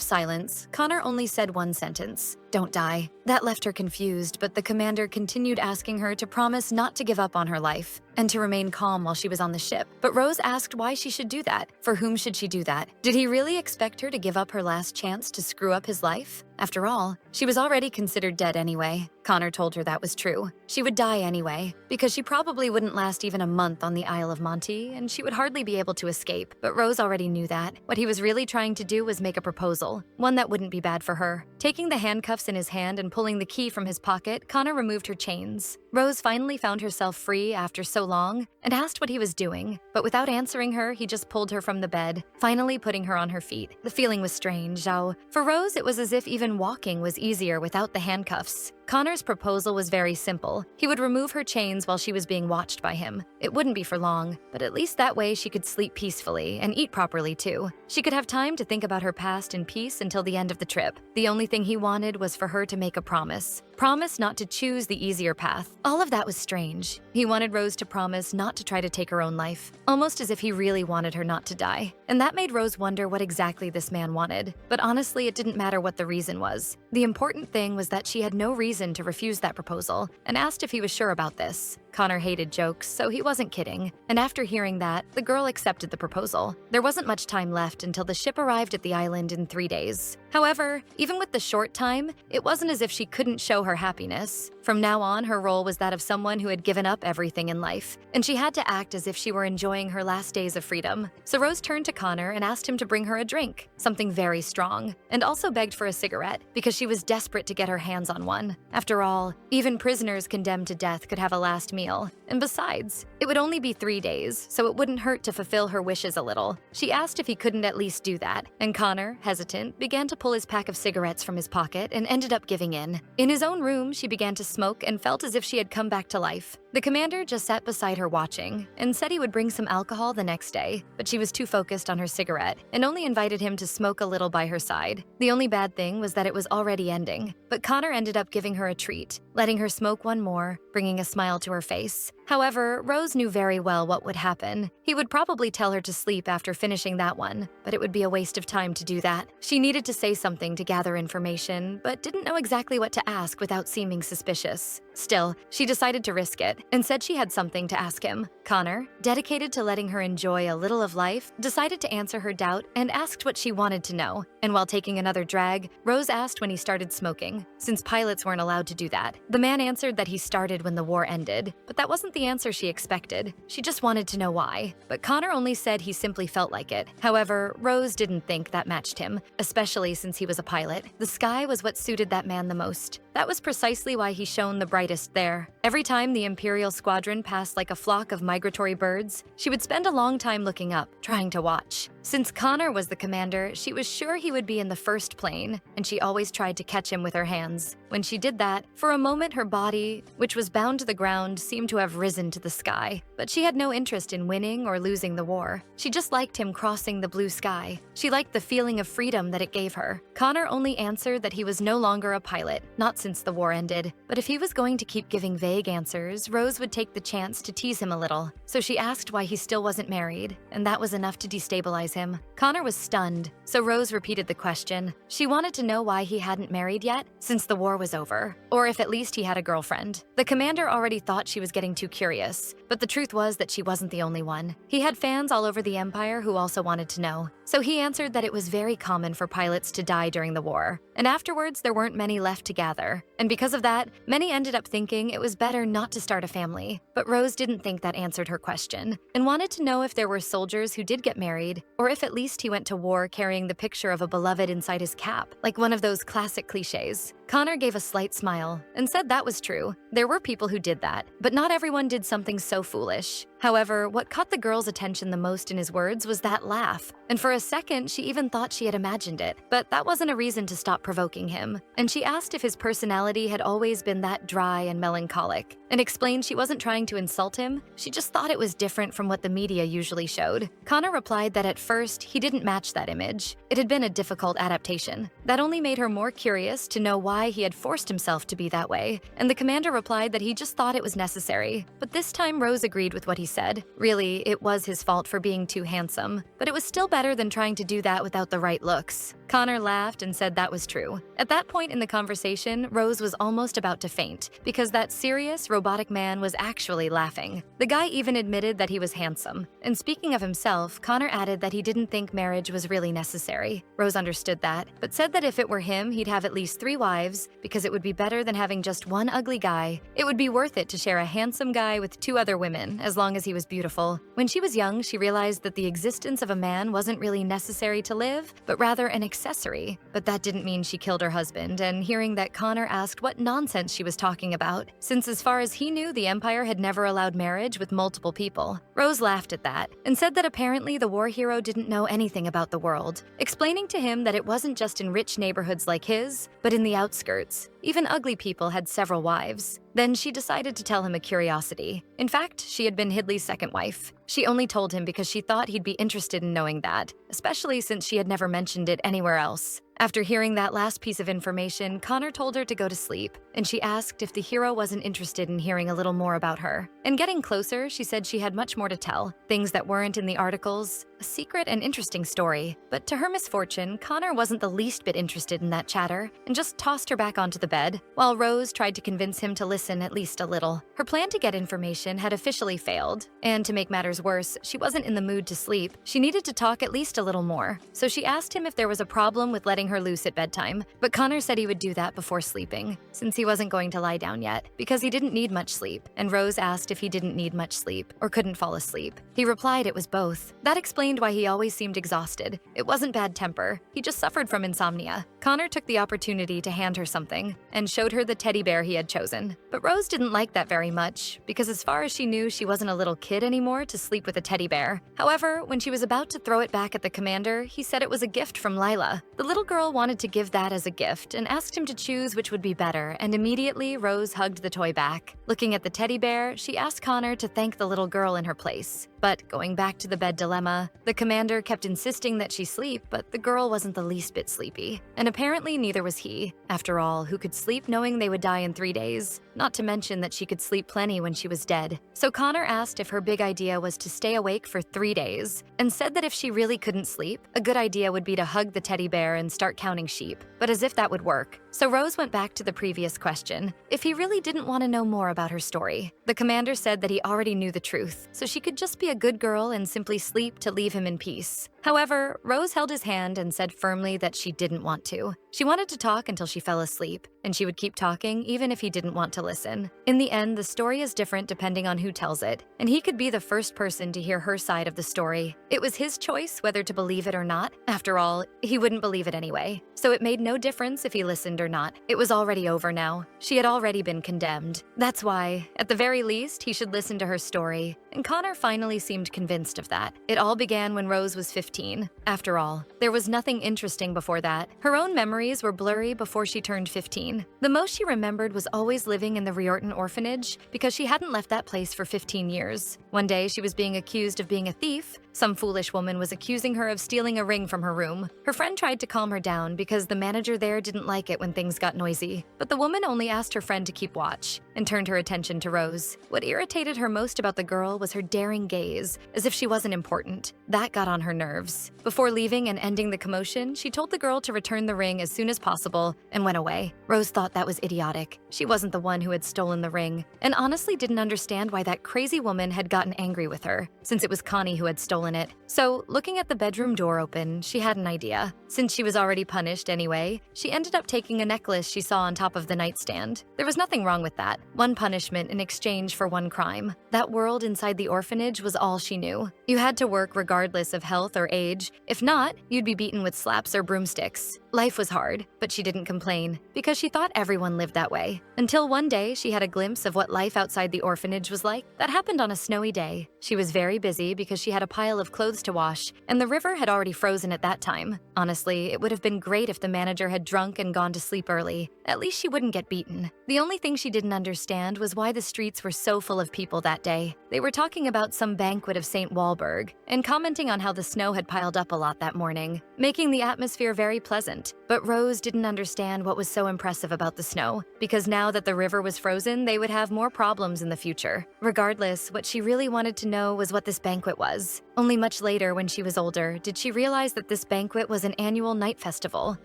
silence, Connor only said one sentence: "Don't die." That left her confused, but the commander continued asking her to promise not to give up on her life. and to remain calm while she was on the ship. But Rose asked why she should do that. For whom should she do that? Did he really expect her to give up her last chance to screw up his life? After all, she was already considered dead anyway. Connor told her that was true. She would die anyway, because she probably wouldn't last even a month on the Isle of Monty, and she would hardly be able to escape. But Rose already knew that. What he was really trying to do was make a proposal, one that wouldn't be bad for her. Taking the handcuffs in his hand and pulling the key from his pocket, Connor removed her chains. Rose finally found herself free after so long and asked what he was doing, but without answering her, he just pulled her from the bed, finally putting her on her feet. The feeling was strange, though. For Rose, it was as if even walking was easier without the handcuffs. Connor's proposal was very simple. He would remove her chains while she was being watched by him. It wouldn't be for long, but at least that way she could sleep peacefully and eat properly too. She could have time to think about her past in peace until the end of the trip. The only thing he wanted was for her to make a promise. Promise not to choose the easier path. All of that was strange. He wanted Rose to promise not to try to take her own life, almost as if he really wanted her not to die. And that made Rose wonder what exactly this man wanted. But honestly, it didn't matter what the reason was. The important thing was that she had no reason to refuse that proposal and asked if he was sure about this. Connor hated jokes, so he wasn't kidding. And after hearing that, the girl accepted the proposal. There wasn't much time left until the ship arrived at the island in 3 days. However, even with the short time, it wasn't as if she couldn't show her happiness. From now on, her role was that of someone who had given up everything in life, and she had to act as if she were enjoying her last days of freedom. So Rose turned to Connor and asked him to bring her a drink, something very strong, and also begged for a cigarette because she was desperate to get her hands on one. After all, even prisoners condemned to death could have a last meal. And besides, it would only be 3 days, so it wouldn't hurt to fulfill her wishes a little. She asked if he couldn't at least do that, and Connor, hesitant, began to pull his pack of cigarettes from his pocket and ended up giving in. In his own room, she began to smoke and felt as if she had come back to life. The commander just sat beside her watching and said he would bring some alcohol the next day, but she was too focused on her cigarette and only invited him to smoke a little by her side. The only bad thing was that it was already ending, but Connor ended up giving her a treat, letting her smoke one more, bringing a smile to her face. However, Rose knew very well what would happen. He would probably tell her to sleep after finishing that one, but it would be a waste of time to do that. She needed to say something to gather information, but didn't know exactly what to ask without seeming suspicious. Still, she decided to risk it and said she had something to ask him. Connor, dedicated to letting her enjoy a little of life, decided to answer her doubt and asked what she wanted to know. And while taking another drag, Rose asked when he started smoking, since pilots weren't allowed to do that. The man answered that he started when the war ended, but that wasn't the answer she expected. She just wanted to know why. But Connor only said he simply felt like it. However, Rose didn't think that matched him, especially since he was a pilot. The sky was what suited that man the most. That was precisely why he shone the brightest there. Every time the Imperial squadron passed like a flock of migratory birds, she would spend a long time looking up, trying to watch. Since Connor was the commander, she was sure he would be in the first plane, and she always tried to catch him with her hands. When she did that, for a moment her body, which was bound to the ground, seemed to have risen to the sky. But she had no interest in winning or losing the war. She just liked him crossing the blue sky. She liked the feeling of freedom that it gave her. Connor only answered that he was no longer a pilot, not since the war ended. But if he was going to keep giving vague answers, Rose would take the chance to tease him a little. So she asked why he still wasn't married, and that was enough to destabilize him. Connor was stunned, so Rose repeated the question. She wanted to know why he hadn't married yet, since the war was over, or if at least he had a girlfriend. The commander already thought she was getting too curious, but the truth was that she wasn't the only one. He had fans all over the Empire who also wanted to know. So he answered that it was very common for pilots to die during the war, and afterwards there weren't many left to gather. And because of that, many ended up thinking it was better not to start a family. But Rose didn't think that answered her question, and wanted to know if there were soldiers who did get married, or if at least he went to war carrying the picture of a beloved inside his cap, like one of those classic cliches. Connor gave a slight smile and said that was true. There were people who did that, but not everyone did something so foolish. However, what caught the girl's attention the most in his words was that laugh, and for a second she even thought she had imagined it. But that wasn't a reason to stop provoking him, and she asked if his personality had always been that dry and melancholic, and explained she wasn't trying to insult him, she just thought it was different from what the media usually showed. Connor replied that at first he didn't match that image. It had been a difficult adaptation. That only made her more curious to know why he had forced himself to be that way, and the commander replied that he just thought it was necessary. But this time Rose agreed with what he said. Really, it was his fault for being too handsome, but it was still better than trying to do that without the right looks. Connor laughed and said that was true. At that point in the conversation, Rose was almost about to faint because that serious, robotic man was actually laughing. The guy even admitted that he was handsome. And speaking of himself, Connor added that he didn't think marriage was really necessary. Rose understood that, but said that if it were him, he'd have at least 3 wives because it would be better than having just one ugly guy. It would be worth it to share a handsome guy with 2 other women, as long as he was beautiful. When she was young, she realized that the existence of a man wasn't really necessary to live, but rather an accessory. But that didn't mean she killed her husband, and hearing that Connor asked what nonsense she was talking about, since as far as he knew, the Empire had never allowed marriage with multiple people. Rose laughed at that, and said that apparently the war hero didn't know anything about the world, explaining to him that it wasn't just in rich neighborhoods like his, but in the outskirts. Even ugly people had several wives. Then she decided to tell him a curiosity. In fact, she had been Hidley's second wife. She only told him because she thought he'd be interested in knowing that, especially since she had never mentioned it anywhere else. After hearing that last piece of information, Connor told her to go to sleep, and she asked if the hero wasn't interested in hearing a little more about her. And getting closer, she said she had much more to tell, things that weren't in the articles, a secret and interesting story. But to her misfortune, Connor wasn't the least bit interested in that chatter, and just tossed her back onto the bed, while Rose tried to convince him to listen at least a little. Her plan to get information had officially failed, and to make matters worse, she wasn't in the mood to sleep. She needed to talk at least a little more, so she asked him if there was a problem with letting her loose at bedtime, but Connor said he would do that before sleeping, since he wasn't going to lie down yet, because he didn't need much sleep, and Rose asked if he didn't need much sleep, or couldn't fall asleep. He replied it was both. That explained why he always seemed exhausted. It wasn't bad temper, he just suffered from insomnia. Connor took the opportunity to hand her something, and showed her the teddy bear he had chosen. But Rose didn't like that very much, because as far as she knew, she wasn't a little kid anymore to sleep with a teddy bear. However, when she was about to throw it back at the commander, he said it was a gift from Lila. The little girl wanted to give that as a gift and asked him to choose which would be better, and immediately Rose hugged the toy back. Looking at the teddy bear, she asked Connor to thank the little girl in her place. But going back to the bed dilemma, the commander kept insisting that she sleep, but the girl wasn't the least bit sleepy. And apparently neither was he. After all, who could sleep knowing they would die in 3 days? Not to mention that she could sleep plenty when she was dead. So Connor asked if her big idea was to stay awake for 3 days, and said that if she really couldn't sleep, a good idea would be to hug the teddy bear and start counting sheep. But as if that would work. So Rose went back to the previous question, if he really didn't want to know more about her story. The commander said that he already knew the truth, so she could just be a good girl and simply sleep to leave him in peace. However, Rose held his hand and said firmly that she didn't want to. She wanted to talk until she fell asleep, and she would keep talking even if he didn't want to listen. In the end, the story is different depending on who tells it, and he could be the first person to hear her side of the story. It was his choice whether to believe it or not. After all, he wouldn't believe it anyway, so it made no difference if he listened or not. It was already over now. She had already been condemned. That's why, at the very least, he should listen to her story. And Connor finally seemed convinced of that. It all began when Rose was 15. After all, there was nothing interesting before that. Her own memories were blurry before she turned 15. The most she remembered was always living in the Riorton orphanage because she hadn't left that place for 15 years. One day, she was being accused of being a thief. Some foolish woman was accusing her of stealing a ring from her room. Her friend tried to calm her down because the manager there didn't like it when things got noisy. But the woman only asked her friend to keep watch and turned her attention to Rose. What irritated her most about the girl was her daring gaze, as if she wasn't important. That got on her nerves. Before leaving and ending the commotion, she told the girl to return the ring as soon as possible and went away. Rose thought that was idiotic. She wasn't the one who had stolen the ring, and honestly didn't understand why that crazy woman had gotten angry with her, since it was Connie who had stolen it. So, looking at the bedroom door open, she had an idea. Since she was already punished anyway, she ended up taking a necklace she saw on top of the nightstand. There was nothing wrong with that. One punishment in exchange for one crime. That world inside the orphanage was all she knew. You had to work regardless of health or age. If not, you'd be beaten with slaps or broomsticks. Life was hard, but she didn't complain, because she thought everyone lived that way. Until one day, she had a glimpse of what life outside the orphanage was like. That happened on a snowy day. She was very busy because she had a pile of clothes to wash, and the river had already frozen at that time. Honestly, it would have been great if the manager had drunk and gone to sleep early. At least she wouldn't get beaten. The only thing she didn't understand was why the streets were so full of people that day. They were talking about some banquet of St. Walburg, and commenting on how the snow had piled up a lot that morning, making the atmosphere very pleasant. moment. But Rose didn't understand what was so impressive about the snow, because now that the river was frozen, they would have more problems in the future. Regardless, what she really wanted to know was what this banquet was. Only much later, when she was older, did she realize that this banquet was an annual night festival,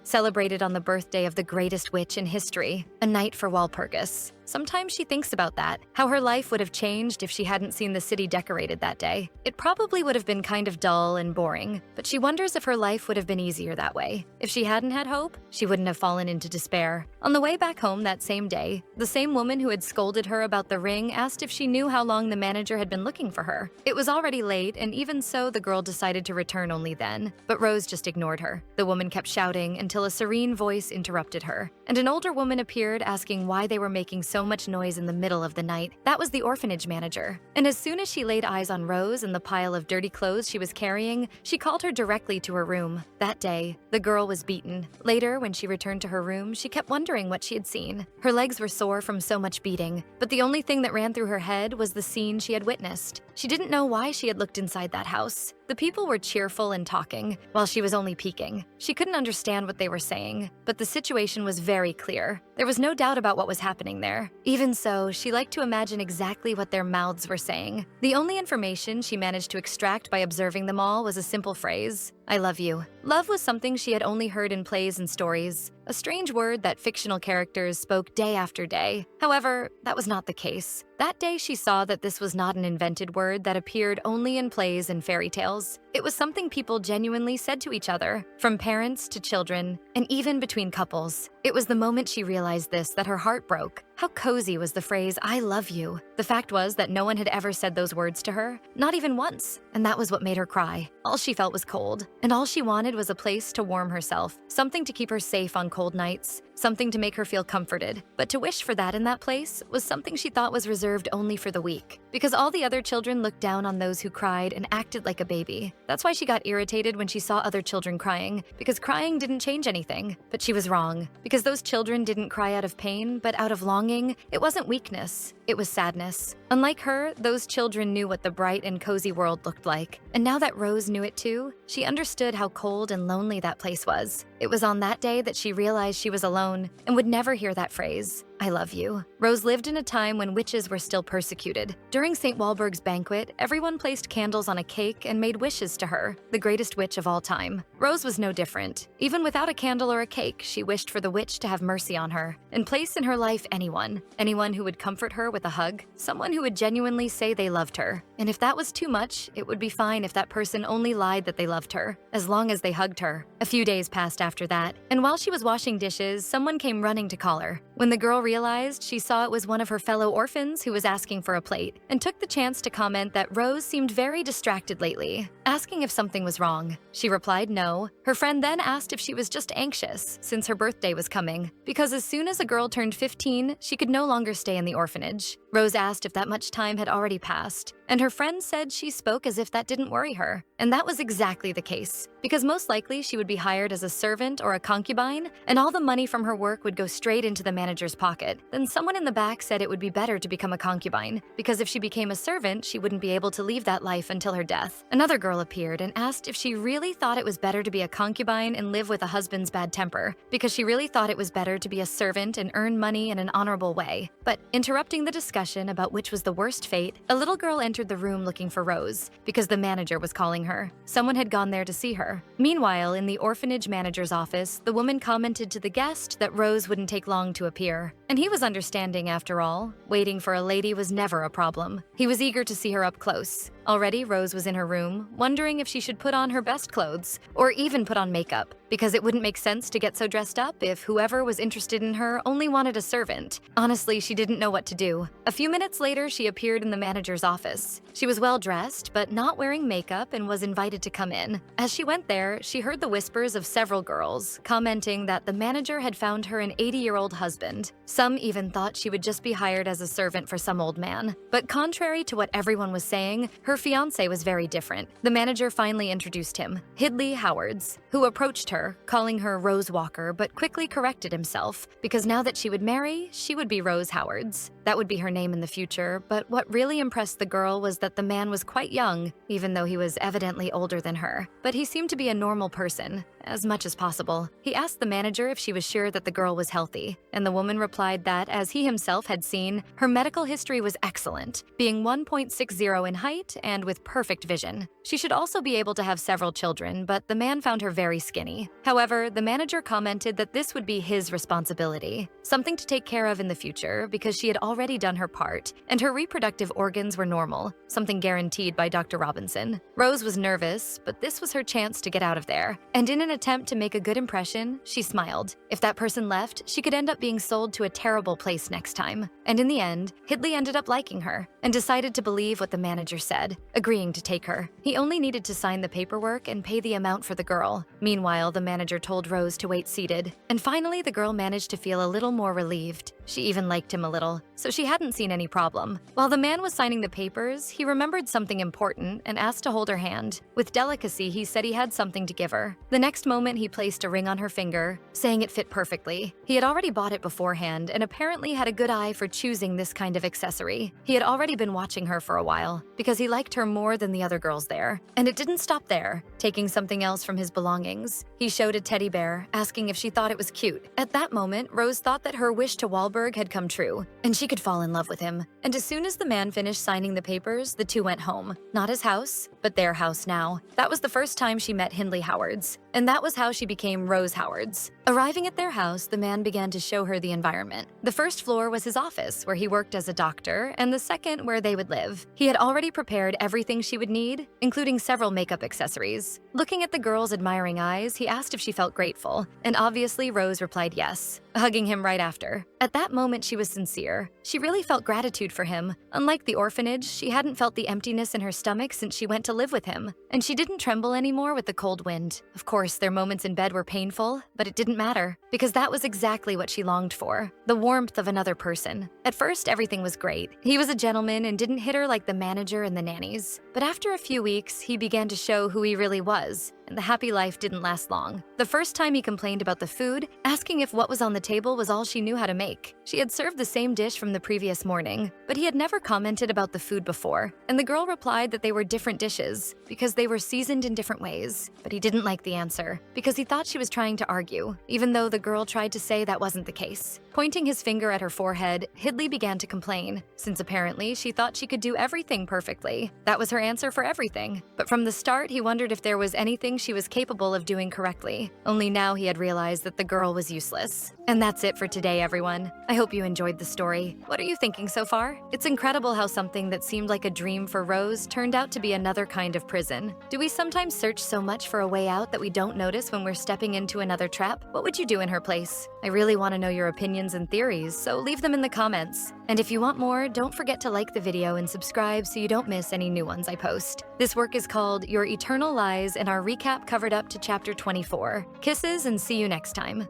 celebrated on the birthday of the greatest witch in history, a night for Walpurgis. Sometimes she thinks about that, how her life would have changed if she hadn't seen the city decorated that day. It probably would have been kind of dull and boring, but she wonders if her life would have been easier that way. If she hadn't had hope, she wouldn't have fallen into despair. On the way back home that same day, the same woman who had scolded her about the ring asked if she knew how long the manager had been looking for her. It was already late, and even so, the girl decided to return only then. But Rose just ignored her. The woman kept shouting until a serene voice interrupted her, and an older woman appeared asking why they were making so much noise in the middle of the night. That was the orphanage manager. And as soon as she laid eyes on Rose and the pile of dirty clothes she was carrying, she called her directly to her room. That day, the girl was beaten. Later, when she returned to her room, she kept wondering what she had seen. Her legs were sore from so much beating, but the only thing that ran through her head was the scene she had witnessed. She didn't know why she had looked inside that house. The people were cheerful and talking, while she was only peeking. She couldn't understand what they were saying, but the situation was very clear. There was no doubt about what was happening there. Even so, she liked to imagine exactly what their mouths were saying. The only information she managed to extract by observing them all was a simple phrase, "I love you." Love was something she had only heard in plays and stories, a strange word that fictional characters spoke day after day. However, that was not the case. That day she saw that this was not an invented word that appeared only in plays and fairy tales. It was something people genuinely said to each other, from parents to children, and even between couples. It was the moment she realized this that her heart broke. How cozy was the phrase, "I love you." The fact was that no one had ever said those words to her, not even once, and that was what made her cry. All she felt was cold, and all she wanted was a place to warm herself, something to keep her safe on cold nights, something to make her feel comforted. But to wish for that in that place was something she thought was reserved only for the weak, because all the other children looked down on those who cried and acted like a baby. That's why she got irritated when she saw other children crying, because crying didn't change anything. But she was wrong, because those children didn't cry out of pain, but out of longing. It wasn't weakness, it was sadness. Unlike her, those children knew what the bright and cozy world looked like. And now that Rose knew it too, she understood how cold and lonely that place was. It was on that day that she realized she was alone and would never hear that phrase, "I love you." Rose lived in a time when witches were still persecuted. During St. Walburg's banquet, everyone placed candles on a cake and made wishes to her, the greatest witch of all time. Rose was no different. Even without a candle or a cake, she wished for the witch to have mercy on her and place in her life anyone who would comfort her with a hug, someone who would genuinely say they loved her. And if that was too much, it would be fine if that person only lied that they loved her, as long as they hugged her. A few days passed after that, and while she was washing dishes, someone came running to call her. When the girl realized, she saw it was one of her fellow orphans who was asking for a plate, and took the chance to comment that Rose seemed very distracted lately, asking if something was wrong. She replied no. Her friend then asked if she was just anxious, since her birthday was coming, because as soon as a girl turned 15, she could no longer stay in the orphanage. Rose asked if that much time had already passed, and her friend said she spoke as if that didn't worry her. And that was exactly the case, because most likely she would be hired as a servant or a concubine, and all the money from her work would go straight into the manager's pocket. Then someone in the back said it would be better to become a concubine, because if she became a servant, she wouldn't be able to leave that life until her death. Another girl appeared and asked if she really thought it was better to be a concubine and live with a husband's bad temper, because she really thought it was better to be a servant and earn money in an honorable way. But interrupting the discussion about which was the worst fate, a little girl entered the room looking for Rose, because the manager was calling her. Someone had gone there to see her. Meanwhile, in the orphanage manager's office, the woman commented to the guest that Rose wouldn't take long to appear. And he was understanding after all. Waiting for a lady was never a problem. He was eager to see her up close. Already, Rose was in her room, wondering if she should put on her best clothes, or even put on makeup, because it wouldn't make sense to get so dressed up if whoever was interested in her only wanted a servant. Honestly, she didn't know what to do. A few minutes later, she appeared in the manager's office. She was well dressed, but not wearing makeup, and was invited to come in. As she went there, she heard the whispers of several girls, commenting that the manager had found her an 80-year-old husband. Some even thought she would just be hired as a servant for some old man. But contrary to what everyone was saying, her fiancé was very different. The manager finally introduced him, Hidley Howards, who approached her, calling her Rose Walker, but quickly corrected himself, because now that she would marry, she would be Rose Howards. That would be her name in the future, but what really impressed the girl was that the man was quite young, even though he was evidently older than her. But he seemed to be a normal person, as much as possible. He asked the manager if she was sure that the girl was healthy, and the woman replied that, as he himself had seen, her medical history was excellent, being 1.60 in height and with perfect vision. She should also be able to have several children, but the man found her very skinny. However, the manager commented that this would be his responsibility, something to take care of in the future because she had already done her part, and her reproductive organs were normal, something guaranteed by Dr. Robinson. Rose was nervous, but this was her chance to get out of there, and in an attempt to make a good impression, she smiled. If that person left, she could end up being sold to a terrible place next time. And in the end, Hidley ended up liking her and decided to believe what the manager said, agreeing to take her. He only needed to sign the paperwork and pay the amount for the girl. Meanwhile, the manager told Rose to wait seated, and finally the girl managed to feel a little more relieved. She even liked him a little, so she hadn't seen any problem. While the man was signing the papers, he remembered something important and asked to hold her hand. With delicacy, he said he had something to give her. The next moment, he placed a ring on her finger, saying it fit perfectly. He had already bought it beforehand and apparently had a good eye for choosing this kind of accessory. He had already been watching her for a while because he liked her more than the other girls there. And it didn't stop there. Taking something else from his belongings, he showed a teddy bear, asking if she thought it was cute. At that moment, Rose thought that her wish to Wahlberg had come true, and she could fall in love with him. And as soon as the man finished signing the papers, the two went home. Not his house, but their house now. That was the first time she met Hindley Howards, and that was how she became Rose Howards. Arriving at their house, the man began to show her the environment. The first floor was his office, where he worked as a doctor, and the second where they would live. He had already prepared everything she would need, including several makeup accessories. Looking at the girl's admiring eyes, he asked if she felt grateful, and obviously Rose replied yes, hugging him right after. At that moment, she was sincere. She really felt gratitude for him. Unlike the orphanage, she hadn't felt the emptiness in her stomach since she went to live with him, and she didn't tremble anymore with the cold wind. Of course, their moments in bed were painful, but it didn't matter, because that was exactly what she longed for, the warmth of another person. At first, everything was great. He was a gentleman and didn't hit her like the manager and the nannies. But after a few weeks, he began to show who he really was, and the happy life didn't last long. The first time he complained about the food, asking if what was on the table was all she knew how to make. She had served the same dish from the previous morning, but he had never commented about the food before, and the girl replied that they were different dishes because they were seasoned in different ways. But he didn't like the answer because he thought she was trying to argue, even though the girl tried to say that wasn't the case. Pointing his finger at her forehead, Hidley began to complain, since apparently she thought she could do everything perfectly. That was her answer for everything. But from the start, he wondered if there was anything she was capable of doing correctly. Only now he had realized that the girl was useless. And that's it for today, everyone. I hope you enjoyed the story. What are you thinking so far? It's incredible how something that seemed like a dream for Rose turned out to be another kind of prison. Do we sometimes search so much for a way out that we don't notice when we're stepping into another trap? What would you do in her place? I really want to know your opinions and theories, so leave them in the comments. And if you want more, don't forget to like the video and subscribe so you don't miss any new ones I post. This work is called Your Eternal Lies, and our recap covered up to chapter 24. Kisses and see you next time.